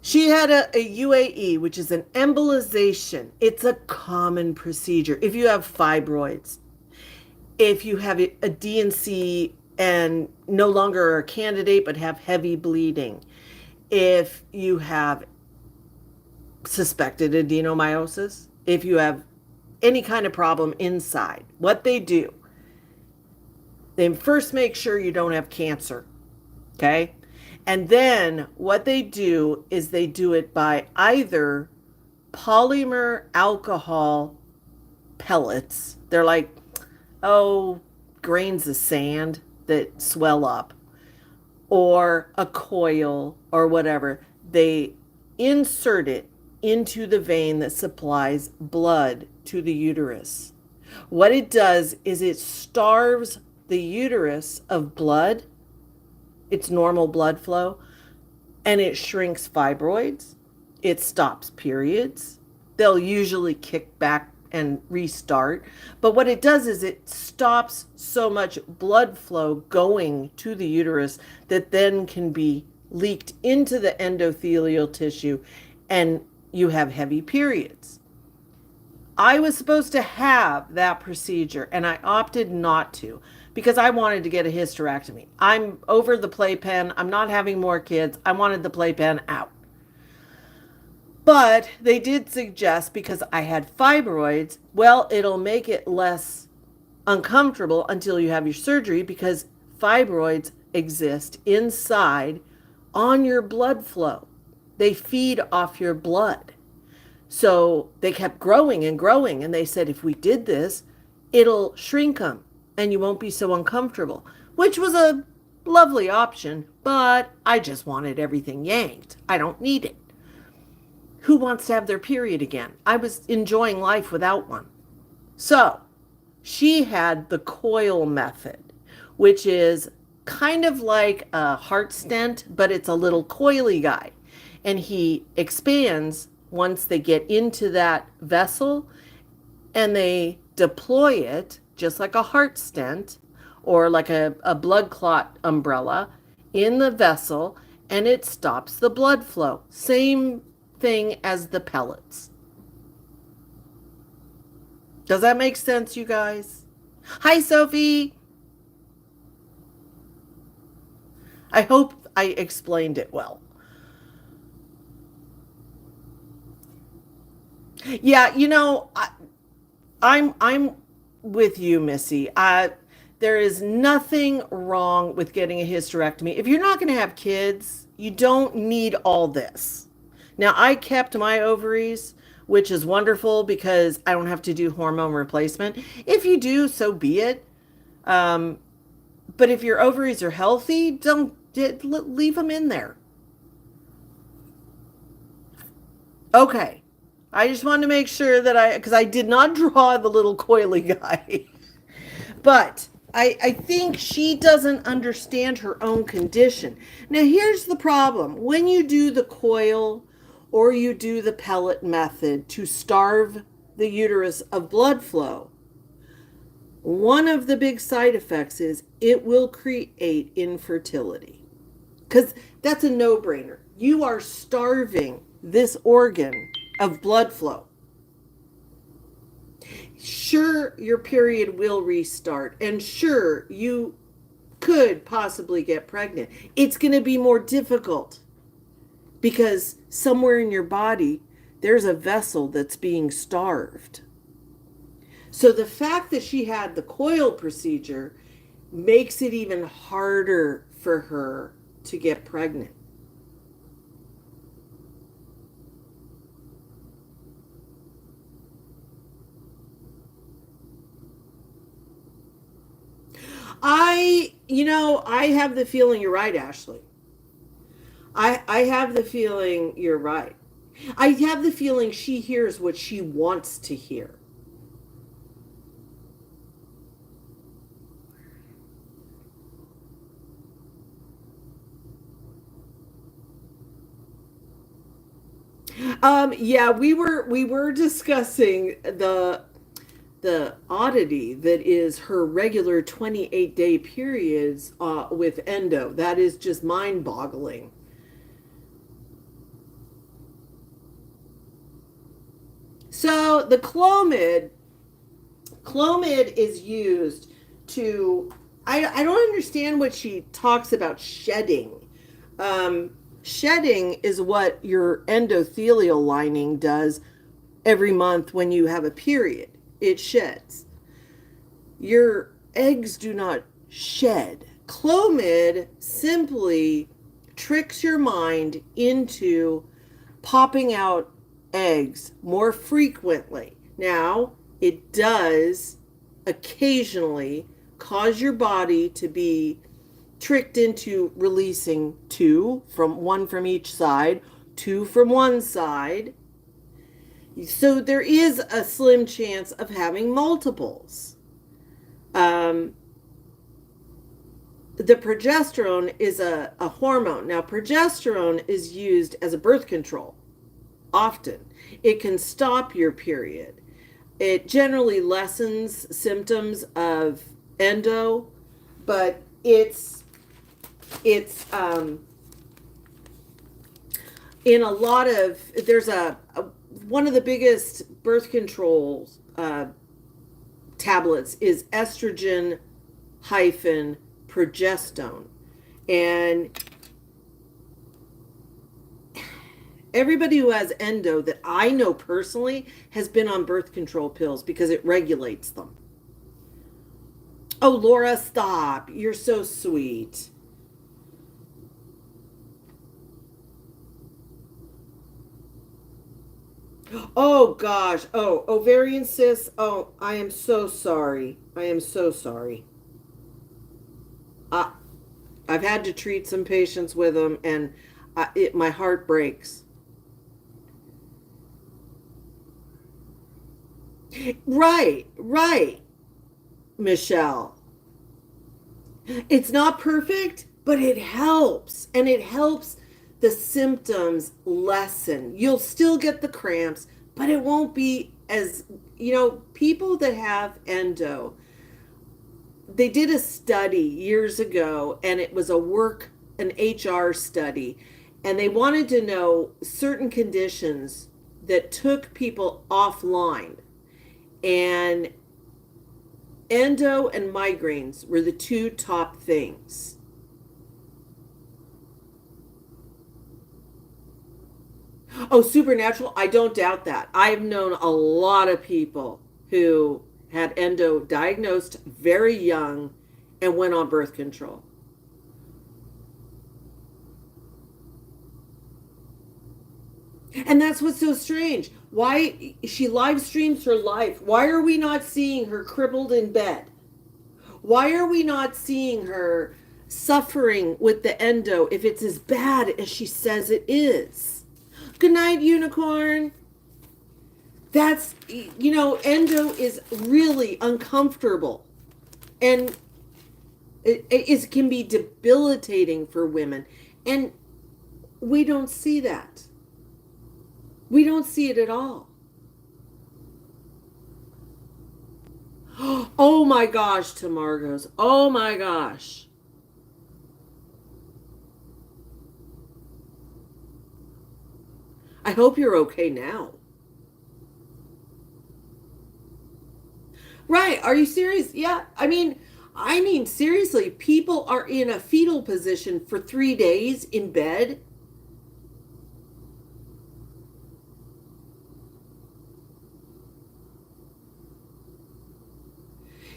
Speaker 1: She had a UAE, which is an embolization. It's a common procedure. If you have fibroids, if you have a DNC and no longer are a candidate but have heavy bleeding, if you have suspected adenomyosis, if you have any kind of problem inside, what they do, they first make sure you don't have cancer, okay? And then what they do is they do it by either polymer alcohol pellets. They're like, grains of sand that swell up, or a coil or whatever. They insert it into the vein that supplies blood to the uterus. What it does is it starves the uterus of blood, its normal blood flow, and it shrinks fibroids. It stops periods. They'll usually kick back and restart. But what it does is it stops so much blood flow going to the uterus that then can be leaked into the endothelial tissue and you have heavy periods. I was supposed to have that procedure and I opted not to because I wanted to get a hysterectomy. I'm over the playpen. I'm not having more kids. I wanted the playpen out. But they did suggest, because I had fibroids, well, it'll make it less uncomfortable until you have your surgery because fibroids exist inside on your blood flow. They feed off your blood. So they kept growing and growing. And they said, if we did this, it'll shrink them and you won't be so uncomfortable, which was a lovely option. But I just wanted everything yanked. I don't need it. Who wants to have their period again? I was enjoying life without one. So she had the coil method, which is kind of like a heart stent, but it's a little coily guy. And he expands once they get into that vessel and they deploy it just like a heart stent or like a blood clot umbrella in the vessel, and it stops the blood flow. Same thing as the pellets. Does that make sense, you guys? Hi, Sophie. I hope I explained it well. Yeah, I'm with you, Missy. There is nothing wrong with getting a hysterectomy. If you're not going to have kids, you don't need all this. Now, I kept my ovaries, which is wonderful because I don't have to do hormone replacement. If you do, so be it. Um, but if your ovaries are healthy, don't leave them in there. Okay. I just wanted to make sure that because I did not draw the little coily guy. But I think she doesn't understand her own condition. Now, here's the problem. When you do the coil or you do the pellet method to starve the uterus of blood flow, one of the big side effects is it will create infertility. Because that's a no-brainer. You are starving this organ of blood flow. Sure, your period will restart, and sure, you could possibly get pregnant. It's going to be more difficult because somewhere in your body, there's a vessel that's being starved. So the fact that she had the coil procedure makes it even harder for her to get pregnant. I have the feeling you're right, Ashley. I have the feeling you're right. I have the feeling she hears what she wants to hear. Yeah, we were discussing the oddity that is her regular 28-day periods with endo. That is just mind-boggling. So the Clomid is used to, I don't understand what she talks about shedding. Shedding is what your endothelial lining does every month when you have a period. It sheds. Your eggs do not shed. Clomid simply tricks your mind into popping out eggs more frequently. Now, it does occasionally cause your body to be tricked into releasing one from each side, two from one side. So there is a slim chance of having multiples. The progesterone is a hormone. Now, progesterone is used as a birth control often. It can stop your period. It generally lessens symptoms of endo, but it's in a lot of, there's one of the biggest birth controls tablets is estrogen hyphen progestone. And everybody who has endo that I know personally has been on birth control pills because it regulates them. Oh, Laura, stop. You're so sweet. Oh gosh. Oh, ovarian cysts. Oh, I am so sorry. I am so sorry. I, I've had to treat some patients with them, and my heart breaks. Right, right, Michelle. It's not perfect, but it helps. And it helps the symptoms lessen. You'll still get the cramps, but it won't be as, people that have endo, they did a study years ago, and it was an HR study, and they wanted to know certain conditions that took people offline. And endo and migraines were the two top things. Oh, supernatural, I don't doubt that. I've known a lot of people who had endo diagnosed very young and went on birth control. And that's what's so strange. Why she live streams her life. Why are we not seeing her crippled in bed? Why are we not seeing her suffering with the endo if it's as bad as she says it is? Good night, unicorn. That's, endo is really uncomfortable. And it can be debilitating for women. And we don't see that. We don't see it at all. Oh my gosh, Tamar goes, oh my gosh. I hope you're okay now. Right. Are you serious? Yeah. I mean, seriously, people are in a fetal position for 3 days in bed.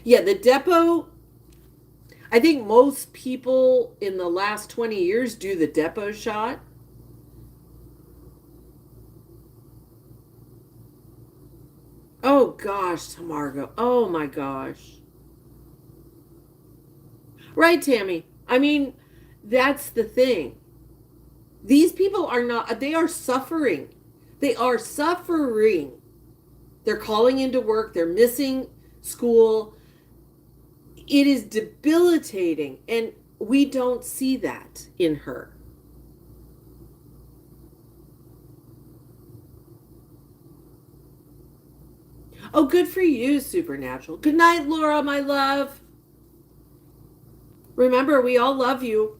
Speaker 1: Yeah, the depot, I think most people in the last 20 years do the depot shot. Oh gosh, Tamargo. Oh my gosh. Right, Tammy. I mean, that's the thing. These people are not, they are suffering. They are suffering. They're calling into work, they're missing school. It is debilitating, and we don't see that in her. Oh, good for you, Supernatural. Good night, Laura, my love. Remember, we all love you.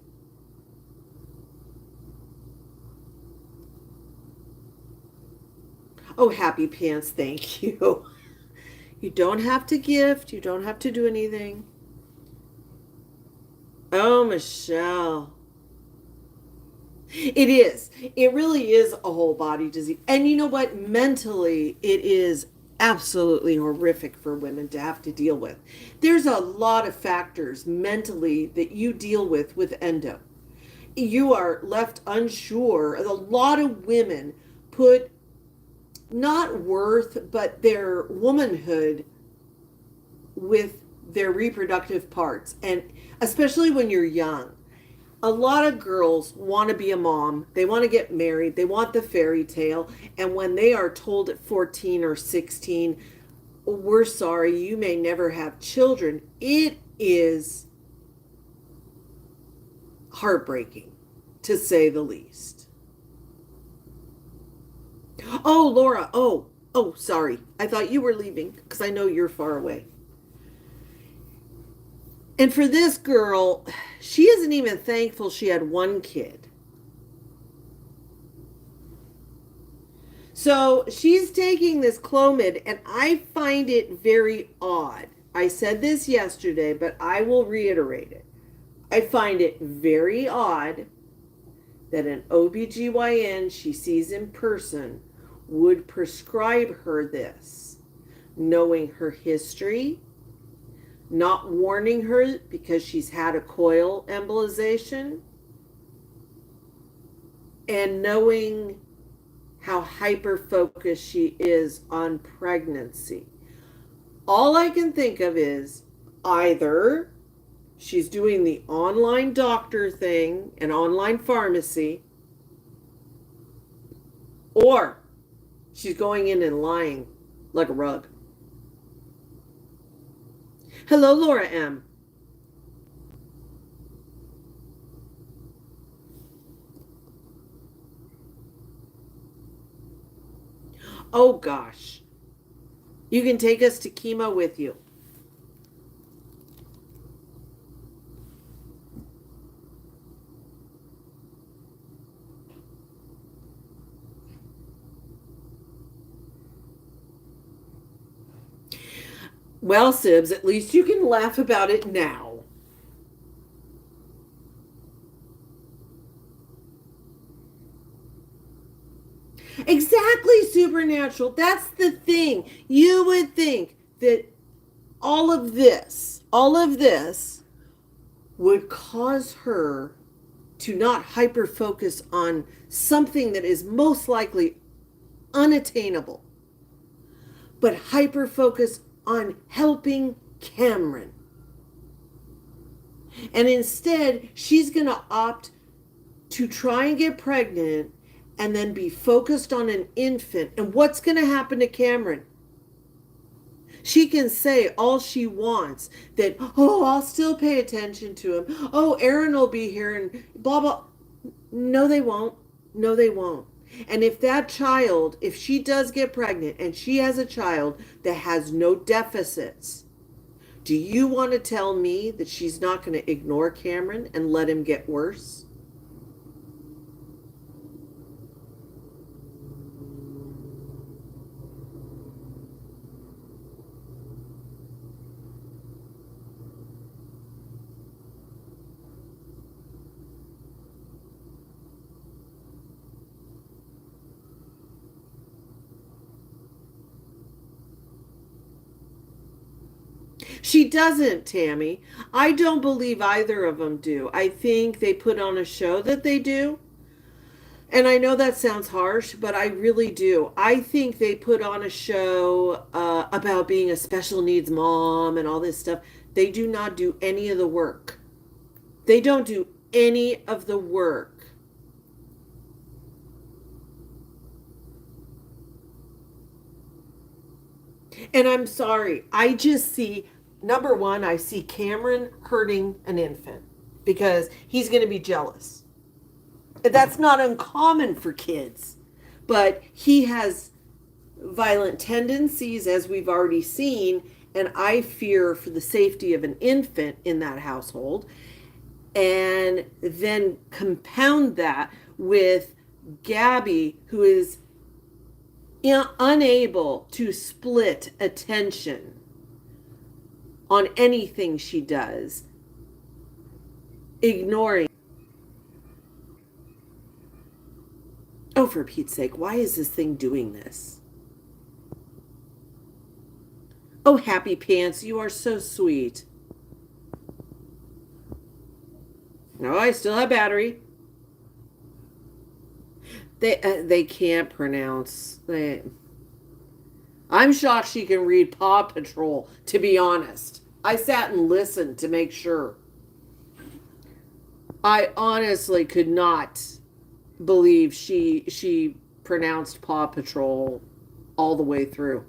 Speaker 1: Oh, happy pants, thank you. You don't have to gift, you don't have to do anything. Oh, Michelle. It is. It really is a whole body disease. And you know what? Mentally, it is absolutely horrific for women to have to deal with. There's a lot of factors mentally that you deal with endo. You are left unsure. A lot of women put not worth, but their womanhood with their reproductive parts. And especially when you're young, a lot of girls want to be a mom. They want to get married. They want the fairy tale. And when they are told at 14 or 16, we're sorry, you may never have children, it is heartbreaking, to say the least. Oh, Laura. Oh, sorry. I thought you were leaving because I know you're far away. And for this girl, she isn't even thankful she had one kid. So she's taking this Clomid, and I find it very odd. I said this yesterday, but I will reiterate it. I find it very odd that an OBGYN she sees in person would prescribe her this, knowing her history, not warning her because she's had a coil embolization, and knowing how hyper focused she is on pregnancy. All I can think of is either she's doing the online doctor thing and online pharmacy, or she's going in and lying like a rug. Hello, Laura M. Oh gosh. You can take us to chemo with you. Well, Sibs, at least you can laugh about it now. Exactly, Supernatural. That's the thing. You would think that all of this would cause her to not hyper focus on something that is most likely unattainable, but hyper focus on helping Cameron. And instead, she's going to opt to try and get pregnant and then be focused on an infant. And what's going to happen to Cameron? She can say all she wants that, oh, I'll still pay attention to him. Oh, Aaron will be here and blah, blah. No, they won't. No, they won't. And if that child, if she does get pregnant and she has a child that has no deficits, do you want to tell me that she's not going to ignore Cameron and let him get worse? She doesn't, Tammy. I don't believe either of them do. I think they put on a show that they do. And I know that sounds harsh, but I really do. I think they put on a show about being a special needs mom and all this stuff. They do not do any of the work. They don't do any of the work. And I'm sorry. I just see, number one, I see Cameron hurting an infant because he's going to be jealous. That's not uncommon for kids, but he has violent tendencies, as we've already seen, and I fear for the safety of an infant in that household. And then compound that with Gabby, who is unable to split attention on anything she does, ignoring. Oh, for Pete's sake, why is this thing doing this? Oh, Happy Pants, you are so sweet. No, I still have battery. They can't pronounce. I'm shocked she can read Paw Patrol, to be honest. I sat and listened to make sure. I honestly could not believe she pronounced Paw Patrol all the way through.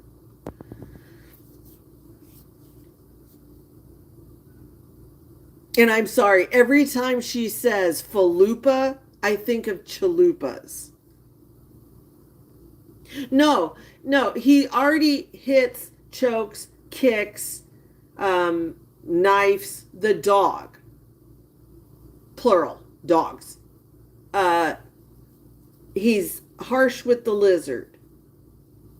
Speaker 1: And I'm sorry, every time she says falupa, I think of chalupas. No, he already hits, chokes, kicks, knifes the dog. Plural, dogs. He's harsh with the lizard.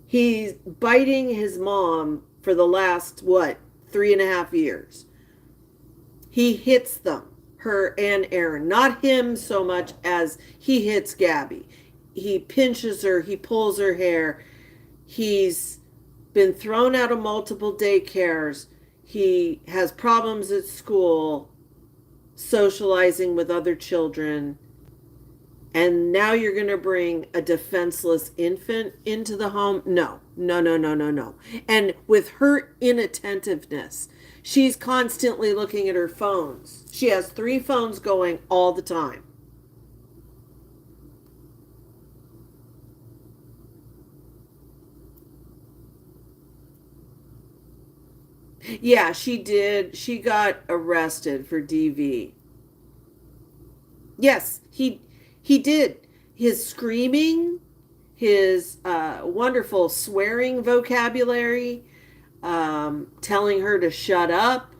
Speaker 1: He's biting his mom for the last, 3.5 years. He hits them, her and Aaron. Not him so much as he hits Gabby. He pinches her, he pulls her hair. He's been thrown out of multiple daycares. He has problems at school, socializing with other children. And now you're going to bring a defenseless infant into the home? No, no, no, no, no, no. And with her inattentiveness, she's constantly looking at her phones. She has 3 phones going all the time. Yeah, she did. She got arrested for DV. Yes, he did. His screaming, his wonderful swearing vocabulary, telling her to shut up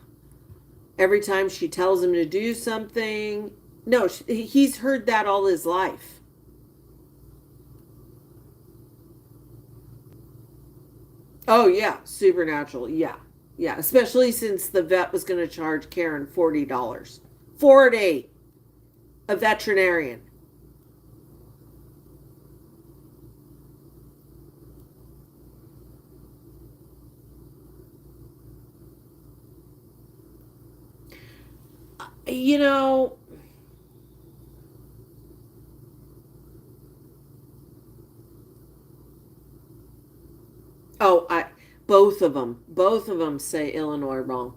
Speaker 1: every time she tells him to do something. No, he's heard that all his life. Oh, yeah, supernatural. Yeah. Yeah, especially since the vet was going to charge Karen $40. 40, a veterinarian. You know, oh, I both of them say Illinois wrong.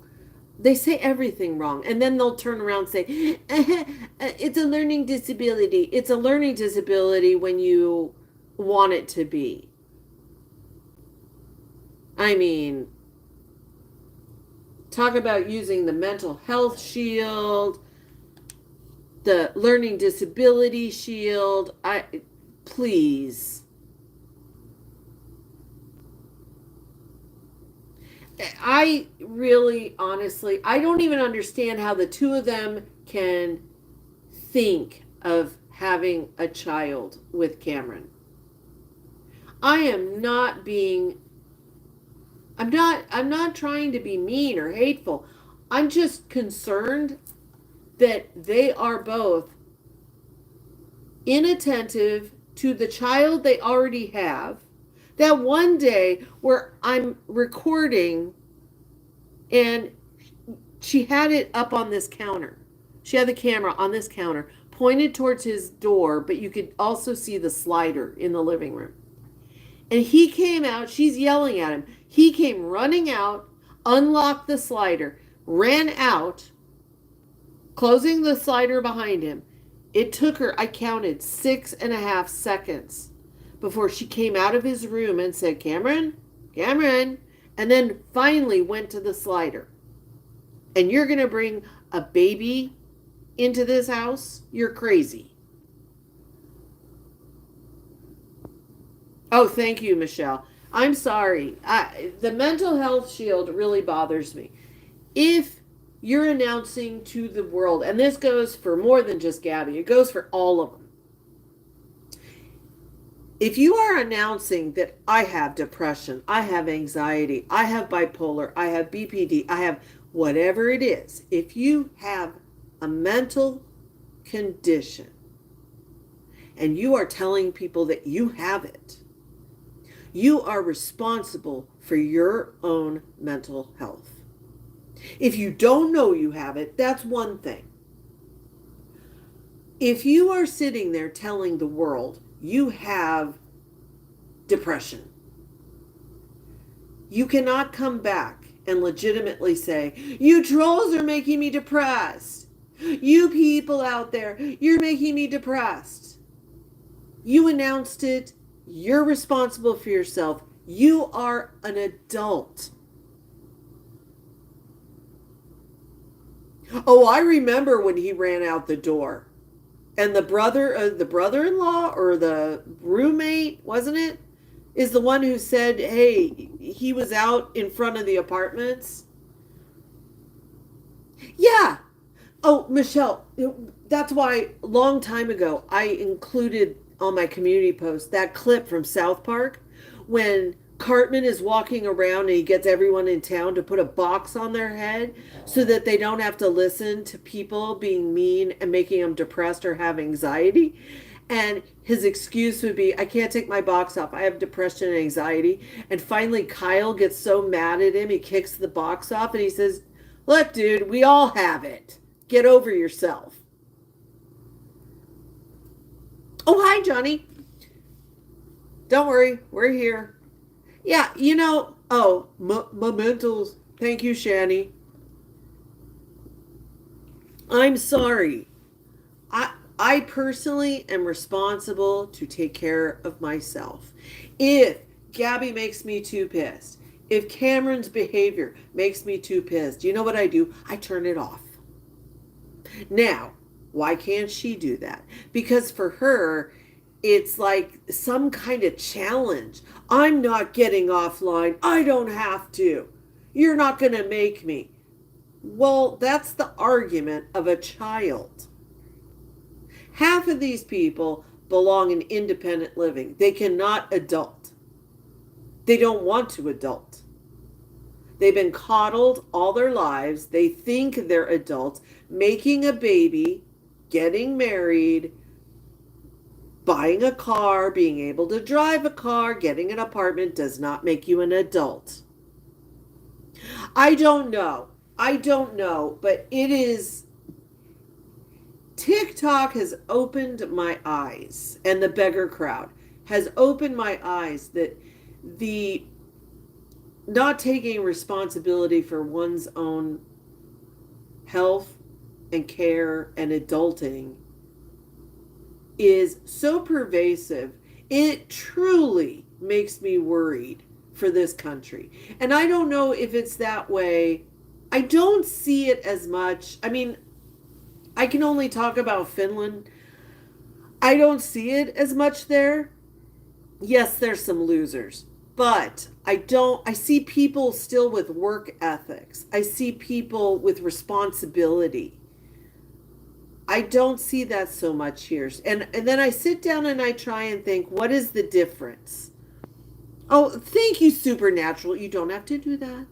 Speaker 1: They say everything wrong, and then they'll turn around and say it's a learning disability. It's a learning disability when you want it to be. I mean, talk about using the mental health shield, the learning disability shield. I please. I really honestly, I don't even understand how the two of them can think of having a child with Cameron. I am not being I'm not trying to be mean or hateful. I'm just concerned that they are both inattentive to the child they already have. That one day where I'm recording and she had it up on this counter. She had the camera on this counter pointed towards his door, but you could also see the slider in the living room. And he came out, she's yelling at him. He came running out, unlocked the slider, ran out, closing the slider behind him. It took her, I counted, 6.5 seconds before she came out of his room and said, Cameron, Cameron, and then finally went to the slider. And you're going to bring a baby into this house? You're crazy. Oh, thank you, Michelle. I'm sorry. The mental health shield really bothers me. If you're announcing to the world, and this goes for more than just Gabby, it goes for all of them. If you are announcing that I have depression, I have anxiety, I have bipolar, I have BPD, I have whatever it is, if you have a mental condition and you are telling people that you have it, you are responsible for your own mental health. If you don't know you have it, that's one thing. If you are sitting there telling the world you have depression, you cannot come back and legitimately say, you trolls are making me depressed. You people out there, you're making me depressed. You announced it. You're responsible for yourself. You are an adult. Oh, I remember when he ran out the door. And the brother-in-law or the roommate, wasn't it? Is the one who said, hey, he was out in front of the apartments. Yeah. Oh, Michelle, that's why a long time ago I included on my community post that clip from South Park when Cartman is walking around and he gets everyone in town to put a box on their head so that they don't have to listen to people being mean and making them depressed or have anxiety. And his excuse would be, I can't take my box off. I have depression and anxiety. And finally, Kyle gets so mad at him, he kicks the box off and he says, look, dude, we all have it. Get over yourself. Oh, hi, Johnny. Don't worry, we're here. Yeah, mementals. Thank you, Shani. I'm sorry. I personally am responsible to take care of myself. If Gabby makes me too pissed, if Cameron's behavior makes me too pissed, you know what I do? I turn it off. Now, why can't she do that? Because for her, it's like some kind of challenge. I'm not getting offline. I don't have to. You're not going to make me. Well, that's the argument of a child. Half of these people belong in independent living. They cannot adult. They don't want to adult. They've been coddled all their lives. They think they're adults. Making a baby, getting married, buying a car, being able to drive a car, getting an apartment does not make you an adult. I don't know. I don't know, but it is. TikTok has opened my eyes, and the beggar crowd has opened my eyes that the not taking responsibility for one's own health and care and adulting is so pervasive. It truly makes me worried for this country. And I don't know if it's that way. I don't see it as much. I mean, I can only talk about Finland. I don't see it as much there. Yes, there's some losers, but I see people still with work ethics. I see people with responsibility. I don't see that so much here. And then I sit down and I try and think, what is the difference? Oh, thank you, Supernatural. You don't have to do that.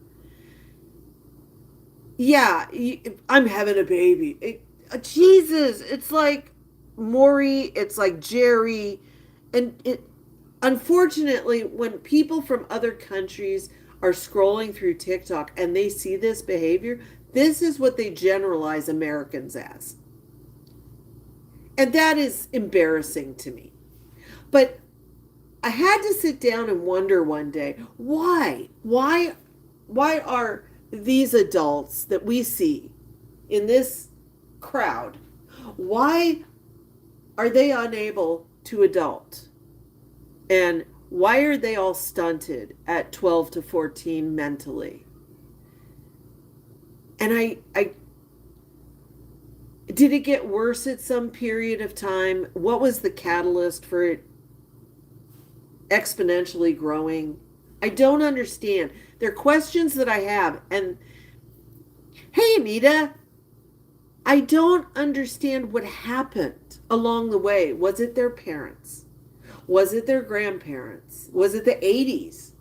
Speaker 1: Yeah, I'm having a baby. Jesus, it's like Maury, it's like Jerry, and it. Unfortunately, when people from other countries are scrolling through TikTok and they see this behavior, this is what they generalize Americans as, and that is embarrassing to me. But I had to sit down and wonder one day why are these adults that we see in this crowd, why are they unable to adult? And why are they all stunted at 12 to 14 mentally? And I did it get worse at some period of time? What was the catalyst for it exponentially growing? I don't understand. They're questions that I have. And hey, Anita, I don't understand what happened along the way. Was it their parents? Was it their grandparents? Was it the 80s?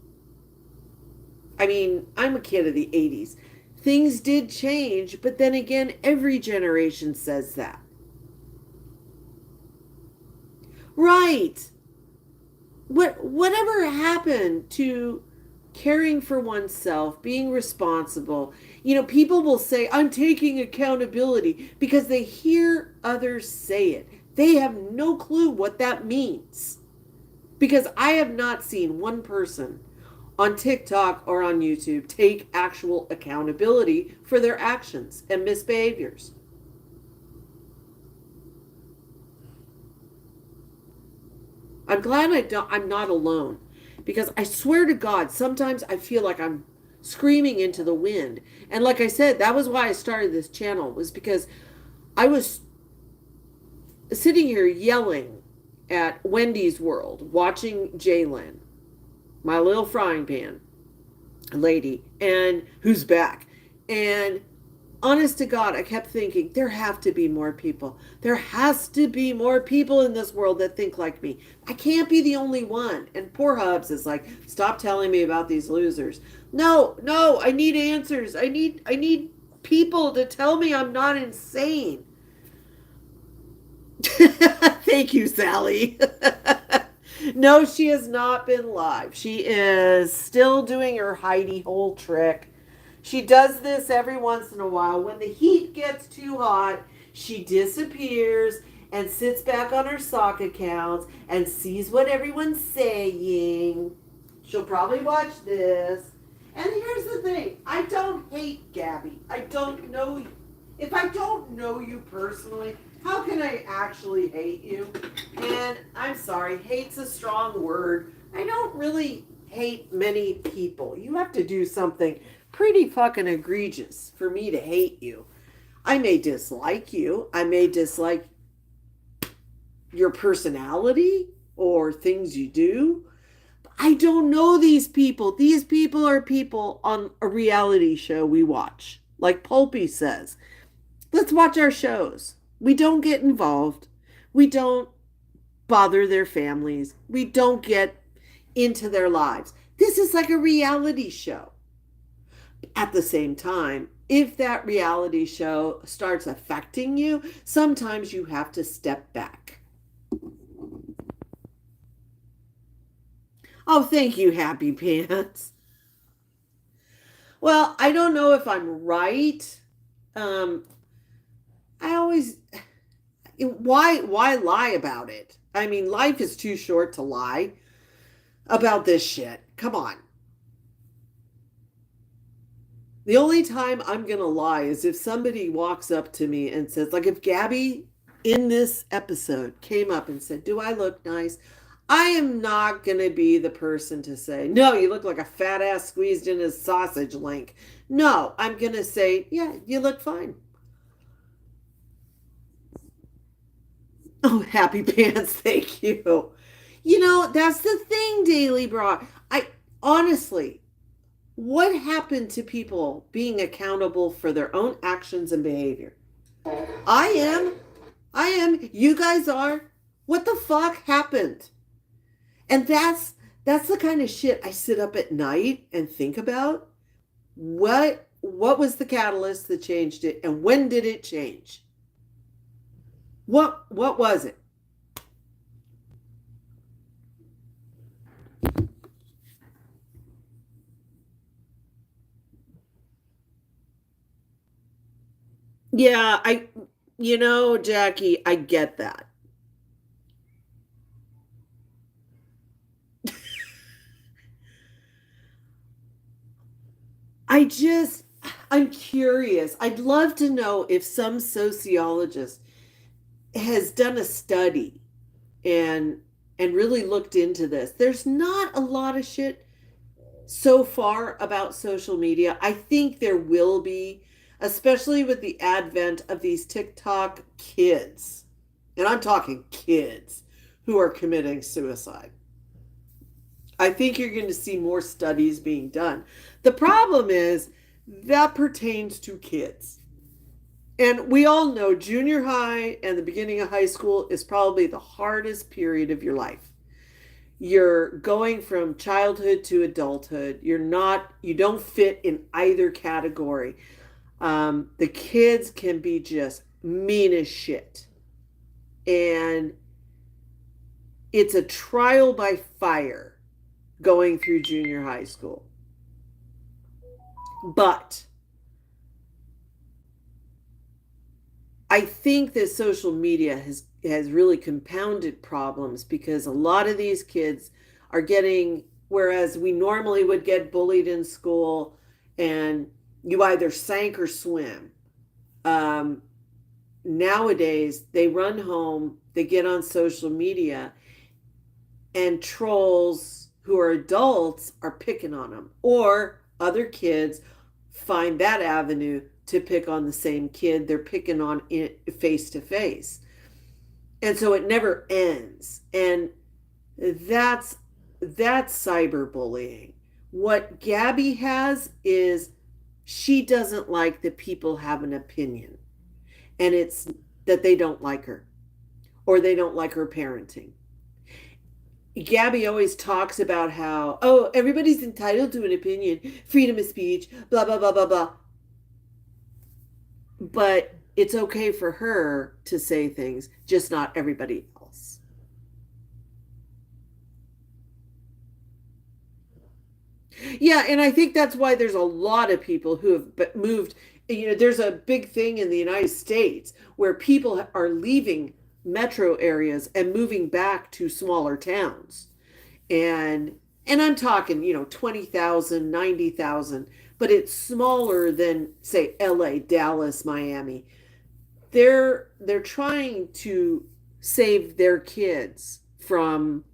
Speaker 1: I mean, I'm a kid of the 80s. Things did change, but then again, every generation says that. Right. Whatever happened to caring for oneself, being responsible? People will say, I'm taking accountability because they hear others say it. They have no clue what that means. Because I have not seen one person on TikTok or on YouTube take actual accountability for their actions and misbehaviors. I'm glad I'm not alone, because I swear to God, sometimes I feel like I'm screaming into the wind. And like I said, that was why I started this channel, was because I was sitting here yelling at Wendy's World, watching Jalen, my little frying pan lady, and who's back. And honest to God, I kept thinking, there have to be more people. There has to be more people in this world that think like me. I can't be the only one. And poor Hubs is like, stop telling me about these losers. No, I need answers. I need people to tell me I'm not insane. Thank you, Sally. No, she has not been live. She is still doing her hidey hole trick. She does this every once in a while. When the heat gets too hot, she disappears and sits back on her sock accounts and sees what everyone's saying. She'll probably watch this. And here's the thing, I don't hate Gabby. I don't know you. If I don't know you personally, how can I actually hate you? And I'm sorry, hate's a strong word. I don't really hate many people. You have to do something pretty fucking egregious for me to hate you. I may dislike you. I may dislike your personality or things you do. I don't know these people. These people are people on a reality show we watch. Like Pulpy says, let's watch our shows. We don't get involved. We don't bother their families. We don't get into their lives. This is like a reality show. At the same time, if that reality show starts affecting you, sometimes you have to step back. Oh, thank you, Happy Pants. Well, I don't know if I'm right. Um, I always why lie about it? I mean, life is too short to lie about this shit. Come on. The only time I'm going to lie is if somebody walks up to me and says, like if Gabby in this episode came up and said, "Do I look nice?" I am not going to be the person to say, "No, you look like a fat ass squeezed in a sausage link." No, I'm going to say, "Yeah, you look fine." Oh, Happy Pants, thank you. You know, that's the thing, Daily Bra. I honestly, what happened to people being accountable for their own actions and behavior? I am. I am. You guys are. What the fuck happened? And that's the kind of shit I sit up at night and think about. What was the catalyst that changed it and when did it change? What was it? Yeah, Jackie, I get that. I just, I'm curious. I'd love to know if some sociologist has done a study and really looked into this. There's not a lot of shit so far about social media. I think there will be, especially with the advent of these TikTok kids. And I'm talking kids who are committing suicide. I think you're going to see more studies being done. The problem is that pertains to kids. And we all know junior high and the beginning of high school is probably the hardest period of your life. You're going from childhood to adulthood. You don't fit in either category. The kids can be just mean as shit. And it's a trial by fire going through junior high school. But I think that social media has really compounded problems because a lot of these kids are getting, whereas we normally would get bullied in school and you either sank or swim. Nowadays, they run home, they get on social media, and trolls who are adults are picking on them, or other kids find that avenue to pick on the same kid they're picking on face to face. And so it never ends. And that's cyberbullying. What Gabby has is she doesn't like that people have an opinion. And it's that they don't like her or they don't like her parenting. Gabby always talks about how, oh, everybody's entitled to an opinion, freedom of speech, blah, blah, blah, blah, blah. But it's okay for her to say things, just not everybody else. Yeah, and I think that's why there's a lot of people who have moved. There's a big thing in the United States where people are leaving metro areas and moving back to smaller towns. And and I'm talking, 20,000, 90,000, but it's smaller than say LA, Dallas, Miami. They're trying to save their kids from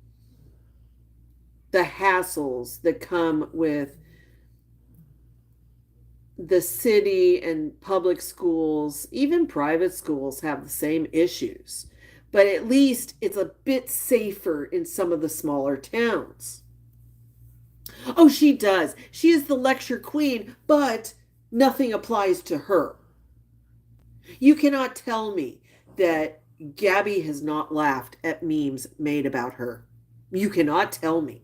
Speaker 1: the hassles that come with the city, and public schools, even private schools have the same issues. But at least it's a bit safer in some of the smaller towns. Oh, she does. She is the lecture queen, but nothing applies to her. You cannot tell me that Gabby has not laughed at memes made about her. You cannot tell me.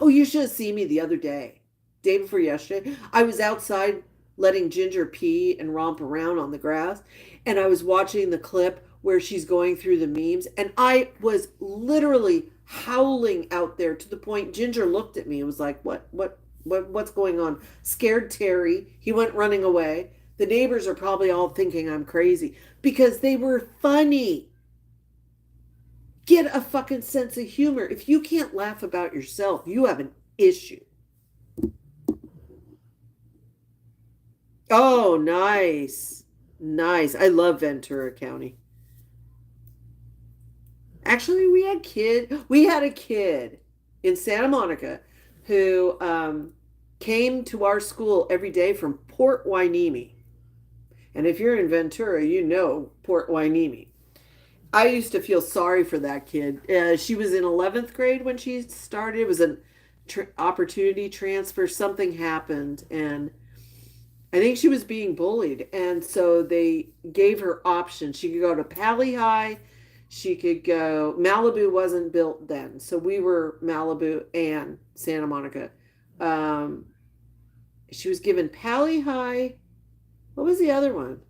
Speaker 1: Oh, you should have seen me the other day before yesterday. I was outside letting Ginger pee and romp around on the grass, and I was watching the clip where she's going through the memes, and I was literally howling out there to the point Ginger looked at me and was like, what's going on? Scared Terry. He went running away. The neighbors are probably all thinking I'm crazy because they were funny. Get a fucking sense of humor. If you can't laugh about yourself, you have an issue. Oh, nice. Nice. I love Ventura County. Actually, we had a kid in Santa Monica who came to our school every day from Port Hueneme. And if you're in Ventura, you know Port Hueneme. I used to feel sorry for that kid. She was in 11th grade when she started. It was an opportunity transfer. Something happened, and I think she was being bullied. And so they gave her options. She could go to Pali High. She could go. Malibu wasn't built then. So we were Malibu and Santa Monica. Um, she was given Pali High. What was the other one?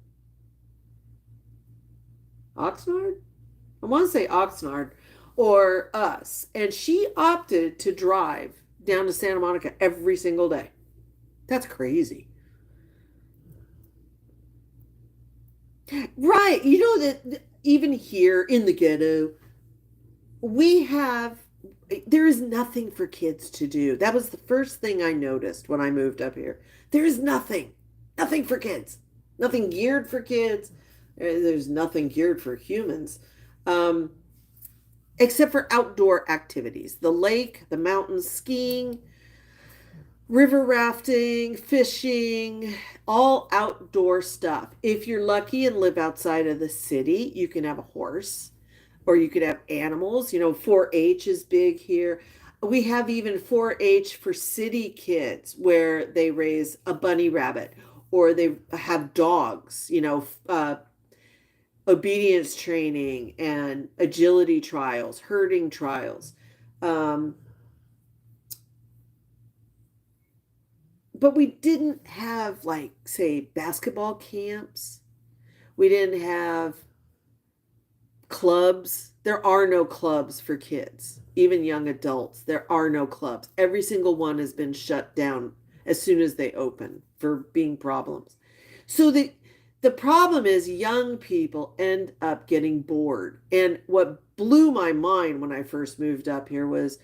Speaker 1: Oxnard? I want to say Oxnard or us. And she opted to drive down to Santa Monica every single day. That's crazy. Right. You know that even here in the ghetto, we have, there is nothing for kids to do. That was the first thing I noticed when I moved up here. There is nothing for kids, nothing geared for kids. There's nothing geared for humans. Um, Except for outdoor activities, the lake, the mountains, skiing, river rafting, fishing, all outdoor stuff. If you're lucky and live outside of the city, you can have a horse or you could have animals. 4-H is big here. We have even 4-H for city kids where they raise a bunny rabbit or they have dogs, obedience training and agility trials, herding trials. Um, but we didn't have, like, say, basketball camps. We didn't have clubs. There are no clubs for kids, even young adults. There are no clubs. Every single one has been shut down as soon as they open for being problems. So the problem is young people end up getting bored. And what blew my mind when I first moved up here was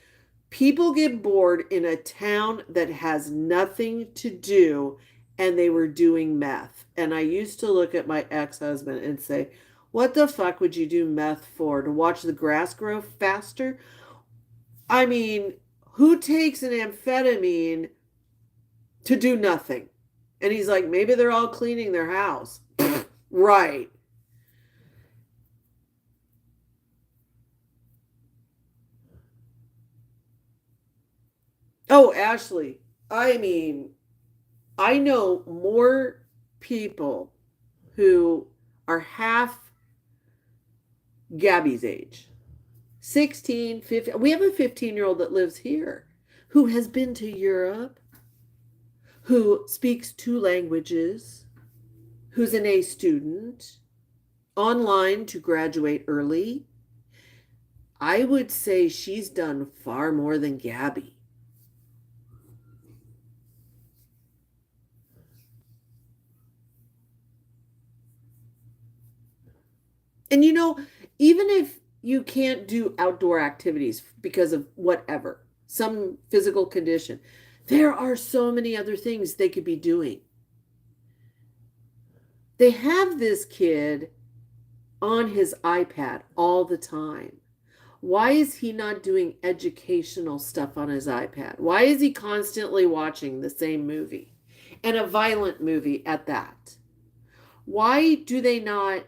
Speaker 1: people get bored in a town that has nothing to do, and they were doing meth. And I used to look at my ex-husband and say, what the fuck would you do meth for? To watch the grass grow faster? I mean, who takes an amphetamine to do nothing? And he's like, maybe they're all cleaning their house. Right. Oh, Ashley, I mean, I know more people who are half Gabby's age, 16, 15. We have a 15-year-old that lives here who has been to Europe, who speaks 2 languages, who's an A student, online to graduate early. I would say she's done far more than Gabby. And even if you can't do outdoor activities because of whatever, some physical condition, there are so many other things they could be doing. They have this kid on his iPad all the time. Why is he not doing educational stuff on his iPad? Why is he constantly watching the same movie and a violent movie at that? Why do they not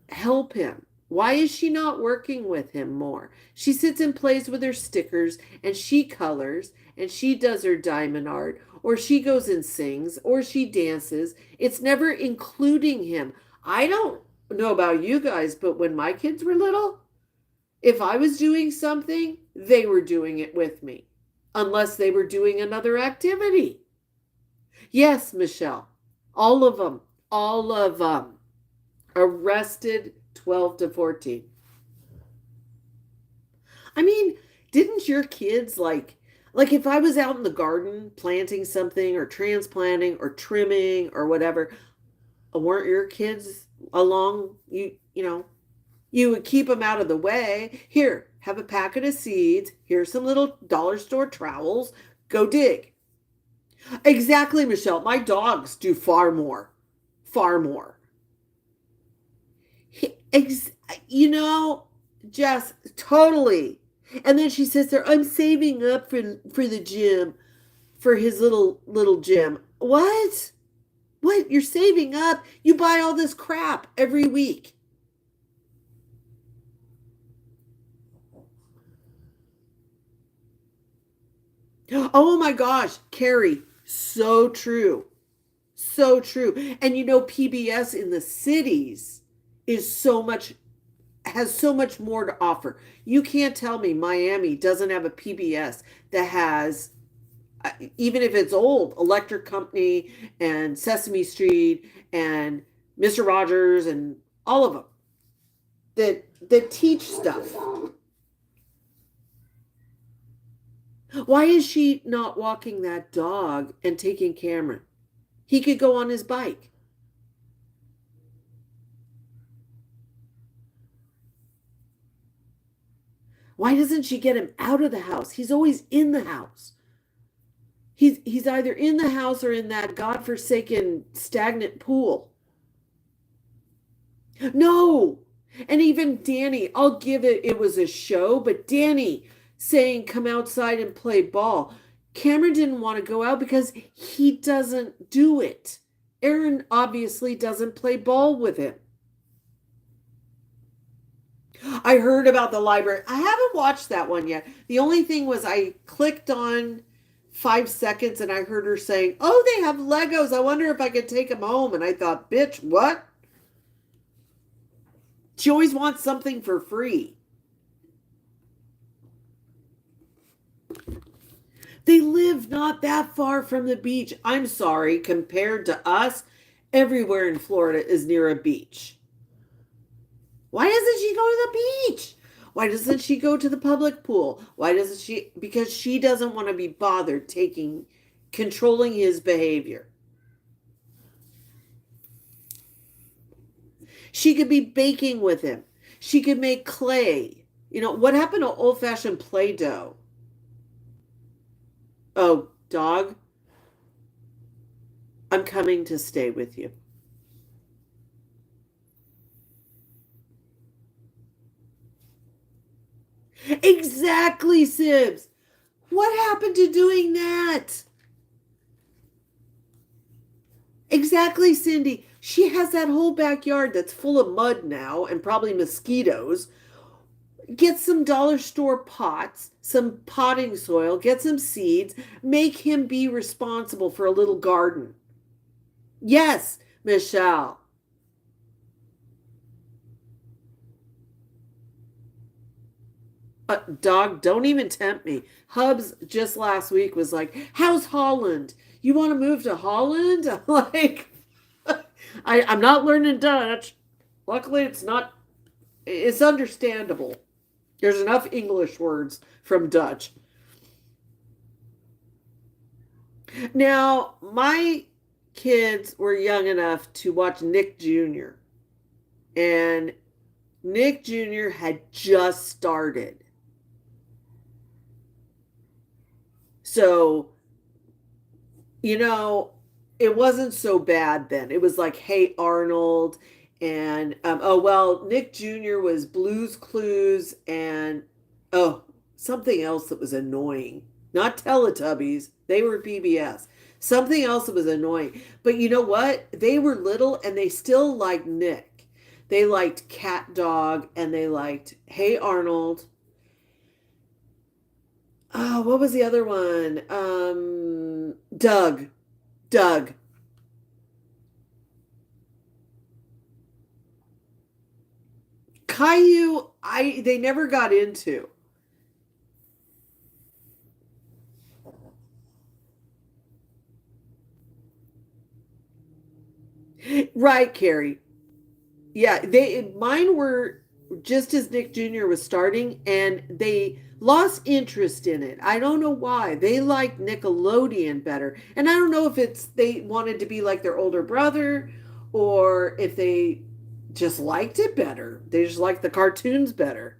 Speaker 1: help him? Why is she not working with him more? She sits and plays with her stickers and she colors and she does her diamond art or she goes and sings or she dances. It's never including him. I don't know about you guys, but when my kids were little, if I was doing something, they were doing it with me, unless they were doing another activity. Yes, Michelle, all of them, all of them. Arrested 12 to 14. I mean, didn't your kids like if I was out in the garden planting something or transplanting or trimming or whatever, weren't your kids along you would keep them out of the way. Here, have a packet of seeds. Here's some little dollar store trowels. Go dig. Exactly, Michelle. My dogs do far more. Far more. Ex- you know, Jess, totally. And then she sits there, I'm saving up for the gym, for his little gym. What? What? You're saving up? You buy all this crap every week. Oh my gosh, Carrie, so true. So true. And PBS in the cities is so much has so much more to offer. You can't tell me Miami doesn't have a PBS that has, even if it's old, Electric Company and Sesame Street and Mr. Rogers and all of them that teach stuff. Why is she not walking that dog and taking Cameron? He could go on his bike. Why doesn't she get him out of the house? He's always in the house. He's either in the house or in that godforsaken stagnant pool. No. And even Deni, I'll give it was a show, but Deni saying come outside and play ball. Cameron didn't want to go out because he doesn't do it. Aaron obviously doesn't play ball with him. I heard about the library. I haven't watched that one yet. The only thing was I clicked on 5 seconds and I heard her saying, oh, they have Legos. I wonder if I could take them home. And I thought, bitch, what? She always wants something for free. They live not that far from the beach. I'm sorry, compared to us, everywhere in Florida is near a beach. Why doesn't she go to the beach? Why doesn't she go to the public pool? Why doesn't she? Because she doesn't want to be bothered controlling his behavior. She could be baking with him. She could make clay. What happened to old fashioned Play Doh? Oh, dog, I'm coming to stay with you. Exactly, Sibs. What happened to doing that? Exactly, Cindy. She has that whole backyard that's full of mud now and probably mosquitoes. Get some dollar store pots, some potting soil, get some seeds, make him be responsible for a little garden. Yes, Michelle. Dog, don't even tempt me. Hubs just last week was like, how's Holland? You want to move to Holland? I'm like, I'm not learning Dutch. Luckily, it's understandable. There's enough English words from Dutch. Now, my kids were young enough to watch Nick Jr. and Nick Jr. had just started. So, you know, it wasn't so bad then. It was like, Hey Arnold, and oh well, Nick Jr. was Blues Clues, and oh, something else that was annoying. Not Teletubbies, they were PBS. Something else that was annoying. But you know what? They were little and they still liked Nick. They liked Cat Dog and they liked Hey Arnold. Oh, what was the other one? Doug. Doug. Caillou, I they never got into. Right, Carrie. Yeah, they mine were just as Nick Jr. was starting, and they lost interest in it. I don't know why. They liked Nickelodeon better. And I don't know if it's they wanted to be like their older brother or if they just liked it better. They just liked the cartoons better.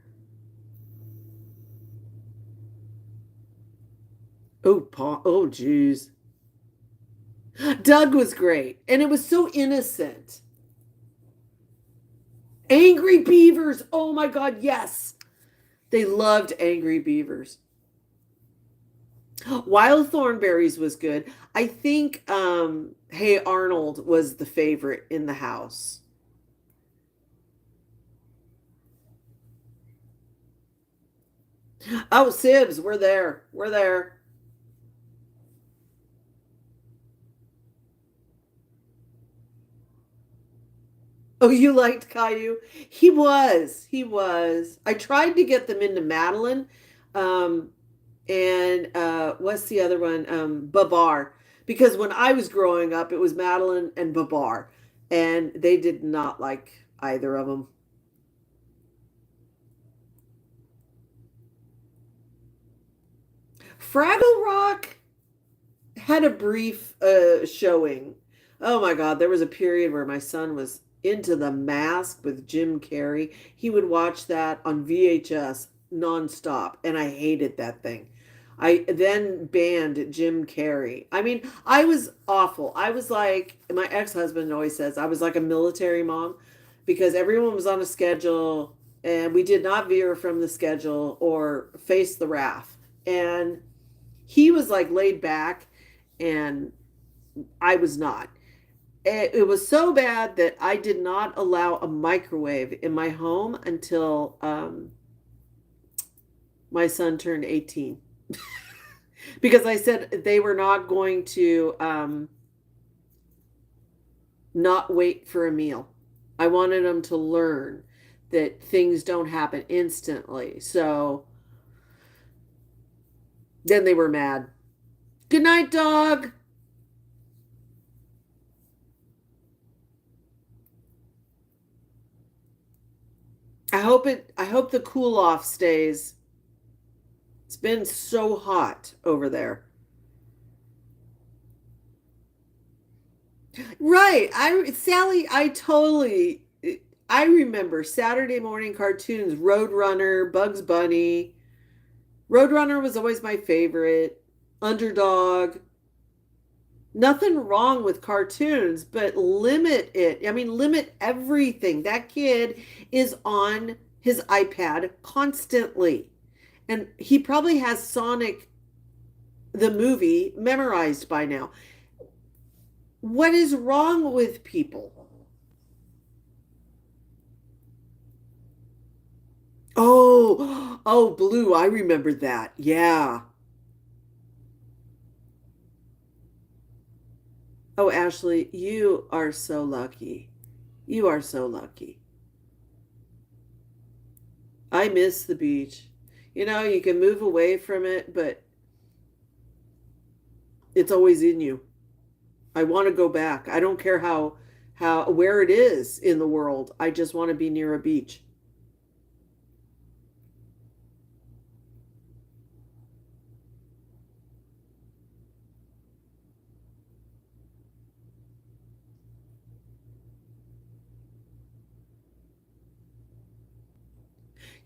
Speaker 1: Oh, Paul. Oh, geez. Doug was great. And it was so innocent. Angry Beavers. Oh my God, yes. They loved Angry Beavers. Wild Thornberries was good. I think Hey Arnold was the favorite in the house. Oh, Sibs, we're there. We're there. Oh, you liked Caillou? He was. He was. I tried to get them into Madeline. Um, and what's the other one? Babar. Because when I was growing up, it was Madeline and Babar. And they did not like either of them. Fraggle Rock had a brief showing. Oh my God, there was a period where my son was into The Mask with Jim Carrey. He would watch that on VHS nonstop, and I hated that thing. I then banned Jim Carrey. I mean, I was awful. I was like, my ex husband always says, I was like a military mom because everyone was on a schedule and we did not veer from the schedule or face the wrath. And he was like laid back and I was not. It was so bad that I did not allow a microwave in my home until my son turned 18 because I said they were not going to not wait for a meal. I wanted them to learn that things don't happen instantly. So then they were mad. Good night, dog. I hope the cool off stays. It's been so hot over there. Right. I totally I remember Saturday morning cartoons, Roadrunner, Bugs Bunny. Roadrunner was always my favorite. Underdog. Nothing wrong with cartoons, but limit it. I mean, limit everything. That kid is on his iPad constantly. And he probably has Sonic the movie memorized by now. What is wrong with people? Oh, oh, Blue, I remember that. Yeah. Oh, Ashley, you are so lucky. You are so lucky. I miss the beach. You know, you can move away from it, but it's always in you. I want to go back. I don't care how where it is in the world. I just want to be near a beach.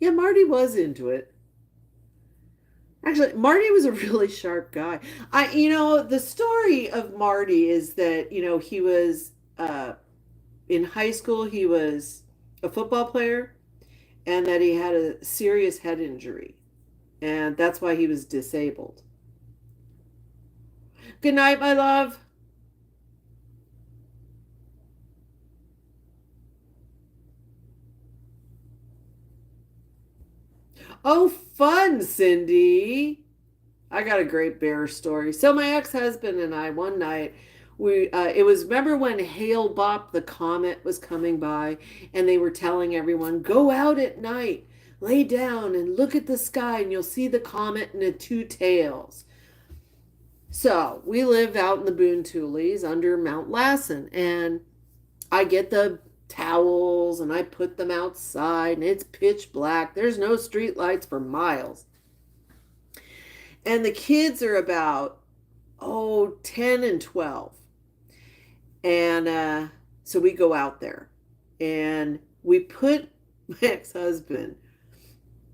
Speaker 1: Yeah, Marty was into it. Actually, Marty was a really sharp guy. The story of Marty is that, he was in high school, he was a football player and that he had a serious head injury. And that's why he was disabled. Good night, my love. Oh, fun, Cindy. I got a great bear story. So my ex-husband and I one night we it was remember when Hale Bopp the comet was coming by and they were telling everyone go out at night, lay down and look at the sky and you'll see the comet and the two tails. So we live out in the Boontoolies under Mount Lassen and I get the towels and I put them outside and it's pitch black. There's no street lights for miles. And the kids are about, 10 and 12. And so we go out there and we put my ex-husband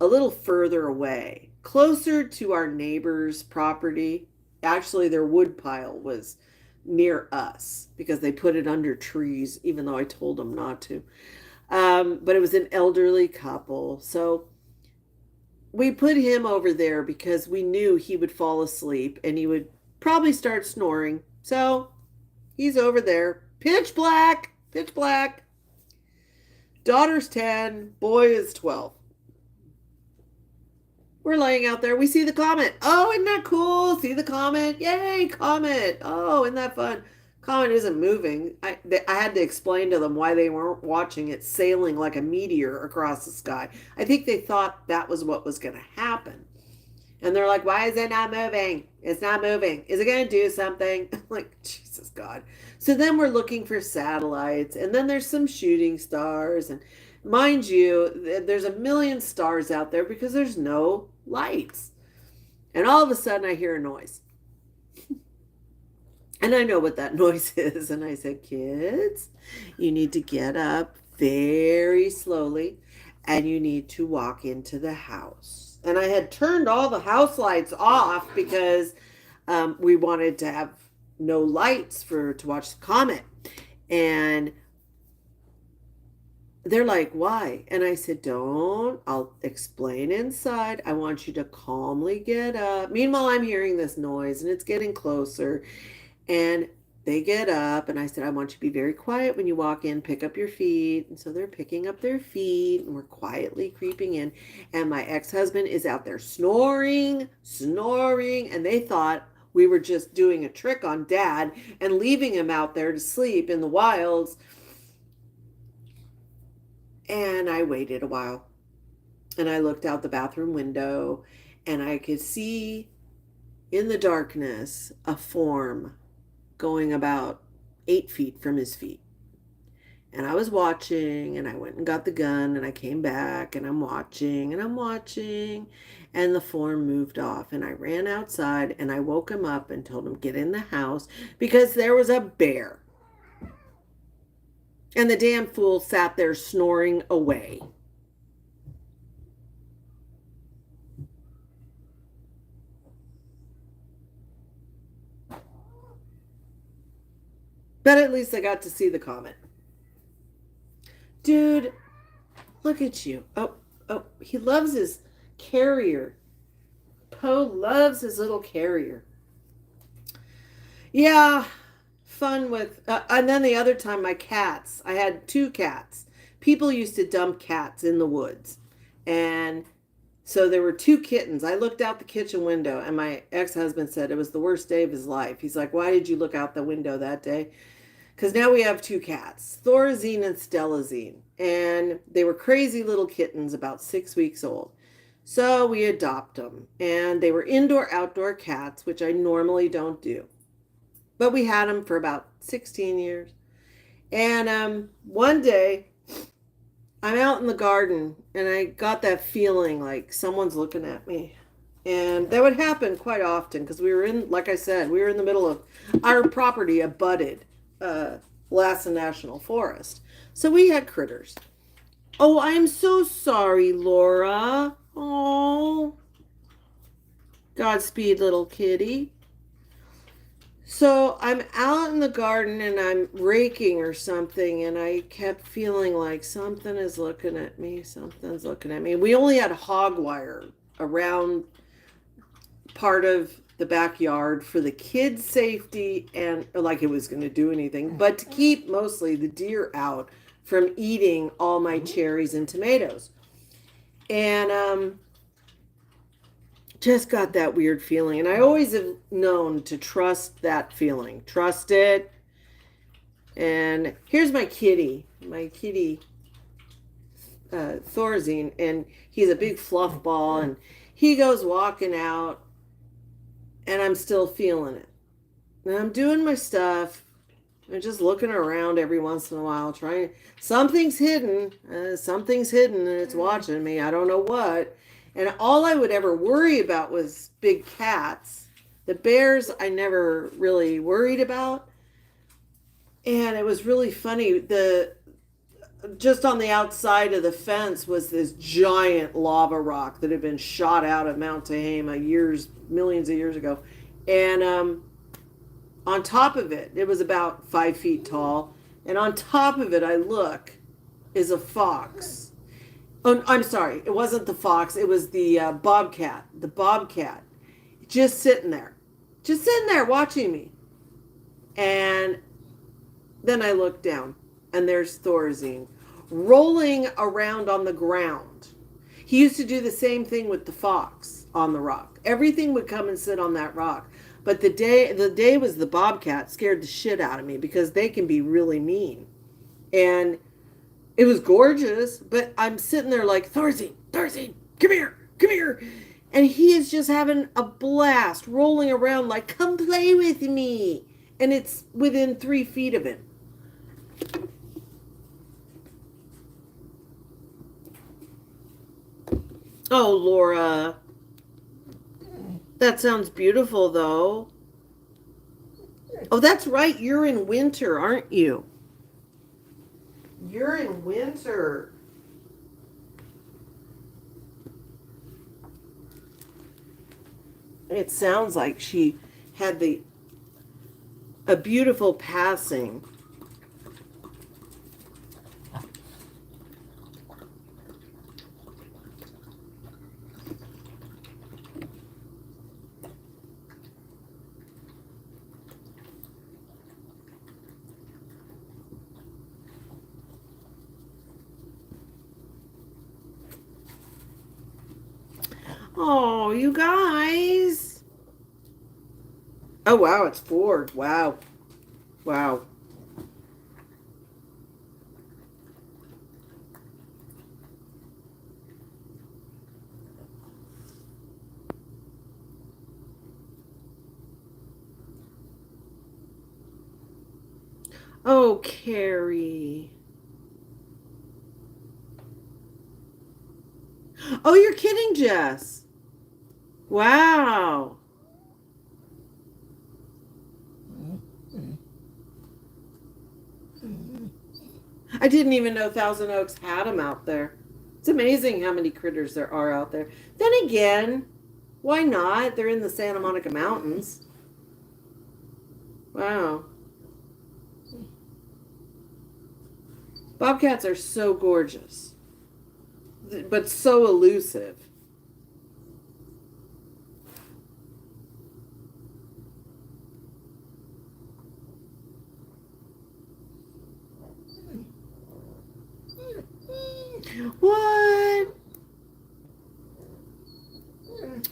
Speaker 1: a little further away, closer to our neighbor's property. Actually, their wood pile was near us because they put it under trees, even though I told them not to. But it was an elderly couple. So we put him over there because we knew he would fall asleep and he would probably start snoring. So he's over there. Pitch black, pitch black. Daughter's 10, boy is 12. We're laying out there. We see the comet. Oh, isn't that cool? See the comet? Yay, comet. Oh, isn't that fun? Comet isn't moving. I had to explain to them why they weren't watching it sailing like a meteor across the sky. I think they thought that was what was going to happen. And they're like, why is it not moving? It's not moving. Is it going to do something? I'm like, Jesus God. So then we're looking for satellites, and then there's some shooting stars. And mind you, there's a million stars out there because there's no lights. And all of a sudden, I hear a noise. And I know what that noise is. And I said, kids, you need to get up very slowly and you need to walk into the house. And I had turned all the house lights off because we wanted to have no lights to watch the comet. And they're like, why? And I said, don't. I'll explain inside. I want you to calmly get up. Meanwhile, I'm hearing this noise and it's getting closer. And they get up and I said, I want you to be very quiet when you walk in, pick up your feet. And so they're picking up their feet and we're quietly creeping in. And my ex-husband is out there snoring. And they thought we were just doing a trick on dad and leaving him out there to sleep in the wilds. And I waited a while and I looked out the bathroom window and I could see in the darkness a form going about 8 feet from his feet. And I was watching and I went and got the gun and I came back and I'm watching and the form moved off and I ran outside and I woke him up and told him get in the house because there was a bear. And the damn fool sat there snoring away. But at least I got to see the comet. Dude, look at you. Oh, he loves his carrier. Poe loves his little carrier. Yeah, fun with, and then the other time, my cats. I had 2 cats. People used to dump cats in the woods. And so there were 2 kittens. I looked out the kitchen window and my ex-husband said it was the worst day of his life. He's like, why did you look out the window that day? Because now we have 2 cats, Thorazine and Stellazine. And they were crazy little kittens, about 6 weeks old. So we adopt them. And they were indoor-outdoor cats, which I normally don't do. But we had them for about 16 years. And one day, I'm out in the garden, and I got that feeling like someone's looking at me. And that would happen quite often, because we were in, like I said, we were in the middle of our property abutted Lassen National Forest. So we had critters. Oh, I'm so sorry, Laura. Oh, Godspeed, little kitty. So I'm out in the garden and I'm raking or something, and I kept feeling like something is looking at me. Something's looking at me. We only had hog wire around part of the backyard for the kids' safety and like it was going to do anything, but to keep mostly the deer out from eating all my cherries and tomatoes. And just got that weird feeling. And I always have known to trust that feeling. Trust it. And here's my kitty, Thorazine, and he's a big fluff ball, and he goes walking out, and I'm still feeling it. And I'm doing my stuff. I'm just looking around every once in a while, trying. Something's hidden, and it's watching me. I don't know what. And all I would ever worry about was big cats. The bears, I never really worried about. And it was really funny. The just on the outside of the fence was this giant lava rock that had been shot out of Mount Tehama millions of years ago, and on top of it, it was about 5 feet tall, and on top of it, I look, is a fox. Oh, I'm sorry, it wasn't the fox. It was the bobcat. The bobcat, just sitting there watching me, and then I look down, and there's Thorazine rolling around on the ground. He used to do the same thing with the fox on the rock. Everything would come and sit on that rock. But the day was the bobcat scared the shit out of me because they can be really mean. And it was gorgeous, but I'm sitting there like, Thorazine, come here. And he is just having a blast, rolling around like, come play with me. And it's within 3 feet of him. Oh, Laura. That sounds beautiful, though. Oh, that's right. You're in winter, aren't you? You're in winter. It sounds like she had a beautiful passing. Oh, you guys. Oh, wow, it's Ford. Wow. Wow. Oh, Carrie. Oh, you're kidding, Jess. Wow. I didn't even know Thousand Oaks had them out there. It's amazing how many critters there are out there. Then again, why not? They're in the Santa Monica Mountains. Wow. Bobcats are so gorgeous, but so elusive. What?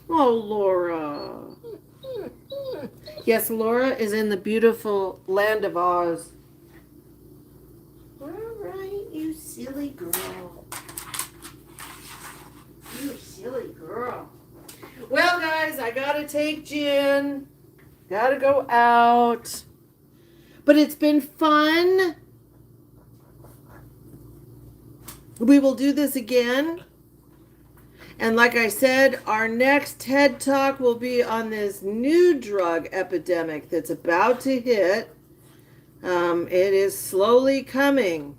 Speaker 1: Oh, Laura. Yes, Laura is in the beautiful land of Oz. All right, you silly girl. You silly girl. Well, guys, I gotta take Jen. Gotta go out. But it's been fun. We will do this again. And like I said, our next TED Talk will be on this new drug epidemic that's about to hit. It is slowly coming.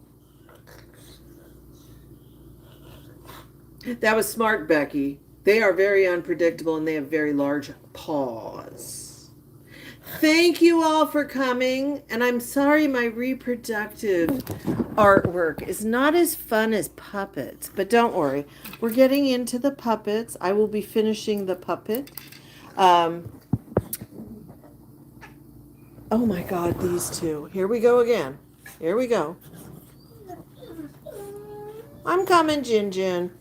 Speaker 1: That was smart, Becky. They are very unpredictable and they have very large paws. Thank you all for coming. And I'm sorry my reproductive artwork is not as fun as puppets, but don't worry. We're getting into the puppets. I will be finishing the puppet. Um, oh my God, these two. Here we go again. Here we go. I'm coming, Jin Jin.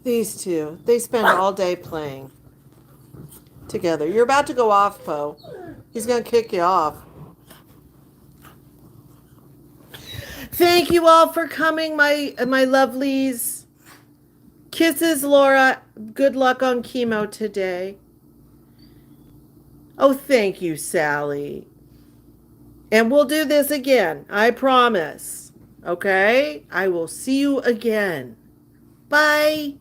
Speaker 1: These two. They spend all day playing together. You're about to go off, Poe. He's going to kick you off. Thank you all for coming, my lovelies. Kisses, Laura. Good luck on chemo today. Oh, thank you, Sally. And we'll do this again. I promise. Okay? I will see you again. Bye.